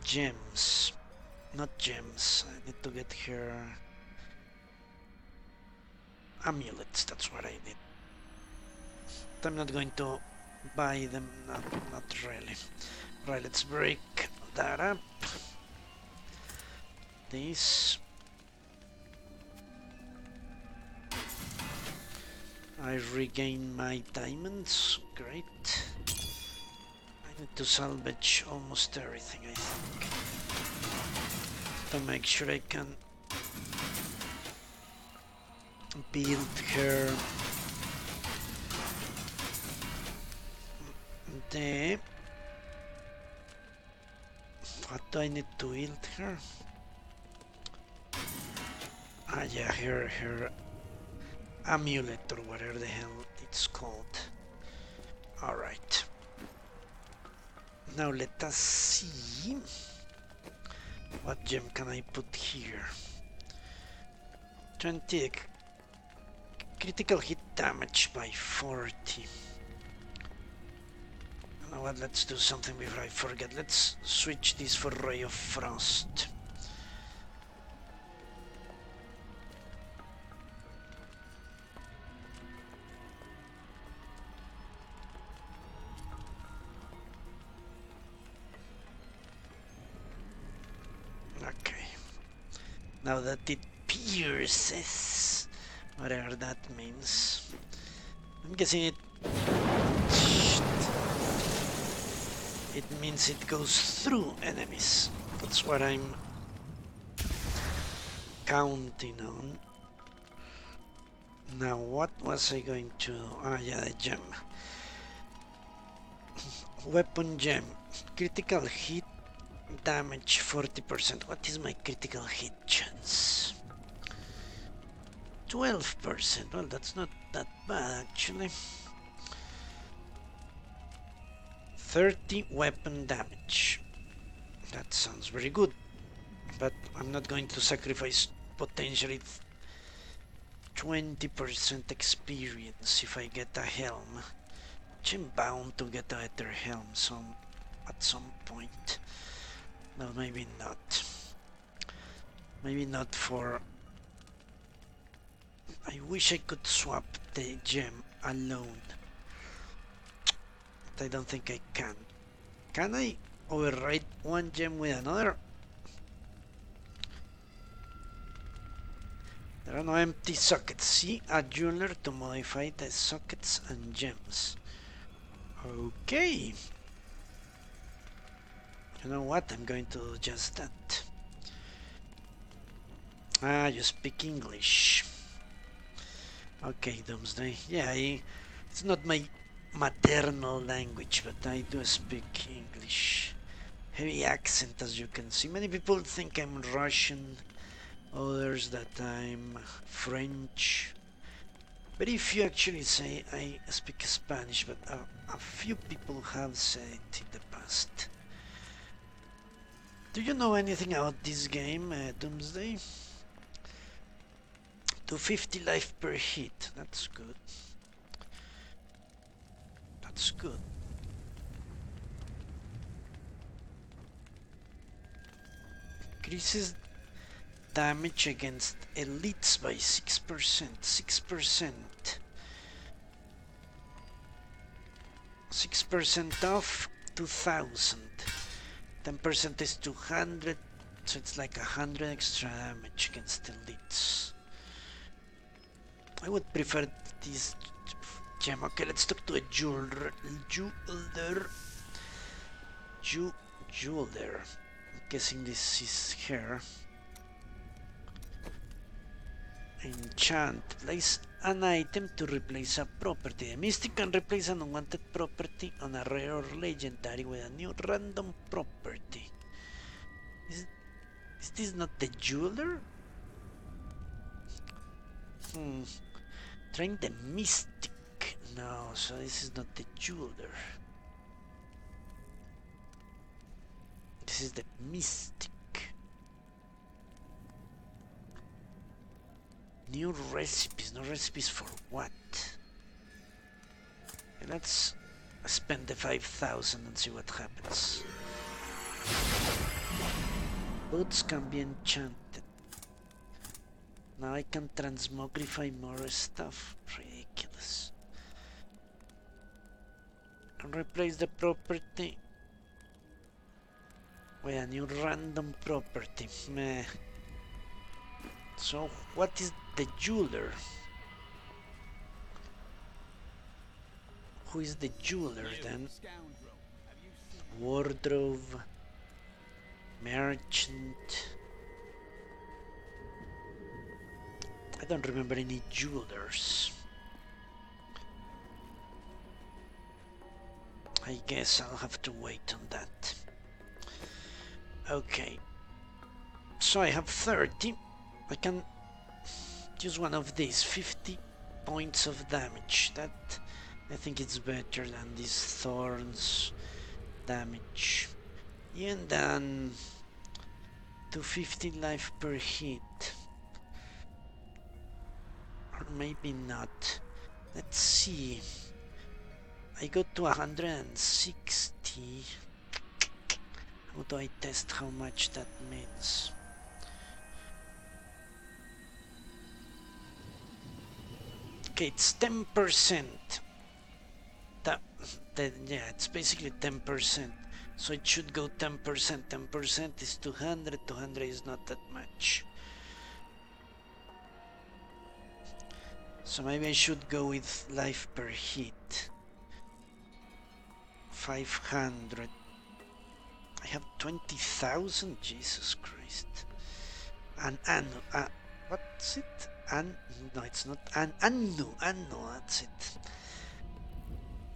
gems. Not gems, I need to get her amulets, that's what I need. But I'm not going to buy them, not really. Right, let's break that up. This. I regain my diamonds, great. I need to salvage almost everything, I think, to make sure I can build her the... What do I need to build her? Ah yeah, her amulet or whatever the hell it's called. Alright. Now let us see what gem can I put here. 20 critical hit damage by 40. You know what, let's do something before I forget. Let's switch this for Ray of Frost. Now that it pierces, whatever that means. I'm guessing it... It means it goes through enemies. That's what I'm counting on. Now what was I going to... Ah yeah, the gem. Weapon gem. Critical hit damage 40%. What is my critical hit chance? 12%. Well, that's not that bad actually. 30 weapon damage. That sounds very good. But I'm not going to sacrifice potentially 20% experience if I get a helm. Which I'm bound to get a better helm at some point. No, maybe not. Maybe not for... I wish I could swap the gem alone. But I don't think I can. Can I override one gem with another? There are no empty sockets. See a jeweler to modify the sockets and gems. Okay. You know what? I'm going to do just that. Ah, you speak English. Okay, Doomsday. Yeah, it's not my maternal language, but I do speak English. Heavy accent, as you can see. Many people think I'm Russian, others that I'm French. But if you actually say I speak Spanish, but a few people have said it in the past. Do you know anything about this game, Doomsday? 250 life per hit. That's good. That's good. Increases damage against elites by 6%. 6%. 6% off 2000. 10% is 200, so it's like 100 extra damage against elites. I would prefer this gem. Okay, let's talk to a jeweler. Jeweler. I'm guessing this is her. Enchant. Place an item to replace a property. A mystic can replace an unwanted property on a rare or legendary with a new random property. Is this not the jeweler? Trying the mystic. No, so this is not the jeweler. This is the mystic. New recipes. No recipes for what? Okay, let's spend the 5,000 and see what happens. Boots can be enchanted. Now I can transmogrify more stuff. Ridiculous. And replace the property with a new random property. Meh. So what is the jeweler? Who is the jeweler then? Wardrobe, merchant. I don't remember any jewelers. I guess I'll have to wait on that. Okay. So I have 30. I can use one of these. 50 points of damage. That, I think it's better than these thorns damage. And then 250 life per hit. Or maybe not. Let's see. I go to 160. How do I test how much that means? Okay, it's 10%. Yeah, it's basically 10%. So it should go 10%. 10% is 200. 200 is not that much. So maybe I should go with life per hit. 500. I have 20,000. Jesus Christ. What's it? No, it's not Anu, that's it.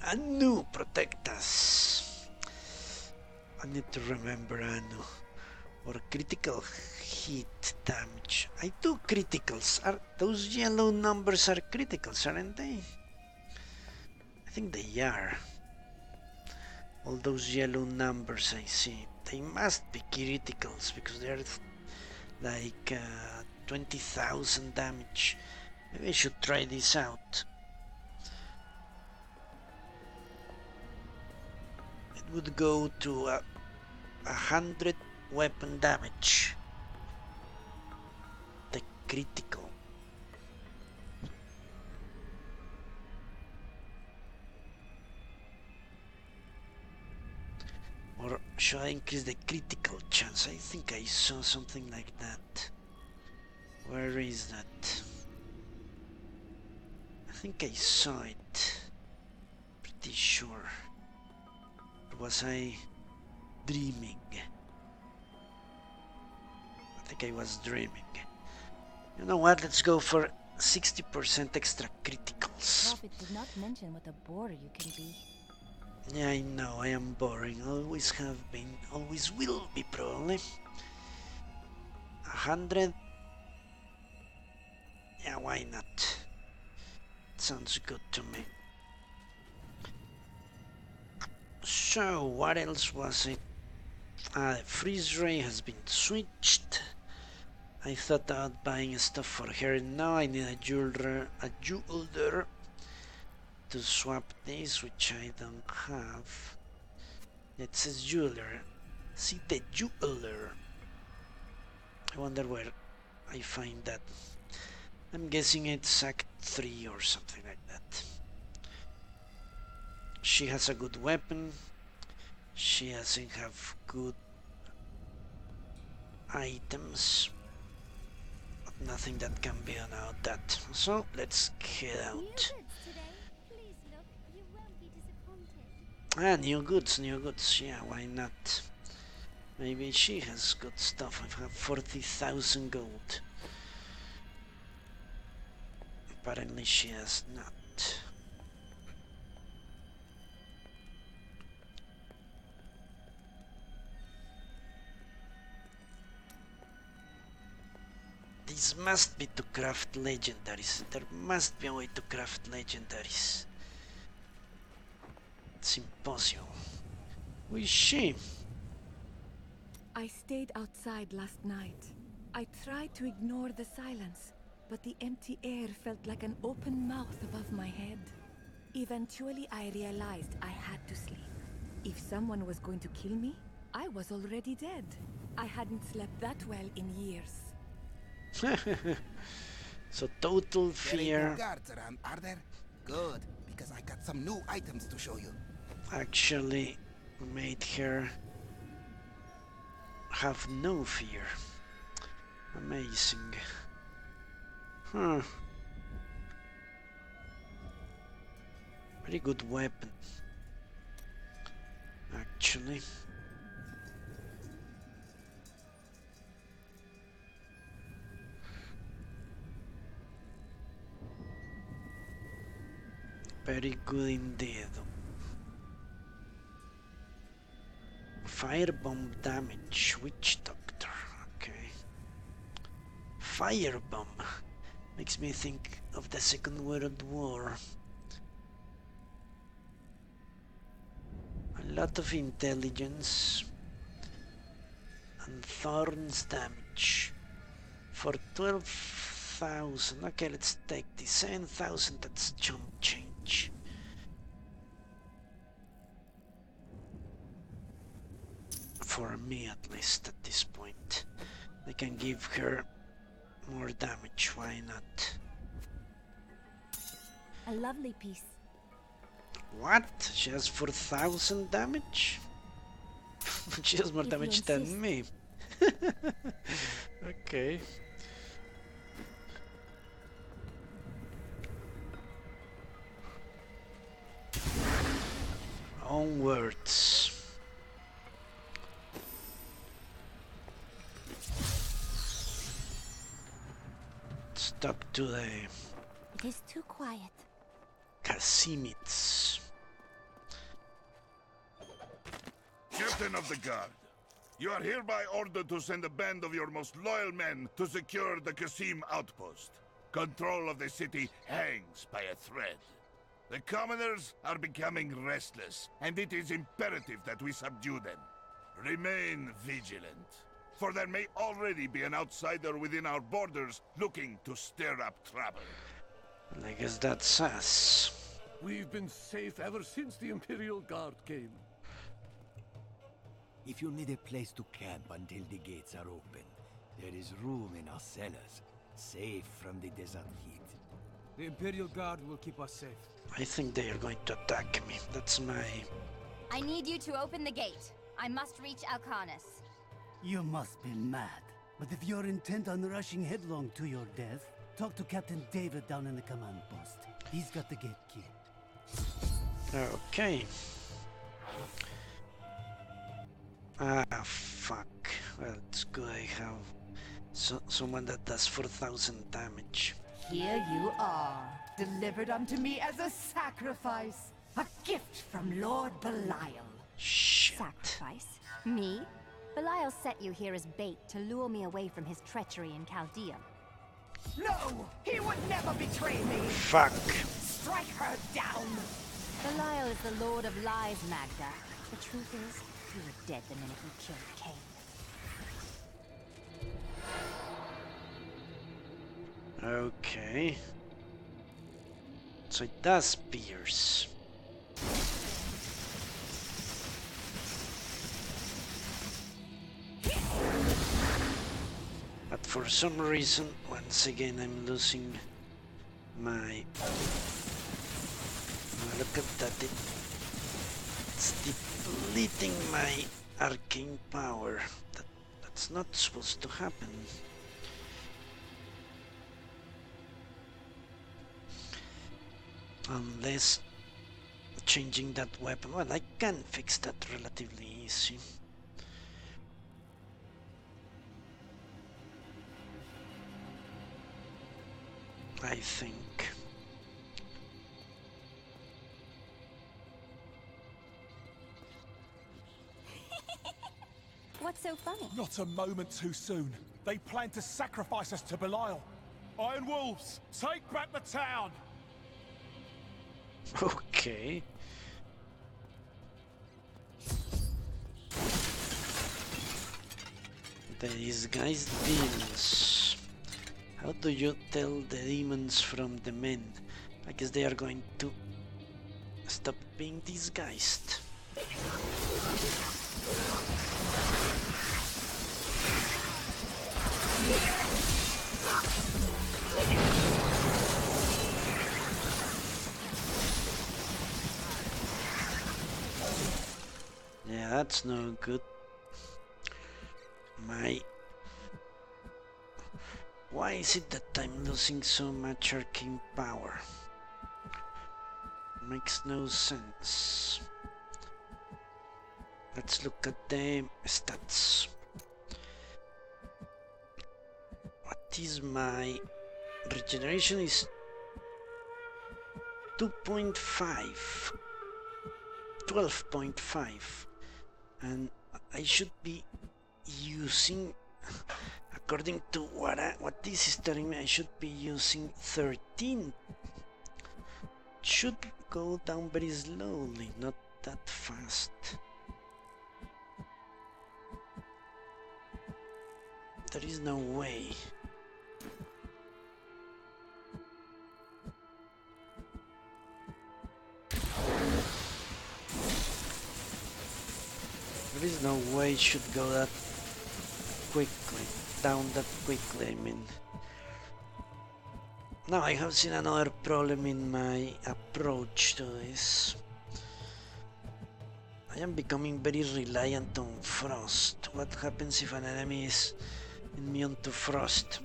Anu, protect us. I need to remember Anu. Or critical hit damage. I do criticals. Those yellow numbers are criticals, aren't they? I think they are. All those yellow numbers I see. They must be criticals because they're like 20,000 damage. Maybe I should try this out. It would go to 100 weapon damage. The critical. Or should I increase the critical chance? I think I saw something like that. Where is that? I think I saw it. Pretty sure. Or was I dreaming? I think I was dreaming. You know what? Let's go for 60% extra criticals. Prophet did not mention what a bore you can be. Yeah, I know. I am boring. Always have been. Always will be, probably. 100. Yeah, why not? Sounds good to me. So, what else was it? The freeze ray has been switched. I thought about buying stuff for her. Now I need a jeweler to swap this, which I don't have. It says jeweler. See the jeweler. I wonder where I find that. I'm guessing it's Act 3 or something like that. She has a good weapon. She doesn't have good items. But nothing that can be about that. So let's head out. Ah, new goods. Yeah, why not? Maybe she has good stuff. I have 40,000 gold. Apparently she has not. This must be to craft legendaries. There must be a way to craft legendaries. It's impossible. Who is she? I stayed outside last night. I tried to ignore the silence, but the empty air felt like an open mouth above my head. Eventually, I realized I had to sleep. If someone was going to kill me, I was already dead. I hadn't slept that well in years. So total fear. Guards around, are there? Good, because I got some new items to show you. Actually made her have no fear. Amazing. Huh. Very good weapon. Actually. Very good indeed. Firebomb damage, witch doctor. Okay. Firebomb makes me think of the Second World War. A lot of intelligence and thorns damage for 12,000. Okay, let's take the 7,000. That's chump change. For me, at least at this point. I can give her more damage, why not? A lovely piece. What? She has 4,000 damage? She has more damage than me. Okay. Onwards. Stop today. It is too quiet. Casimits. Captain of the Guard, you are hereby ordered to send a band of your most loyal men to secure the Qasim outpost. Control of the city hangs by a thread. The commoners are becoming restless, and it is imperative that we subdue them. Remain vigilant, for there may already be an outsider within our borders looking to stir up trouble. I guess that's us. We've been safe ever since the Imperial Guard came. If you need a place to camp until the gates are open, there is room in our cellars, safe from the desert heat. The Imperial Guard will keep us safe. I think they are going to attack me. That's my... I need you to open the gate. I must reach Alcanus. You must be mad. But if you're intent on rushing headlong to your death, talk to Captain David down in the command post. He's got the gate key. Okay. Ah, fuck. Well, it's good I have someone that does 4,000 damage. Here you are, delivered unto me as a sacrifice. A gift from Lord Belial. Shit. Sacrifice? Me? Belial set you here as bait to lure me away from his treachery in Chaldea. No! He would never betray me! Fuck. Strike her down! Belial is the Lord of Lies, Magda. The truth is, you were dead the minute you killed Cain. Okay. So it does pierce. But for some reason, once again, I'm losing my... Look at that, it's depleting my arcane power. That's not supposed to happen. Unless changing that weapon. Well, I can fix that relatively easy. I think. What's so funny? Not a moment too soon. They plan to sacrifice us to Belial. Iron Wolves, take back the town! Okay. These guys demons. How do you tell the demons from the men? I guess they are going to stop being disguised. Yeah, that's no good. Why is it that I'm losing so much arcane power? Makes no sense. Let's look at the stats. What is my regeneration? Is 2.5, 12.5, and I should be using, according to what this is telling me, I should be using 13. It should go down very slowly, not that fast. There is no way. There is no way it should go that quickly, down that quickly, I mean. Now I have seen another problem in my approach to this. I am becoming very reliant on frost. What happens if an enemy is immune to frost?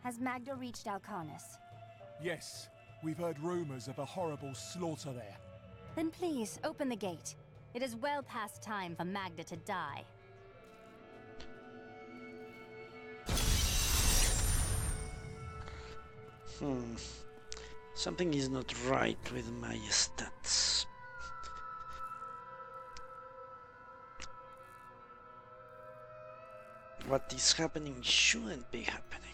Has Magda reached Alcarnus? Yes, we've heard rumors of a horrible slaughter there. Then please, open the gate. It is well past time for Magda to die. Something is not right with my stats. What is happening shouldn't be happening.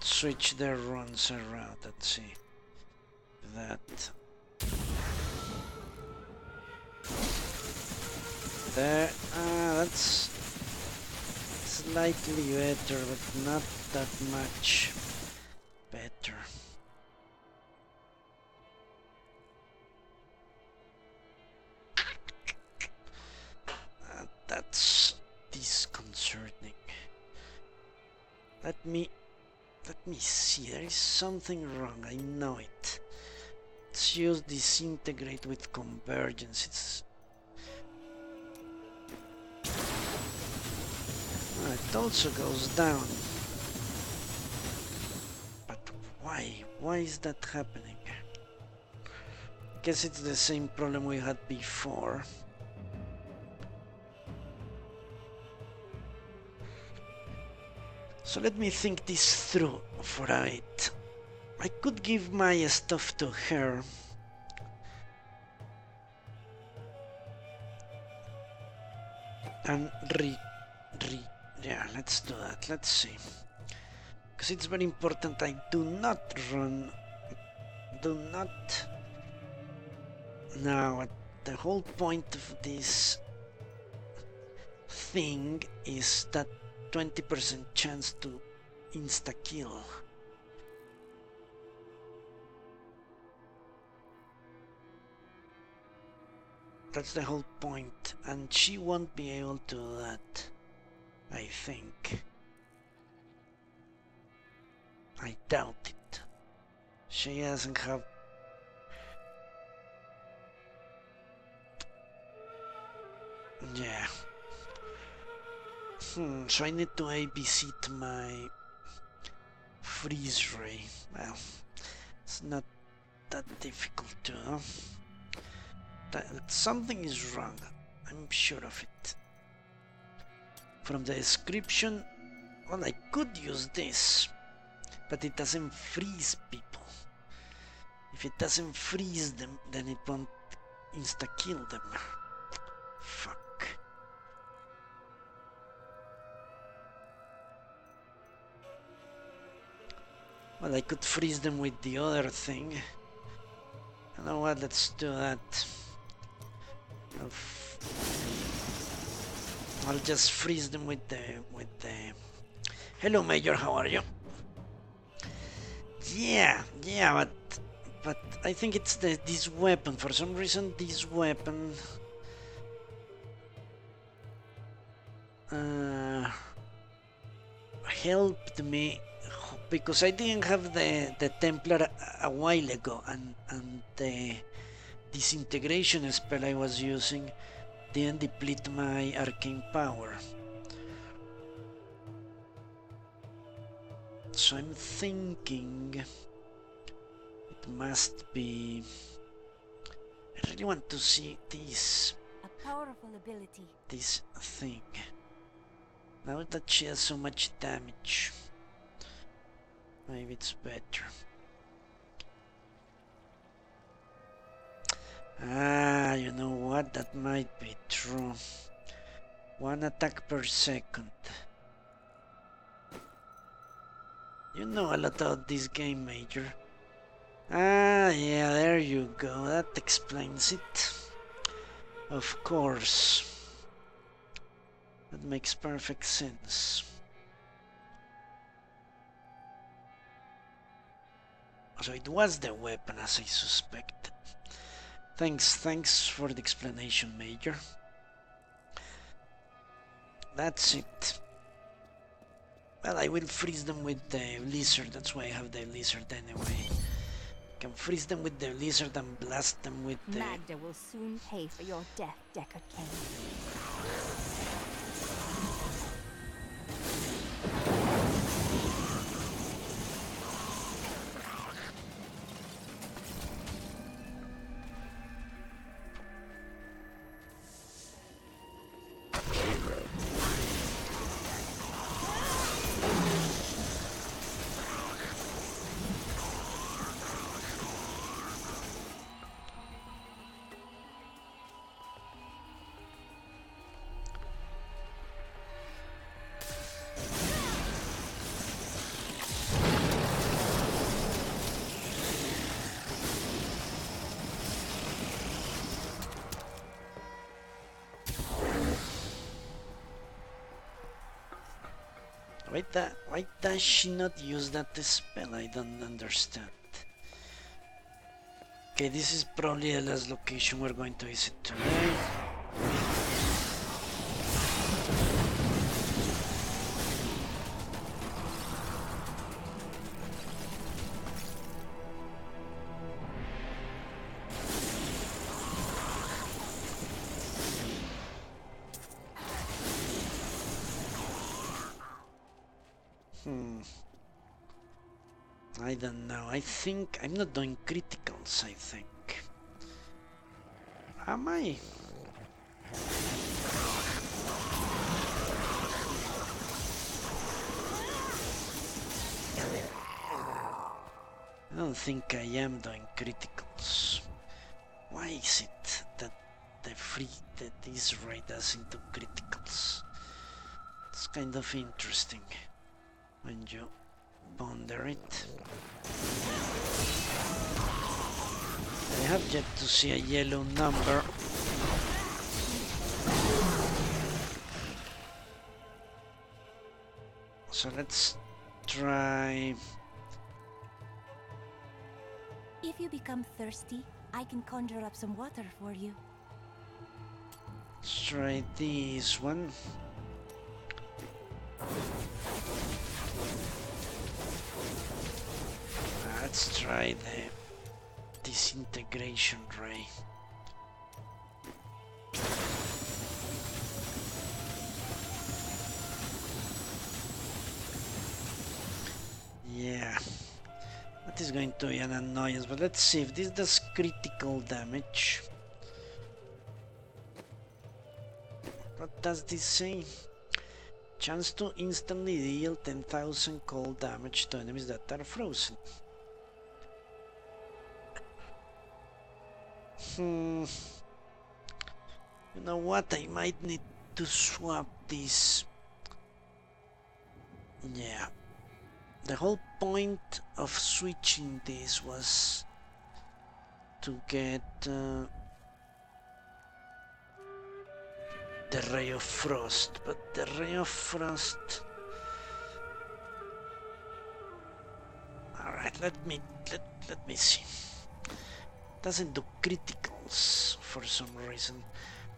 Switch their runs around, let's see. That. There, that's slightly better, but not that much better. Let me see. There is something wrong. I know it. Let's use disintegrate with convergence. It also goes down. But why? Why is that happening? I guess it's the same problem we had before. So let me think this through for a bit. I could give my stuff to her. And yeah, let's do that. Let's see. Because it's very important I do not run. Now, the whole point of this thing is that 20% chance to insta-kill. That's the whole point, and she won't be able to do that, I think. I doubt it. She doesn't have... Yeah. So I need to babysit my freeze ray. Well, it's not that difficult to do. Something is wrong. I'm sure of it. From the description, well, I could use this, but it doesn't freeze people. If it doesn't freeze them, then it won't insta-kill them. Fuck. Well, I could freeze them with the other thing. You know what? Let's do that. I'll just freeze them with the. Hello, Major. How are you? Yeah, but I think it's this weapon. For some reason, this weapon helped me because I didn't have the Templar a while ago, and the disintegration spell I was using didn't deplete my arcane power. So I'm thinking it must be... I really want to see this. A powerful ability. This thing. Now that she has so much damage, maybe it's better. Ah, you know what? That might be true. 1 attack per second. You know a lot about this game, Major. Ah, yeah, there you go. That explains it. Of course. That makes perfect sense. So it was the weapon, as I suspected. Thanks for the explanation, Major. That's it. Well, I will freeze them with the lizard, that's why I have the lizard anyway. I can freeze them with the lizard and blast them with the... Magda will soon pay for your death, Deckard Cain. Why does she not use that spell? I don't understand. Okay, this is probably the last location we're going to visit today. I don't know. I think I'm not doing criticals, I think. Am I? I don't think I am doing criticals. Why is it that this raid doesn't do criticals? It's kind of interesting when you ponder it. I have yet to see a yellow number. So let's try. If you become thirsty, I can conjure up some water for you. Let's try this one. Let's try the disintegration ray. Yeah, that is going to be an annoyance, but let's see if this does critical damage. What does this say? Chance to instantly deal 10,000 cold damage to enemies that are frozen. You know what? I might need to swap this. Yeah. The whole point of switching this was to get the Ray of Frost, but the Ray of Frost. Alright, let me see. Doesn't do criticals for some reason.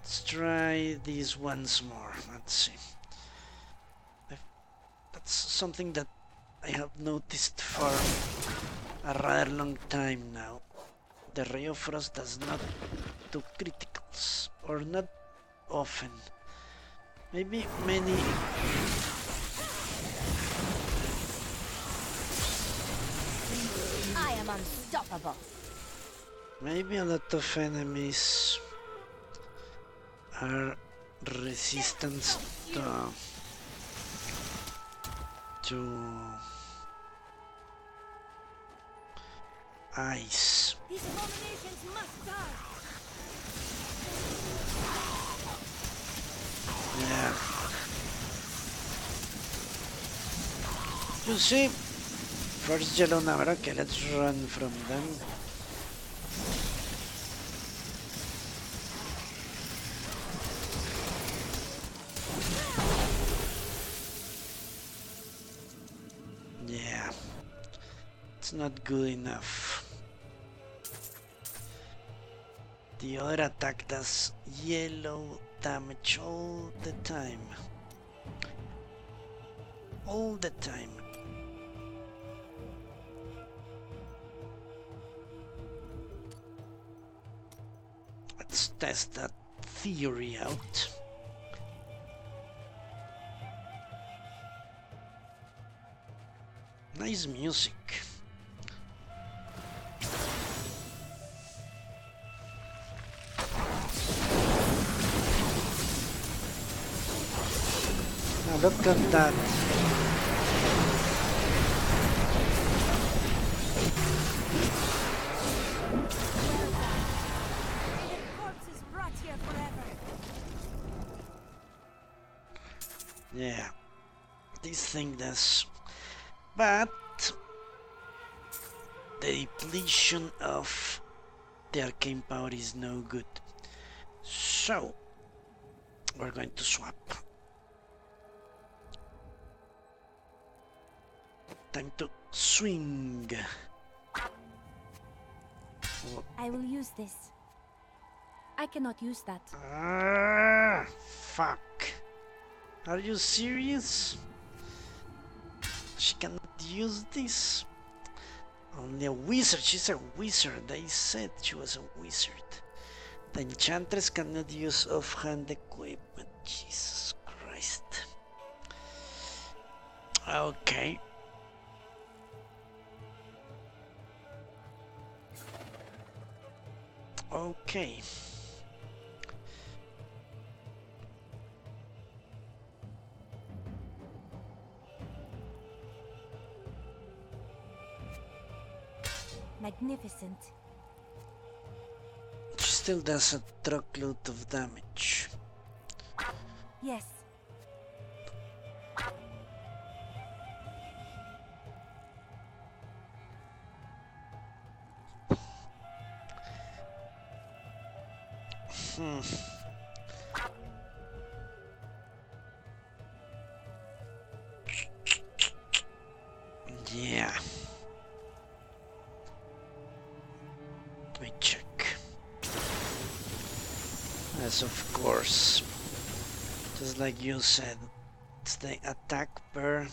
Let's try these once more. Let's see. That's something that I have noticed for a rather long time now. The Ray of Frost does not do criticals, or not often. Maybe many. I am unstoppable. Maybe a lot of enemies are resistant to ice. These abominations must die. Yeah. You see, first yellow number. Okay, let's run from them. Yeah, it's not good enough. The other attack does yellow damage all the time. All the time. Let's test that theory out. Nice music. Now look at that. Corpses brought here forever. Yeah, this thing does. But the depletion of the arcane power is no good. So we're going to swap. Time to swing. I will use this. I cannot use that. Ah, fuck. Are you serious? She cannot use this? Only a wizard. She's a wizard. They said she was a wizard. The enchantress cannot use offhand equipment. Jesus Christ. Okay. Okay. Magnificent. She still does a truckload of damage. Yes. Yeah. Let me check. As of course, just like you said, it's the attack per.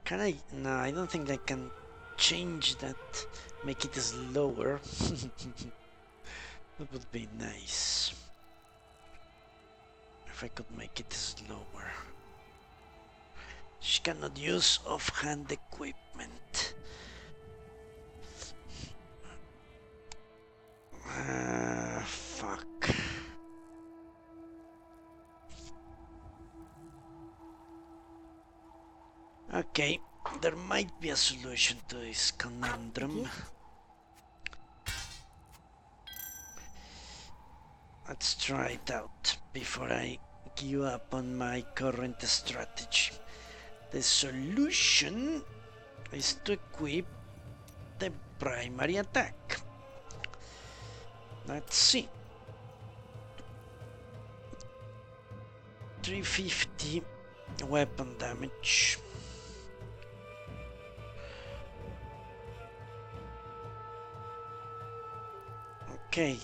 Can I? No, I don't think I can change that. Make it slower. That would be nice. If I could make it slower. She cannot use offhand equipment. Fuck. Okay, there might be a solution to this conundrum. Let's try it out before I give up on my current strategy. The solution is to equip the primary attack. Let's see. 350 weapon damage. Okay,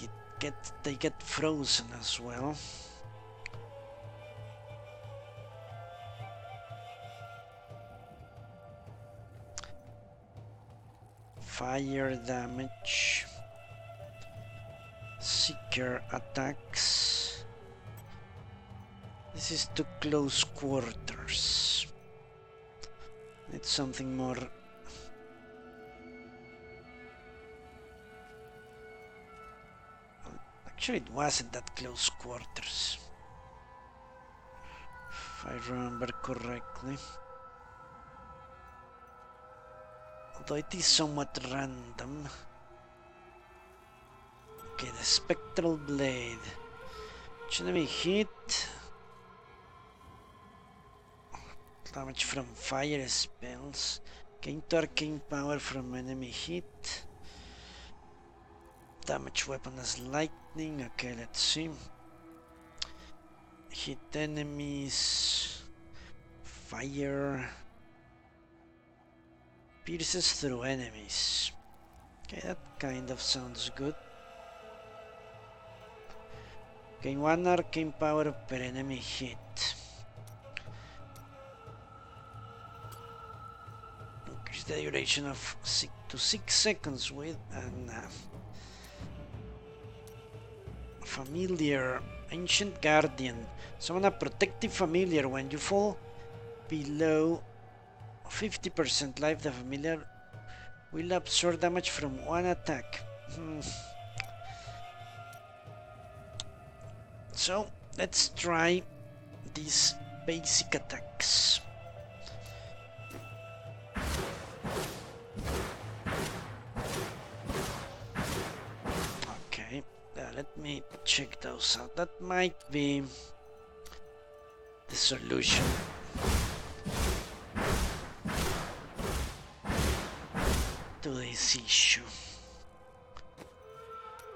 they get frozen as well. Fire damage. Seeker attacks. This is to close quarters. It's something more. Actually, it wasn't that close quarters, if I remember correctly. Although it is somewhat random. Okay, the Spectral Blade. Each enemy hit. Damage from fire spells. Gain to arcane power from enemy hit. Damage weapon as lightning. Okay, let's see. Hit enemies. Fire. Pierces through enemies. Okay, that kind of sounds good. Gain 1 arcane power per enemy hit. Increase the duration of 6 to 6 seconds with an familiar. Ancient Guardian. Summon a protective familiar. When you fall below 50% life, the familiar will absorb damage from one attack. So let's try these basic attacks. Okay, let me check those out. That might be the solution. To this issue.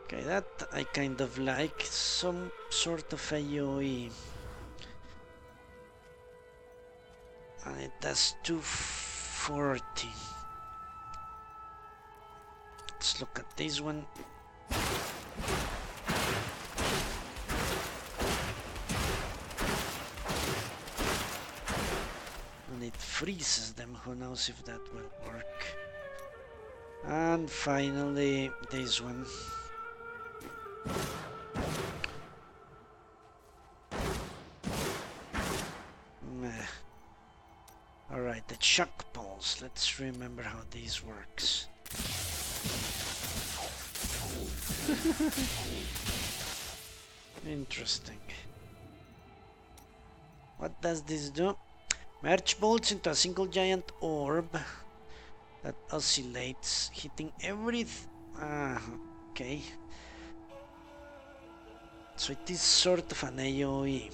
Okay, that I kind of like. Some sort of AoE. And it does 240. Let's look at this one. And it freezes them. Who knows if that will work. And finally, this one. Meh. arrows. Let's remember how this works. Interesting. What does this do? Merge bolts into a single giant orb that oscillates, hitting okay. So it is sort of an AoE.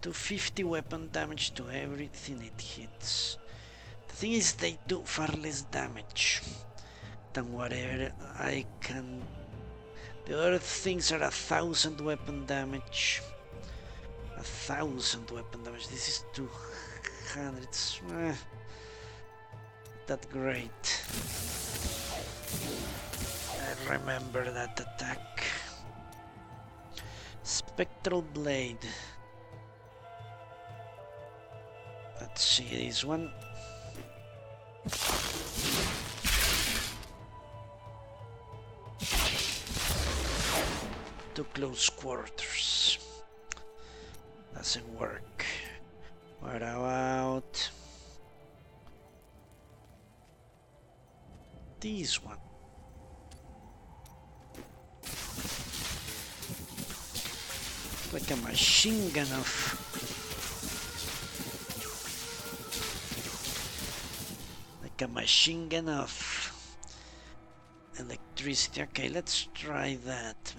250 weapon damage to everything it hits. The thing is, they do far less damage than whatever I can. The other things are 1,000 weapon damage. 1,000 weapon damage. This is 200. It's that great. I remember that attack. Spectral blade. Let's see this one. To close quarters. Doesn't work. What about this one? Like a machine gun of electricity. Okay, let's try that.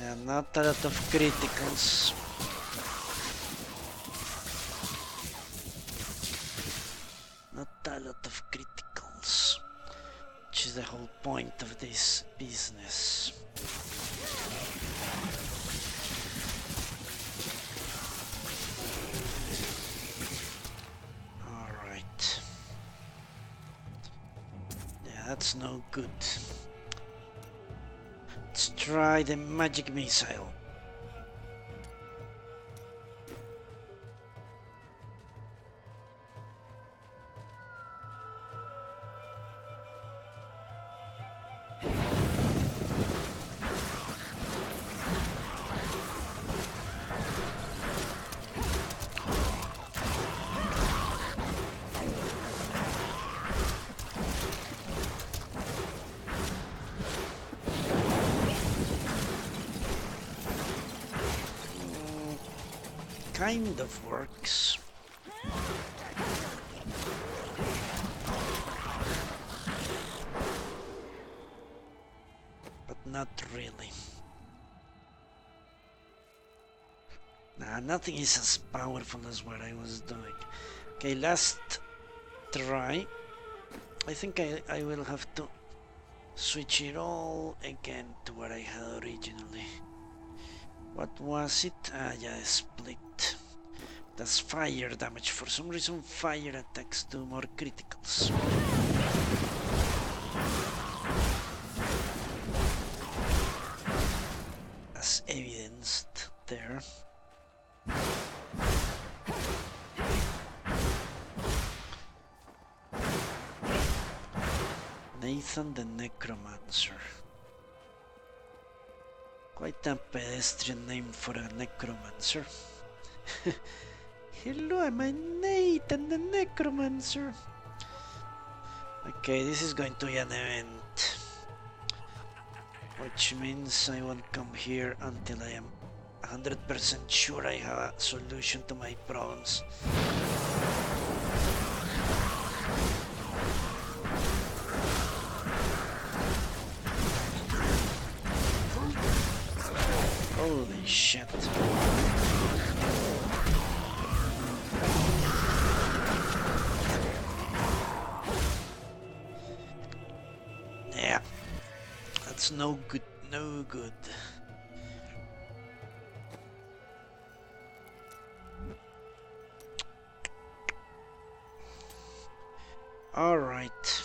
Yeah, not a lot of criticals. Not a lot of criticals, which is the whole point of this business. Alright. Yeah, that's no good. Let's try the magic missile. Kind of works. But not really. Nah, nothing is as powerful as what I was doing. Okay, last try. I think I will have to switch it all again to what I had originally. What was it? Yeah, split. That's fire damage. For some reason, fire attacks do more criticals. As evidenced there. Nathan the Necromancer. Quite a pedestrian name for a necromancer. Hello, I'm Nathan the Necromancer. Okay, this is going to be an event. Which means I won't come here until I am 100% sure I have a solution to my problems. Holy shit. Yeah. That's no good, no good. All right.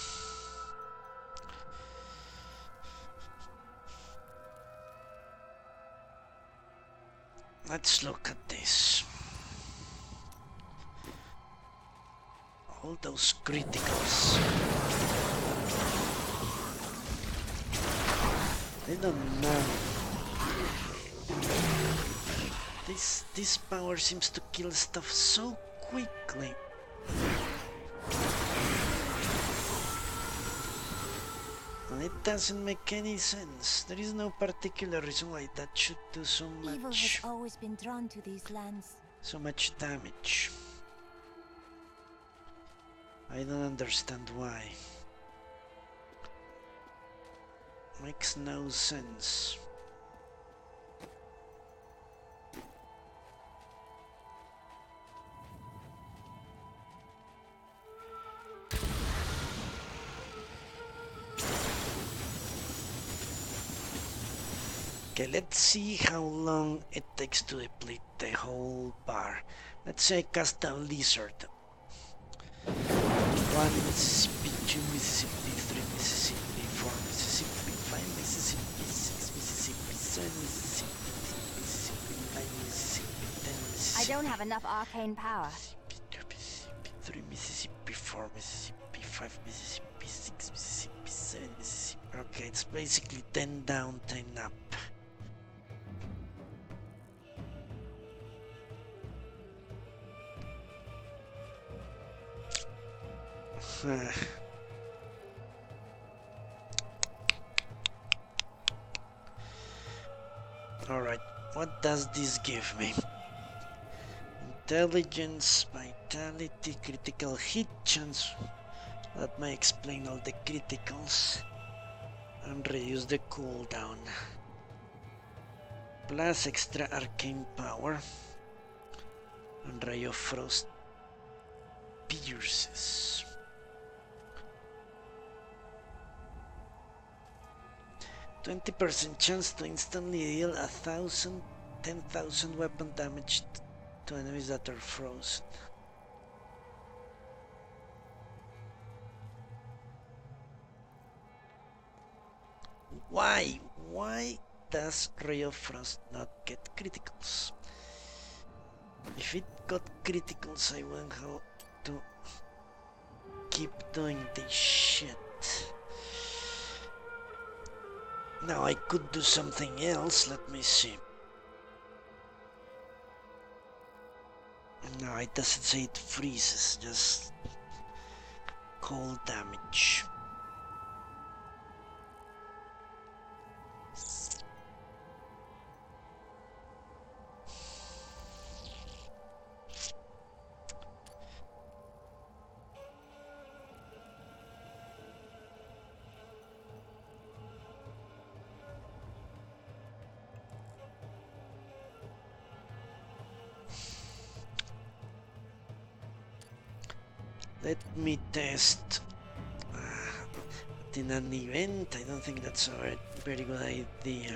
Let's look at this. All those criticals. I don't know. This power seems to kill stuff so quickly. And it doesn't make any sense. There is no particular reason why that should do so much. Evil has always been drawn to these lands. So much damage. I don't understand why. Makes no sense. Okay, let's see how long it takes to deplete the whole bar. Let's say I cast a lizard. 1 Mississippi, 2 Mississippi, 3 Mississippi, 4 Mississippi, 5 Mississippi, 6 Mississippi, 7 Mississippi, 8 Mississippi, 9 Mississippi, 10 Mississippi. I don't have enough arcane power. 2 Mississippi, 3 Mississippi, 4 Mississippi, 5 Mississippi, 6 Mississippi, 7 Mississippi. Okay, it's basically 10 down, 10 up. Alright, what does this give me? Intelligence, vitality, critical hit chance. That may explain all the criticals. And reduce the cooldown. Plus extra arcane power. And Ray of Frost pierces. 20% chance to instantly deal 10,000 weapon damage to enemies that are frozen. Why? Why does Ray of Frost not get criticals? If it got criticals, I wouldn't have to keep doing this shit. Now I could do something else, let me see. No, it doesn't say it freezes, just cold damage. Let me test. But in an event, I don't think that's a very good idea.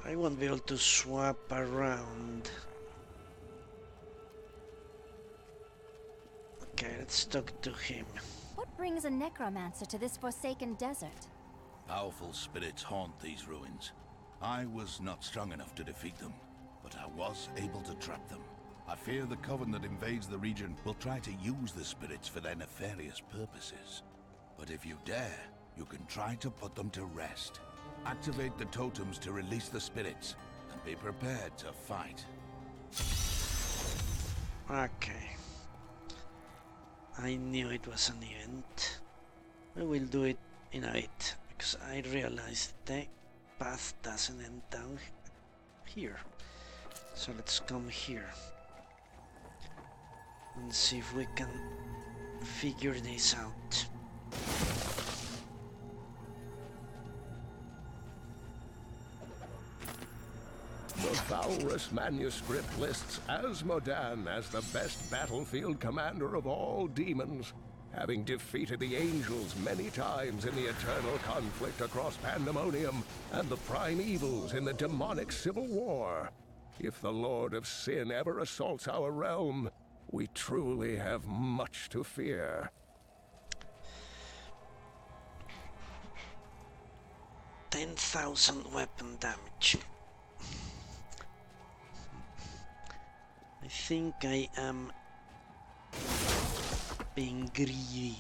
I won't be able to swap around. Okay, let's talk to him. What brings a necromancer to this forsaken desert? Powerful spirits haunt these ruins. I was not strong enough to defeat them, but I was able to trap them. I fear the coven that invades the region will try to use the spirits for their nefarious purposes. But if you dare, you can try to put them to rest. Activate the totems to release the spirits, and be prepared to fight. Okay. I knew it was an event. We will do it in a bit, because I realized the path doesn't end down here. So let's come here and see if we can figure this out. The Valrus manuscript lists Asmodan as the best battlefield commander of all demons, having defeated the angels many times in the eternal conflict across Pandemonium and the prime evils in the demonic civil war. If the Lord of Sin ever assaults our realm, we truly have much to fear. 10,000 weapon damage. I think I am being greedy.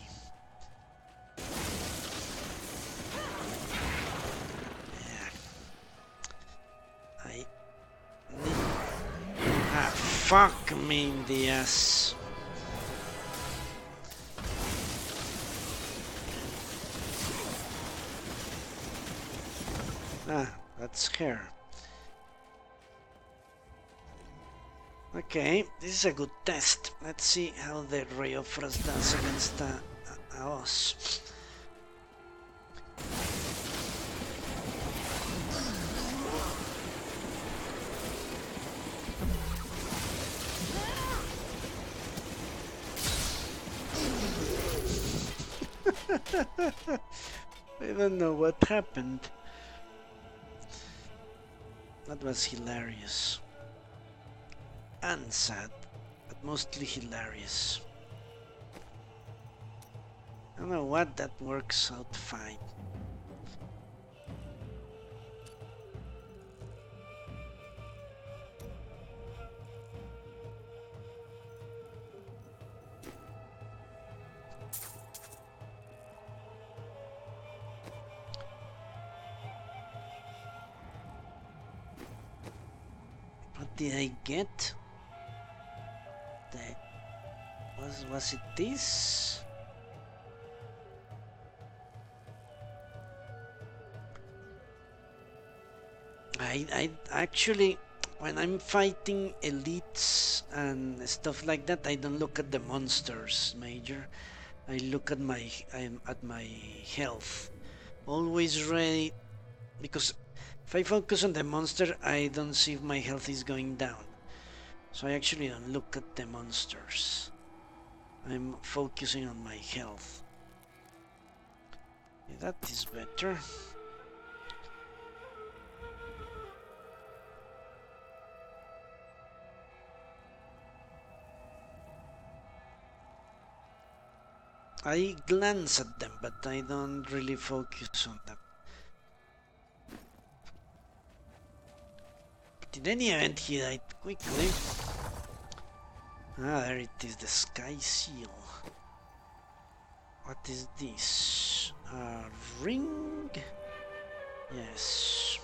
Yeah. I need... Ah, fuck me in the ass. Ah, that's her. Okay, this is a good test. Let's see how the Ray of Frost does against us. I don't know what happened. That was hilarious. And sad, but mostly hilarious. I don't know what, that works out fine. What did I get? Was it this? I actually, when I'm fighting elites and stuff like that, I don't look at the monsters, Major. I look at my health. Always ready, because if I focus on the monster, I don't see if my health is going down. So I actually don't look at the monsters. I'm focusing on my health. Yeah, that is better. I glance at them, but I don't really focus on them. But in any event, he died quickly. Ah, there it is, the Sky Seal. What is this? A ring? Yes.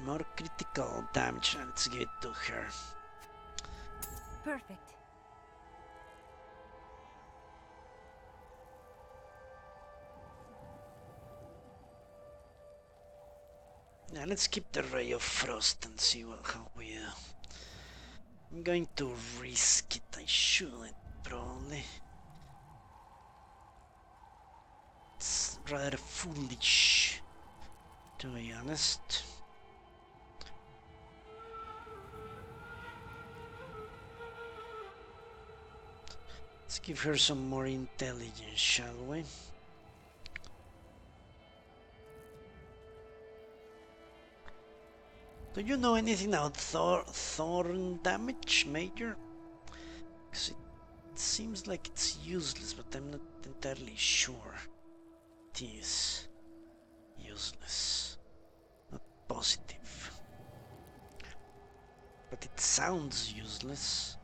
More critical damage. Let's give it to her. Perfect. Yeah, let's keep the Ray of Frost and see how we do. I'm going to risk it. I shouldn't, probably. It's rather foolish, to be honest. Let's give her some more intelligence, shall we? Do you know anything about thorn damage, Major? Because it seems like it's useless, but I'm not entirely sure. It is useless, not positive. But it sounds useless.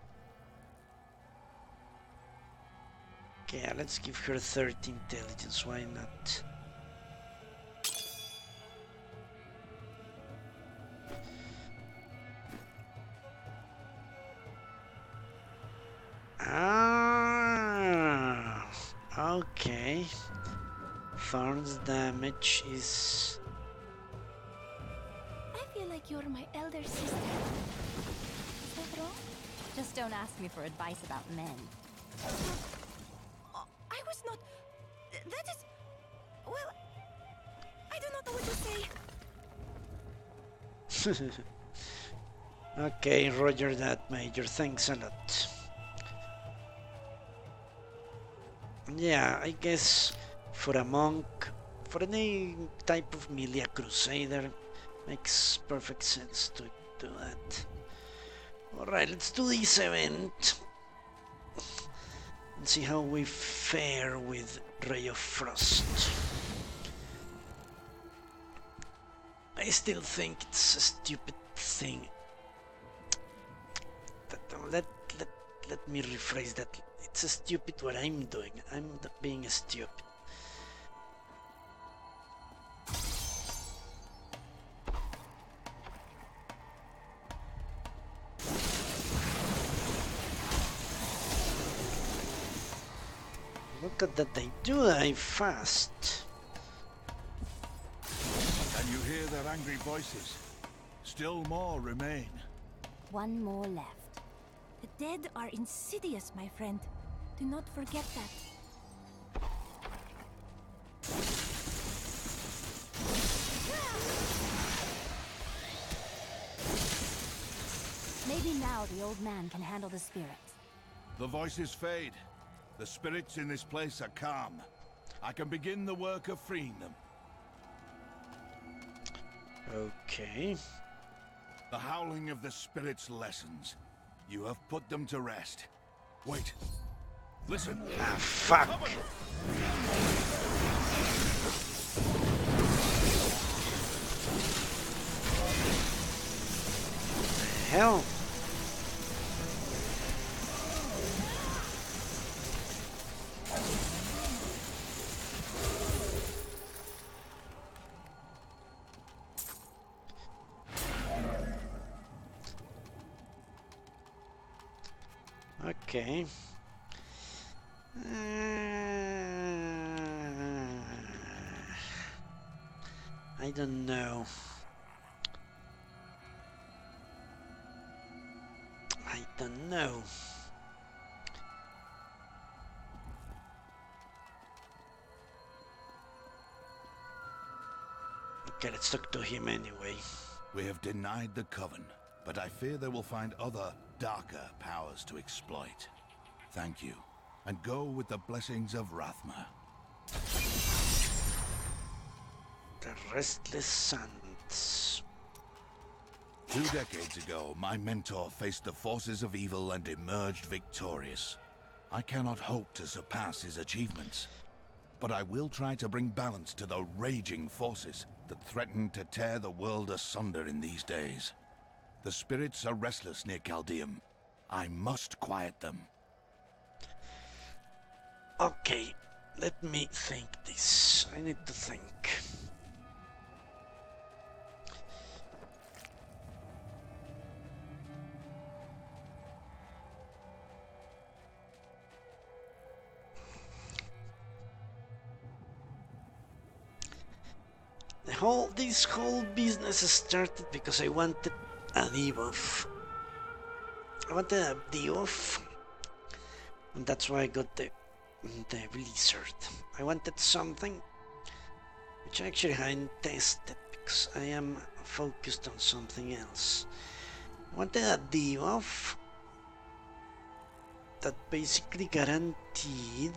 Okay, let's give her 30 intelligence, why not? Ah, okay. Thorn's damage is... I feel like you're my elder sister. Is that wrong? Just don't ask me for advice about men. I was not... That is... Well... I do not know what to say. Okay, roger that, Major. Thanks a lot. Yeah, I guess for a monk, for any type of melee crusader, makes perfect sense to do that. Alright, let's do this event and see how we fare with Ray of Frost. I still think it's a stupid thing. Let me rephrase that. It's a stupid what I'm doing. I'm being stupid. Look at that, they do die fast. Can you hear their angry voices? Still more remain. One more left. The dead are insidious, my friend. Do not forget that. Maybe now the old man can handle the spirits. The voices fade. The spirits in this place are calm. I can begin the work of freeing them. Okay. The howling of the spirits lessens. You have put them to rest. Wait. Listen. Ah, fuck. Hell. Okay. I don't know. I don't know. Okay, let's talk to him anyway. We have denied the Coven, but I fear they will find other, darker powers to exploit. Thank you, and go with the blessings of Rathma. The Restless Sands. 2 decades ago, my mentor faced the forces of evil and emerged victorious. I cannot hope to surpass his achievements, but I will try to bring balance to the raging forces that threaten to tear the world asunder in these days. The spirits are restless near Caldeum. I must quiet them. Okay, let me think this. I need to think. This whole business started because I wanted a debuff. I wanted a debuff, and that's why I got the Blizzard. I wanted something which I actually hadn't tested because I am focused on something else. I wanted a debuff that basically guaranteed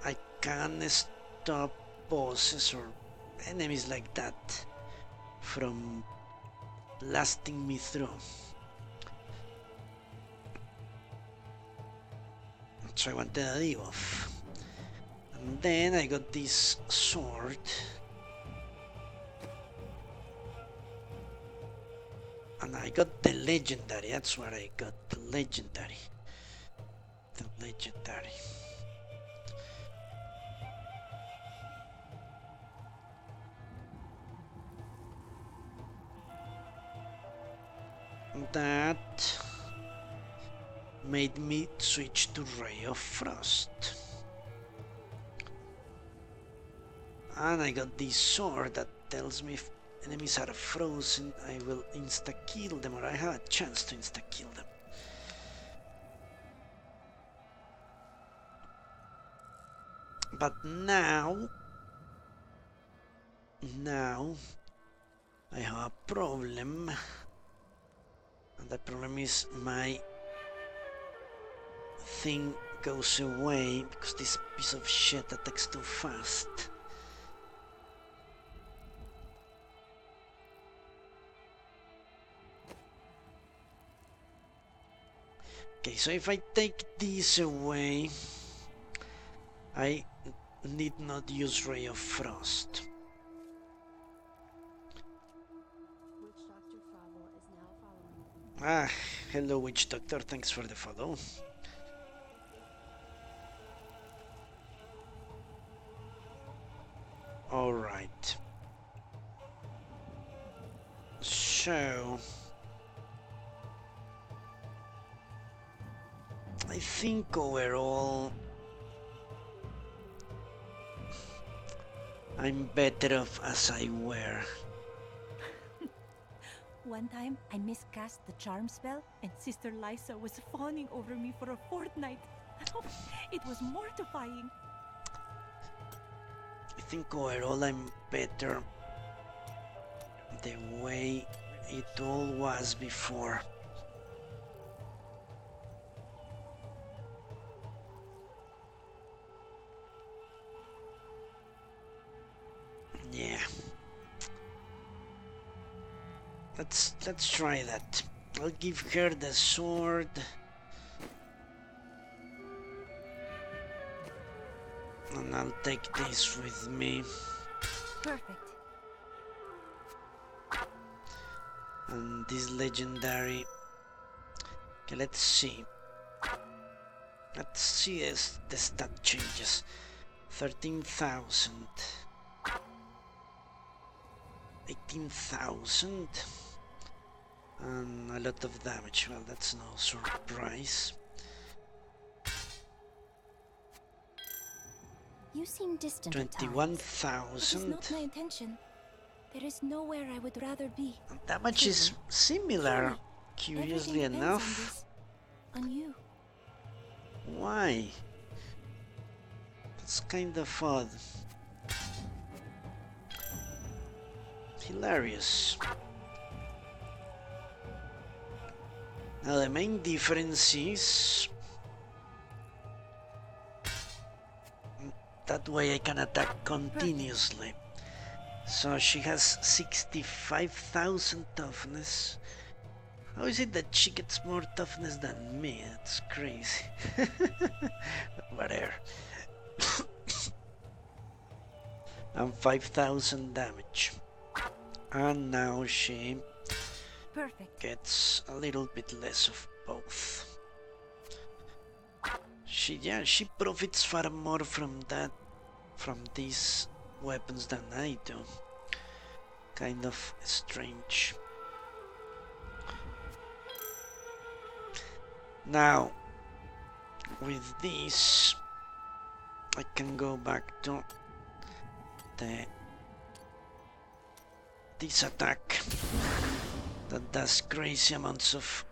I can stop bosses or enemies like that from blasting me through. So I wanted a debuff. And then I got this sword. And I got the legendary, that's what I got, the legendary. The legendary. That made me switch to Ray of Frost. And I got this sword that tells me if enemies are frozen, I will insta-kill them, or I have a chance to insta-kill them. But now I have a problem. And the problem is my thing goes away because this piece of shit attacks too fast. Okay, so if I take these away, I need not use Ray of Frost. Ah, hello Witch Doctor, thanks for the follow. Alright. So... I think overall... I'm better off as I were. One time, I miscast the charm spell, and Sister Lysa was fawning over me for a fortnight. It was mortifying. I think overall I'm better the way it all was before. Yeah. Let's try that. I'll give her the sword. And I'll take this with me. Perfect. And this legendary. Okay, let's see. Let's see as the stat changes. 13,000. 18,000. And a lot of damage. Well, that's no surprise. You seem distant. 21,000. It is not my intention. There is nowhere I would rather be. Damage is similar, curiously enough. On you. Why? That's kind of odd. Hilarious. Now the main difference is that way I can attack continuously. So she has 65,000 toughness. How is it that she gets more toughness than me? That's crazy. Whatever. And 5,000 damage. And now she gets a little bit less of both. She profits far more from these weapons than I do. Kind of strange. Now, with this, I can go back to this attack that does crazy amounts of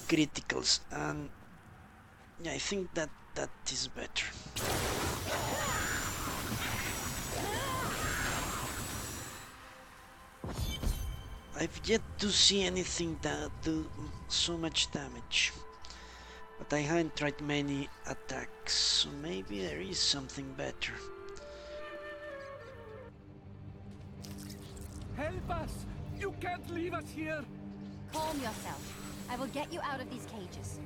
criticals, and yeah, I think that is better. I've yet to see anything that do so much damage, but I haven't tried many attacks, so maybe there is something better. Help us! You can't leave us here! Calm yourself. I will get you out of these cages.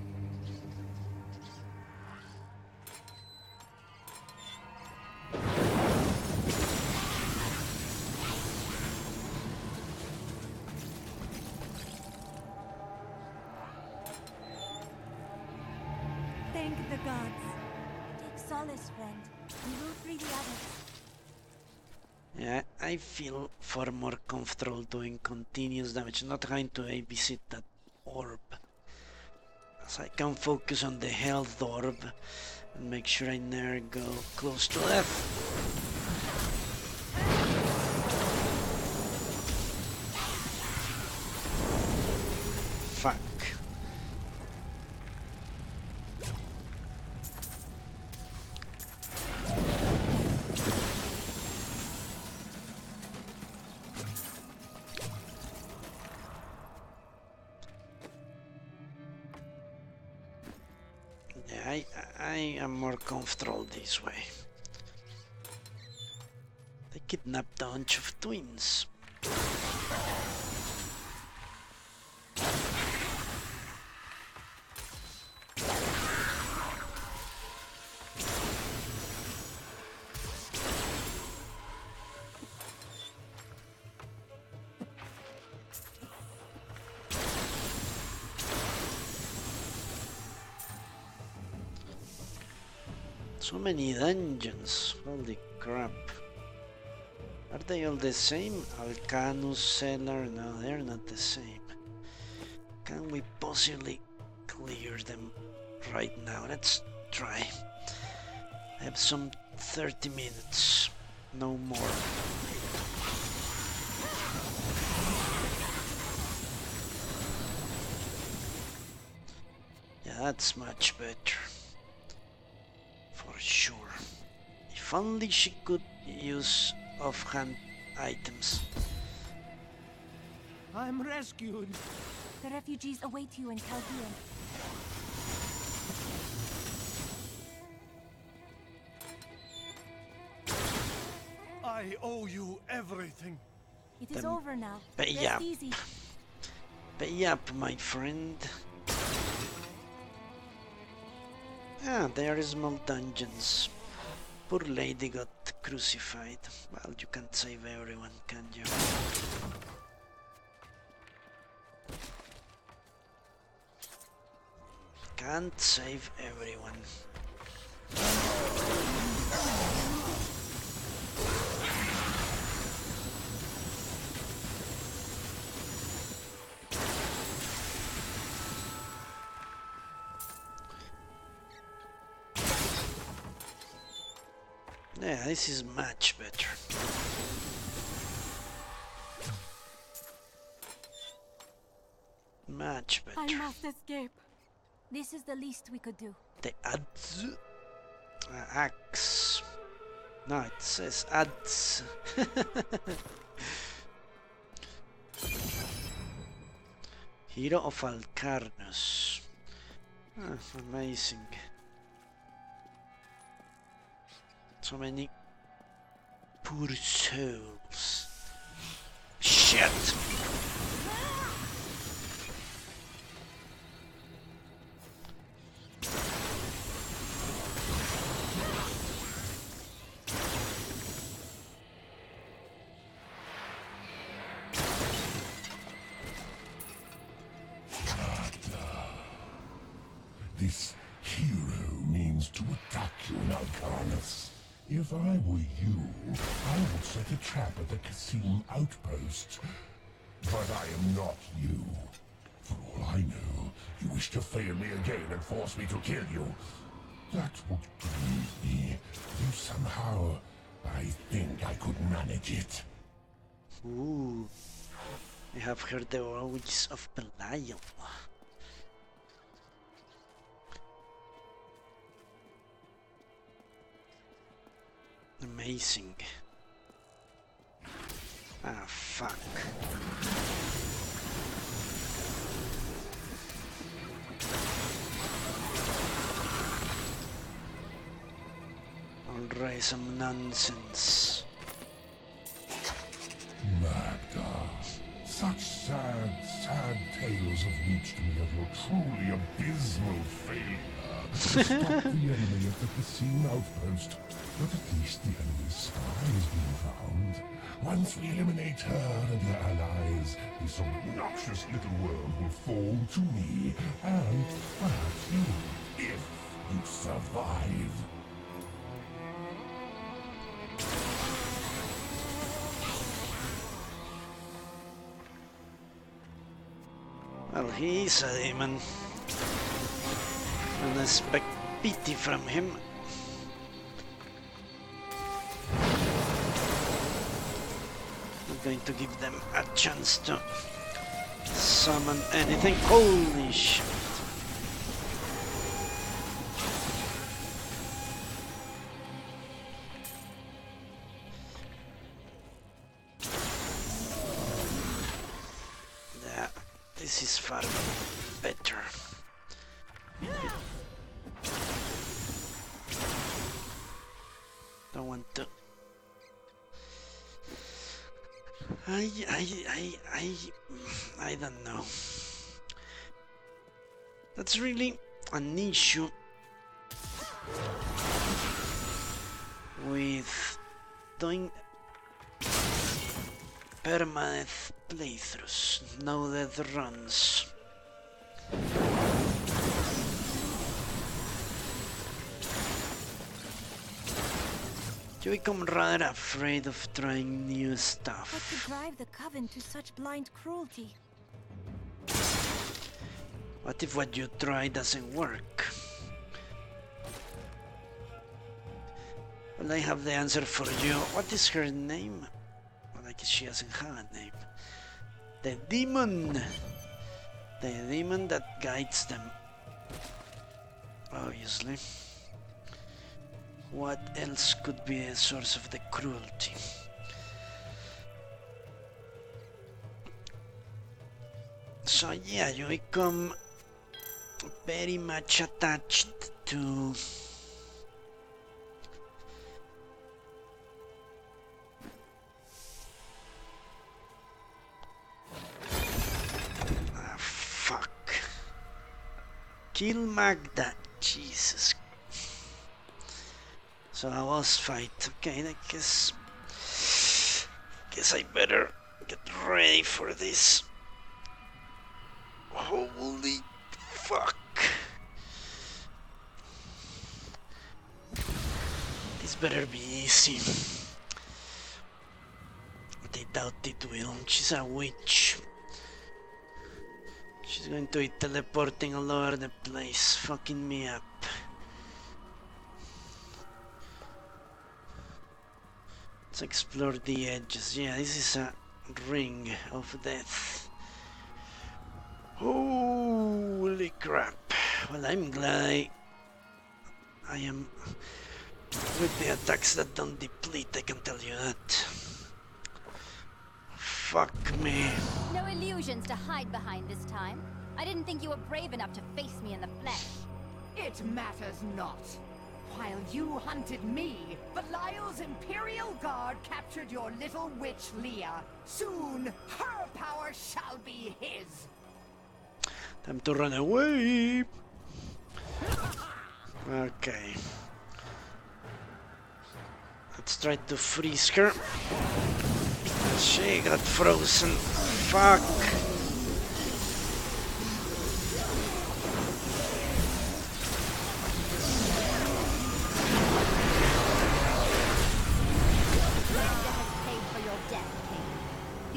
Thank the gods. Take solace, friend. We will free the others. Yeah, I feel far more comfortable doing continuous damage, not having to babysit that orb. As I can focus on the health orb and make sure I never go close to death. Fuck. I am more comfortable this way. They kidnapped a bunch of twins. So many dungeons, holy crap. Are they all the same? Alcanus, Cellar, no, they're not the same. Can we possibly clear them right now? Let's try. I have some 30 minutes, no more. Yeah, that's much better. For sure. If only she could use offhand items. I'm rescued. The refugees await you in Chaldean. I owe you everything. It is over now. Pay Rest up. easy. Pay up, my friend. Ah, there is small dungeons. Poor lady got crucified. Well, you can't save everyone, can you? Can't save everyone. Yeah, this is much better. Much better. I must escape. This is the least we could do. The ads. Axe. No, it says ads. Hero of Alcarnus. Ah, amazing. So many poor souls. Shit. This hero means to attack you in Alcarnus. If I were you, I would set a trap at the Kasim outpost. But I am not you. For all I know, you wish to fail me again and force me to kill you. That would grieve me. Though somehow, I think I could manage it. Ooh. I have heard the words of Belial. Amazing. Ah, fuck. Alright, some nonsense. Magda, such sad, sad tales have reached me of your truly abysmal failure to stop the enemy at the Kasim outpost. But at least the enemy's spy is being found. Once we eliminate her and her allies, this obnoxious little world will fall to me, and perhaps you, if you survive. Well, he is a demon. And I expect pity from him. I'm going to give them a chance to summon anything. Holy shit. Yeah, this is far better. want to. I don't know. That's really an issue with doing permanent playthroughs, no death runs. You become rather afraid of trying new stuff. What could drive the Coven to such blind cruelty? What if what you try doesn't work? Well, I have the answer for you. What is her name? Well, I guess she doesn't have a name. The demon! The demon that guides them. Obviously. What else could be a source of the cruelty? So yeah, you become very much attached to fuck. Kill Magda. Jesus. So a boss fight. Okay, I guess I better get ready for this. Holy fuck. This better be easy. But I doubt it will. She's a witch. She's going to be teleporting all over the place, fucking me up. Let's explore the edges. Yeah, this is a ring of death. Holy crap. Well, I'm glad I am with the attacks that don't deplete, I can tell you that. Fuck me. No illusions to hide behind this time. I didn't think you were brave enough to face me in the flesh. It matters not. While you hunted me, Belial's Imperial Guard captured your little witch Leah. Soon, her power shall be his. Time to run away. Okay. Let's try to freeze her. She got frozen. Fuck.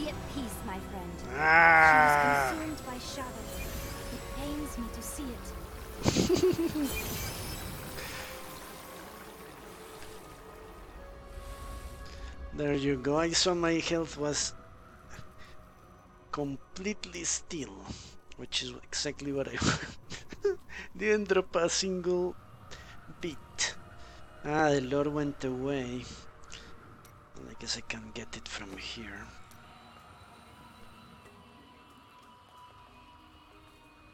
She was consumed by shadow. It pains me to see it. There you go. I saw my health was completely still, which is exactly what I want. Didn't drop a single bit. Ah, the Lord went away. Well, I guess I can get it from here.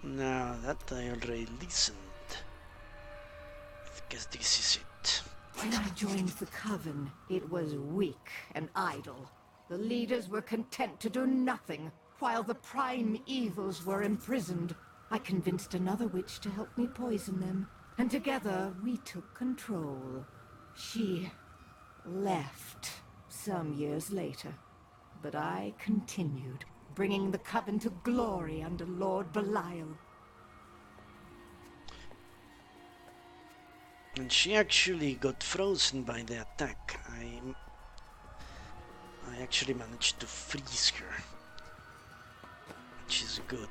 Now that I already listened, I guess this is it. When I joined the Coven, it was weak and idle. The leaders were content to do nothing, while the prime evils were imprisoned. I convinced another witch to help me poison them, and together we took control. She left some years later, but I continued, bringing the Coven to glory under Lord Belial. And she actually got frozen by the attack. I actually managed to freeze her, which is good.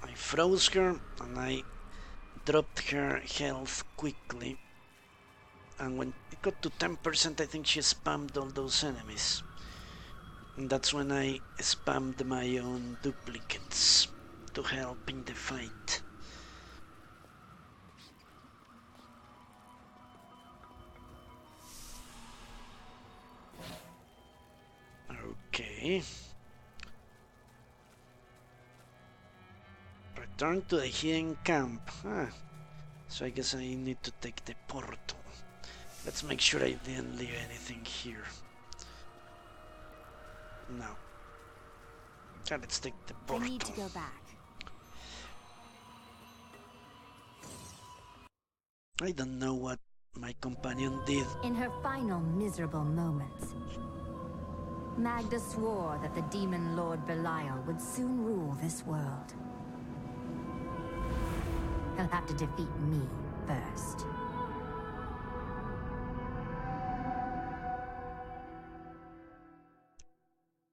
I froze her and I dropped her health quickly. And when it got to 10%, I think she spammed all those enemies. And that's when I spammed my own duplicates to help in the fight. Okay. Return to the hidden camp. Huh. So I guess I need to take the portal. Let's make sure I didn't leave anything here. No. Okay, let's take the portal. I need to go back. I don't know what my companion did. In her final miserable moments, Magda swore that the demon lord Belial would soon rule this world. He'll have to defeat me first.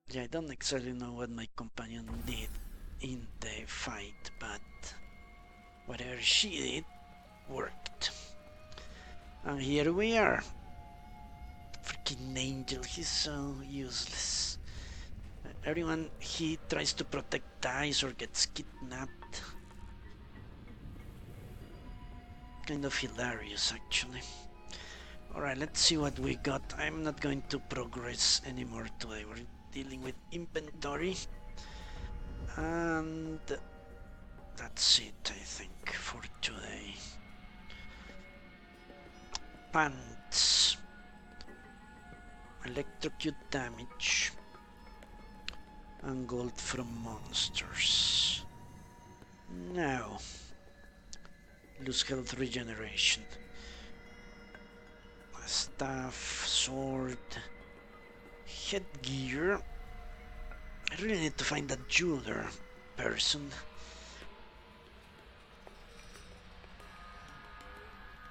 Yeah, I don't exactly know what my companion did in the fight, but whatever she did worked. And here we are. Freaking angel, he's so useless. Everyone he tries to protect dies or gets kidnapped. Kind of hilarious, actually. Alright, let's see what we got. I'm not going to progress anymore today. We're dealing with inventory. And that's it, I think, for today. Pants. Electrocute damage. And gold from monsters. Now. Lose health regeneration. Staff, sword, headgear. I really need to find that jeweler person.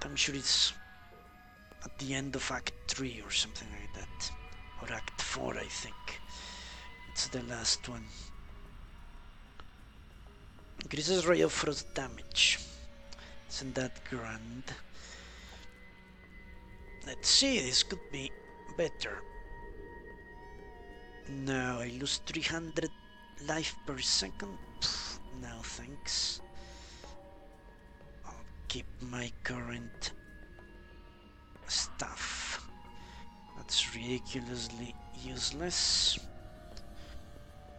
I'm sure it's at the end of Act 3 or something like that. Or Act 4, I think. It's the last one. Increases ray of frost damage. Isn't that grand? Let's see, this could be better. No, I lose 300 life per second. Pfft, no thanks. I'll keep my current stuff. That's ridiculously useless.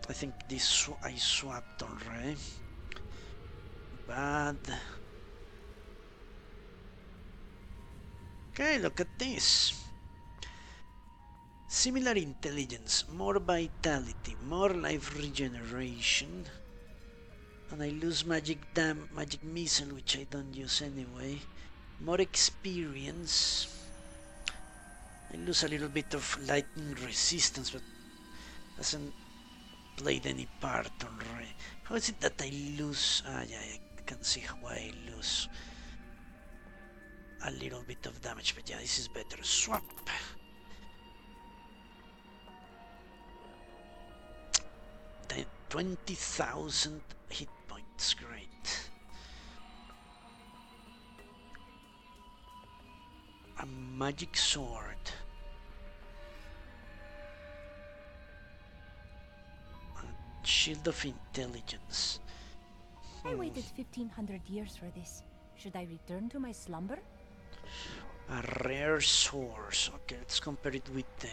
I think this I swapped already. Bad. Okay, look at this. Similar intelligence, more vitality, more life regeneration, and I lose magic missile, which I don't use anyway. More experience. I lose a little bit of lightning resistance, but hasn't played any part already. How is it that I lose? Ah, yeah, I can see why I lose a little bit of damage, but yeah, this is better. Swap. 20,000 hit points, great. A magic sword. A shield of intelligence. I waited 1,500 years for this. Should I return to my slumber? A rare source. Okay, let's compare it with the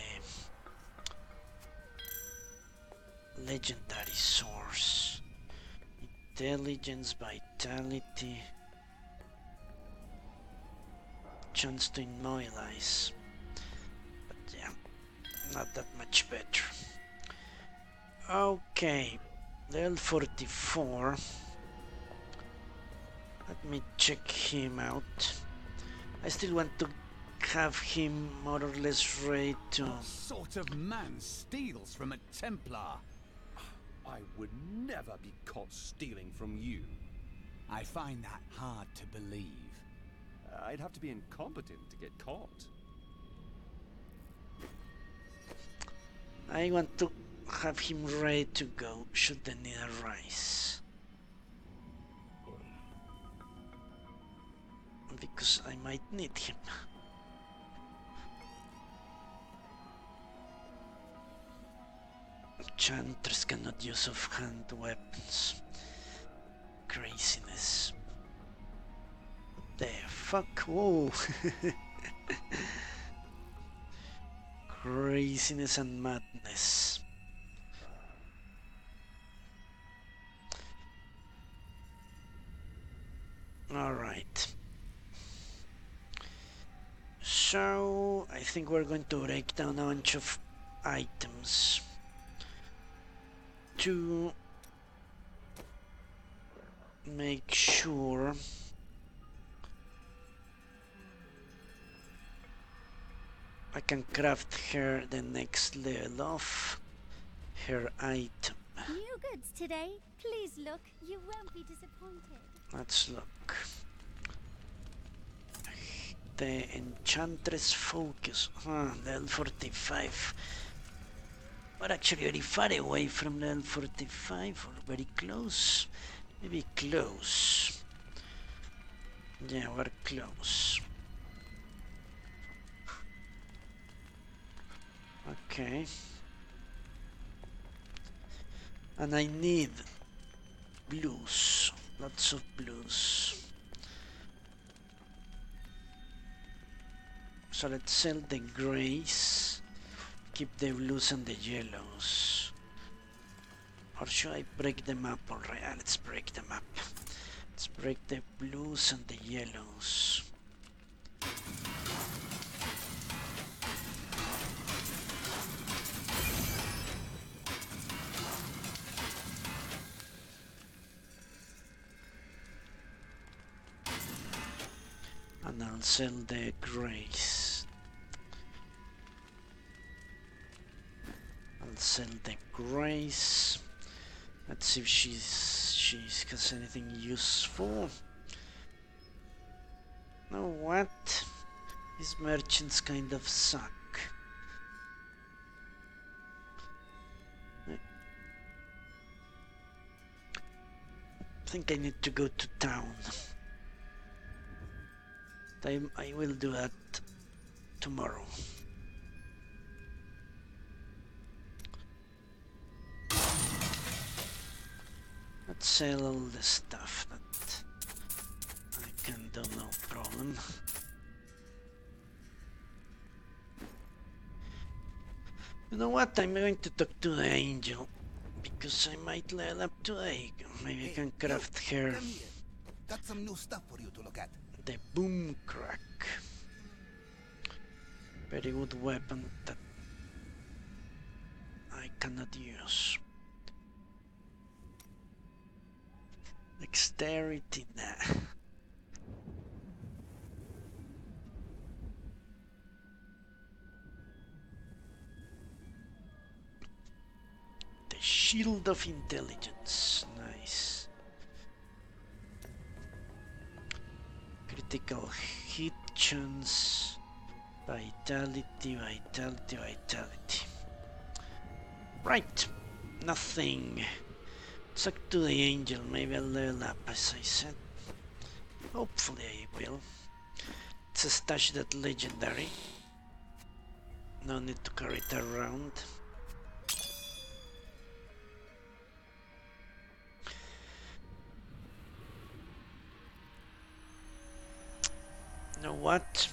legendary source. Intelligence, vitality, chance to immobilize. But yeah, not that much better. Okay, level 44. Let me check him out. I still want to have him more or less ready to... What sort of man steals from a Templar? I would never be caught stealing from you. I find that hard to believe. I'd have to be incompetent to get caught. I want to have him ready to go should the need arise. Because I might need him. Enchanters cannot use offhand weapons. Craziness. What the fuck? Whoa! Craziness and madness. So I think we're going to break down a bunch of items to make sure I can craft her the next level of her item. New goods today. Please look. You won't be disappointed. Let's look. The Enchantress Focus. Level 45. We're actually very far away from level 45, or very close. Maybe close. Yeah, we're close. Okay. And I need blues. Lots of blues. So let's sell the grays. Keep the blues and the yellows. Or should I break them up already? Let's break them up. Let's break the blues and the yellows. And I'll sell the grays. I'll sell the grays. Let's see if she has anything useful. Know what? These merchants kind of suck. I think I need to go to town. I will do that tomorrow. Let's sell all the stuff that I can do, no problem. You know what? I'm going to talk to the angel because I might level up today. Maybe I can craft her. Got some new stuff for you to look at. The boom crack. Very good weapon that I cannot use. Dexterity, nah. The Shield of Intelligence, nice. Critical hit chance, vitality, vitality, vitality. Right, nothing. Talk to the angel, maybe I'll level up as I said. Hopefully I will. It's a stash that legendary. No need to carry it around. You know what?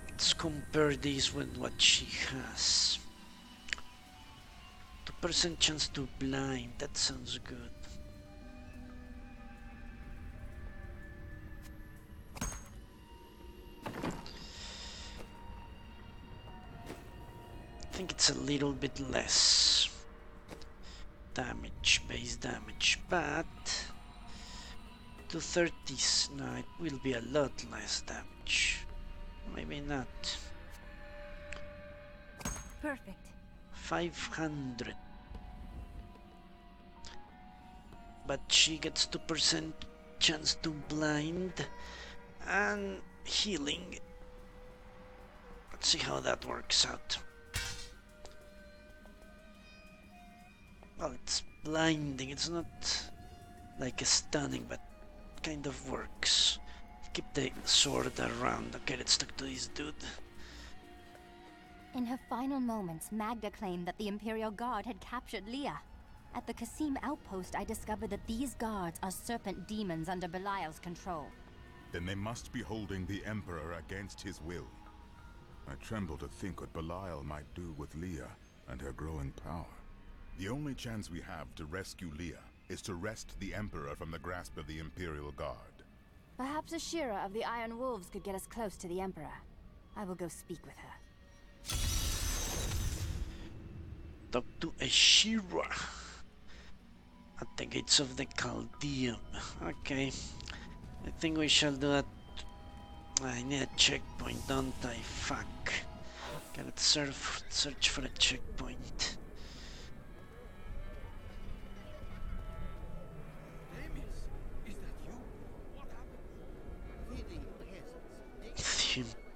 Let's compare this with what she has. 2% chance to blind, that sounds good. I think it's a little bit less damage, base damage, but 230s, no, it will be a lot less damage. Maybe not. Perfect. 500. But she gets 2% chance to blind and healing. Let's see how that works out. Well, it's blinding, it's not like a stunning, but kind of works. Keep the sword around. Okay, let's talk to this dude. In her final moments, Magda claimed that the Imperial Guard had captured Leah. At the Qasim outpost, I discovered that these guards are serpent demons under Belial's control. Then they must be holding the Emperor against his will. I tremble to think what Belial might do with Leah and her growing power. The only chance we have to rescue Leah is to wrest the Emperor from the grasp of the Imperial Guard. Perhaps a Shearer of the Iron Wolves could get us close to the Emperor. I will go speak with her. Talk to Ashira at the gates of the Chaldeum. Okay, I think we shall do that. I need a checkpoint, don't I? Fuck. Gotta search for a checkpoint.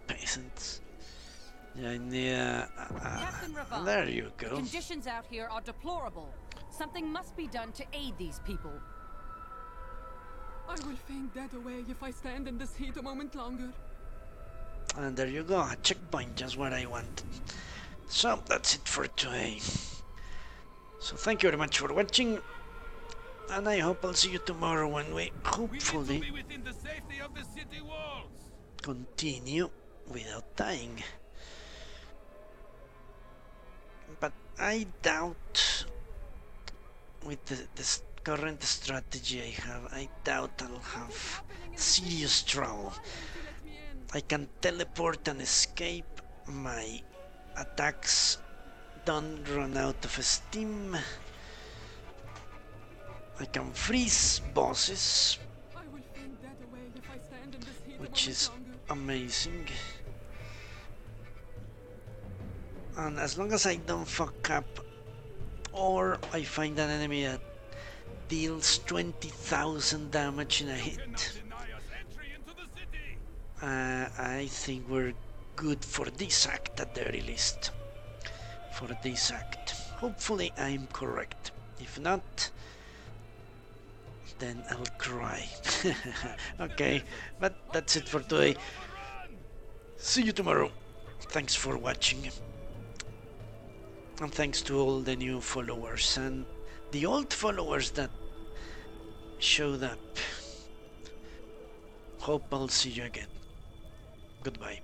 Peasants. Yeah, I need Captain Ravan, there you go. The conditions out here are deplorable. Something must be done to aid these people. I will faint dead away if I stand in this heat a moment longer. And there you go, a checkpoint, just what I want. So that's it for today. So thank you very much for watching, and I hope I'll see you tomorrow when we hopefully within the safety of the city walls. Continue without dying. But I doubt, with this current strategy I have, I doubt I'll have serious trouble. I can teleport and escape. My attacks don't run out of steam. I can freeze bosses, which is amazing. And as long as I don't fuck up, or I find an enemy that deals 20,000 damage in a hit, I think we're good for this act at the very least. For this act. Hopefully I'm correct. If not, then I'll cry. Okay, but that's it for today. See you tomorrow. Thanks for watching. And thanks to all the new followers and the old followers that showed up. Hope I'll see you again. Goodbye.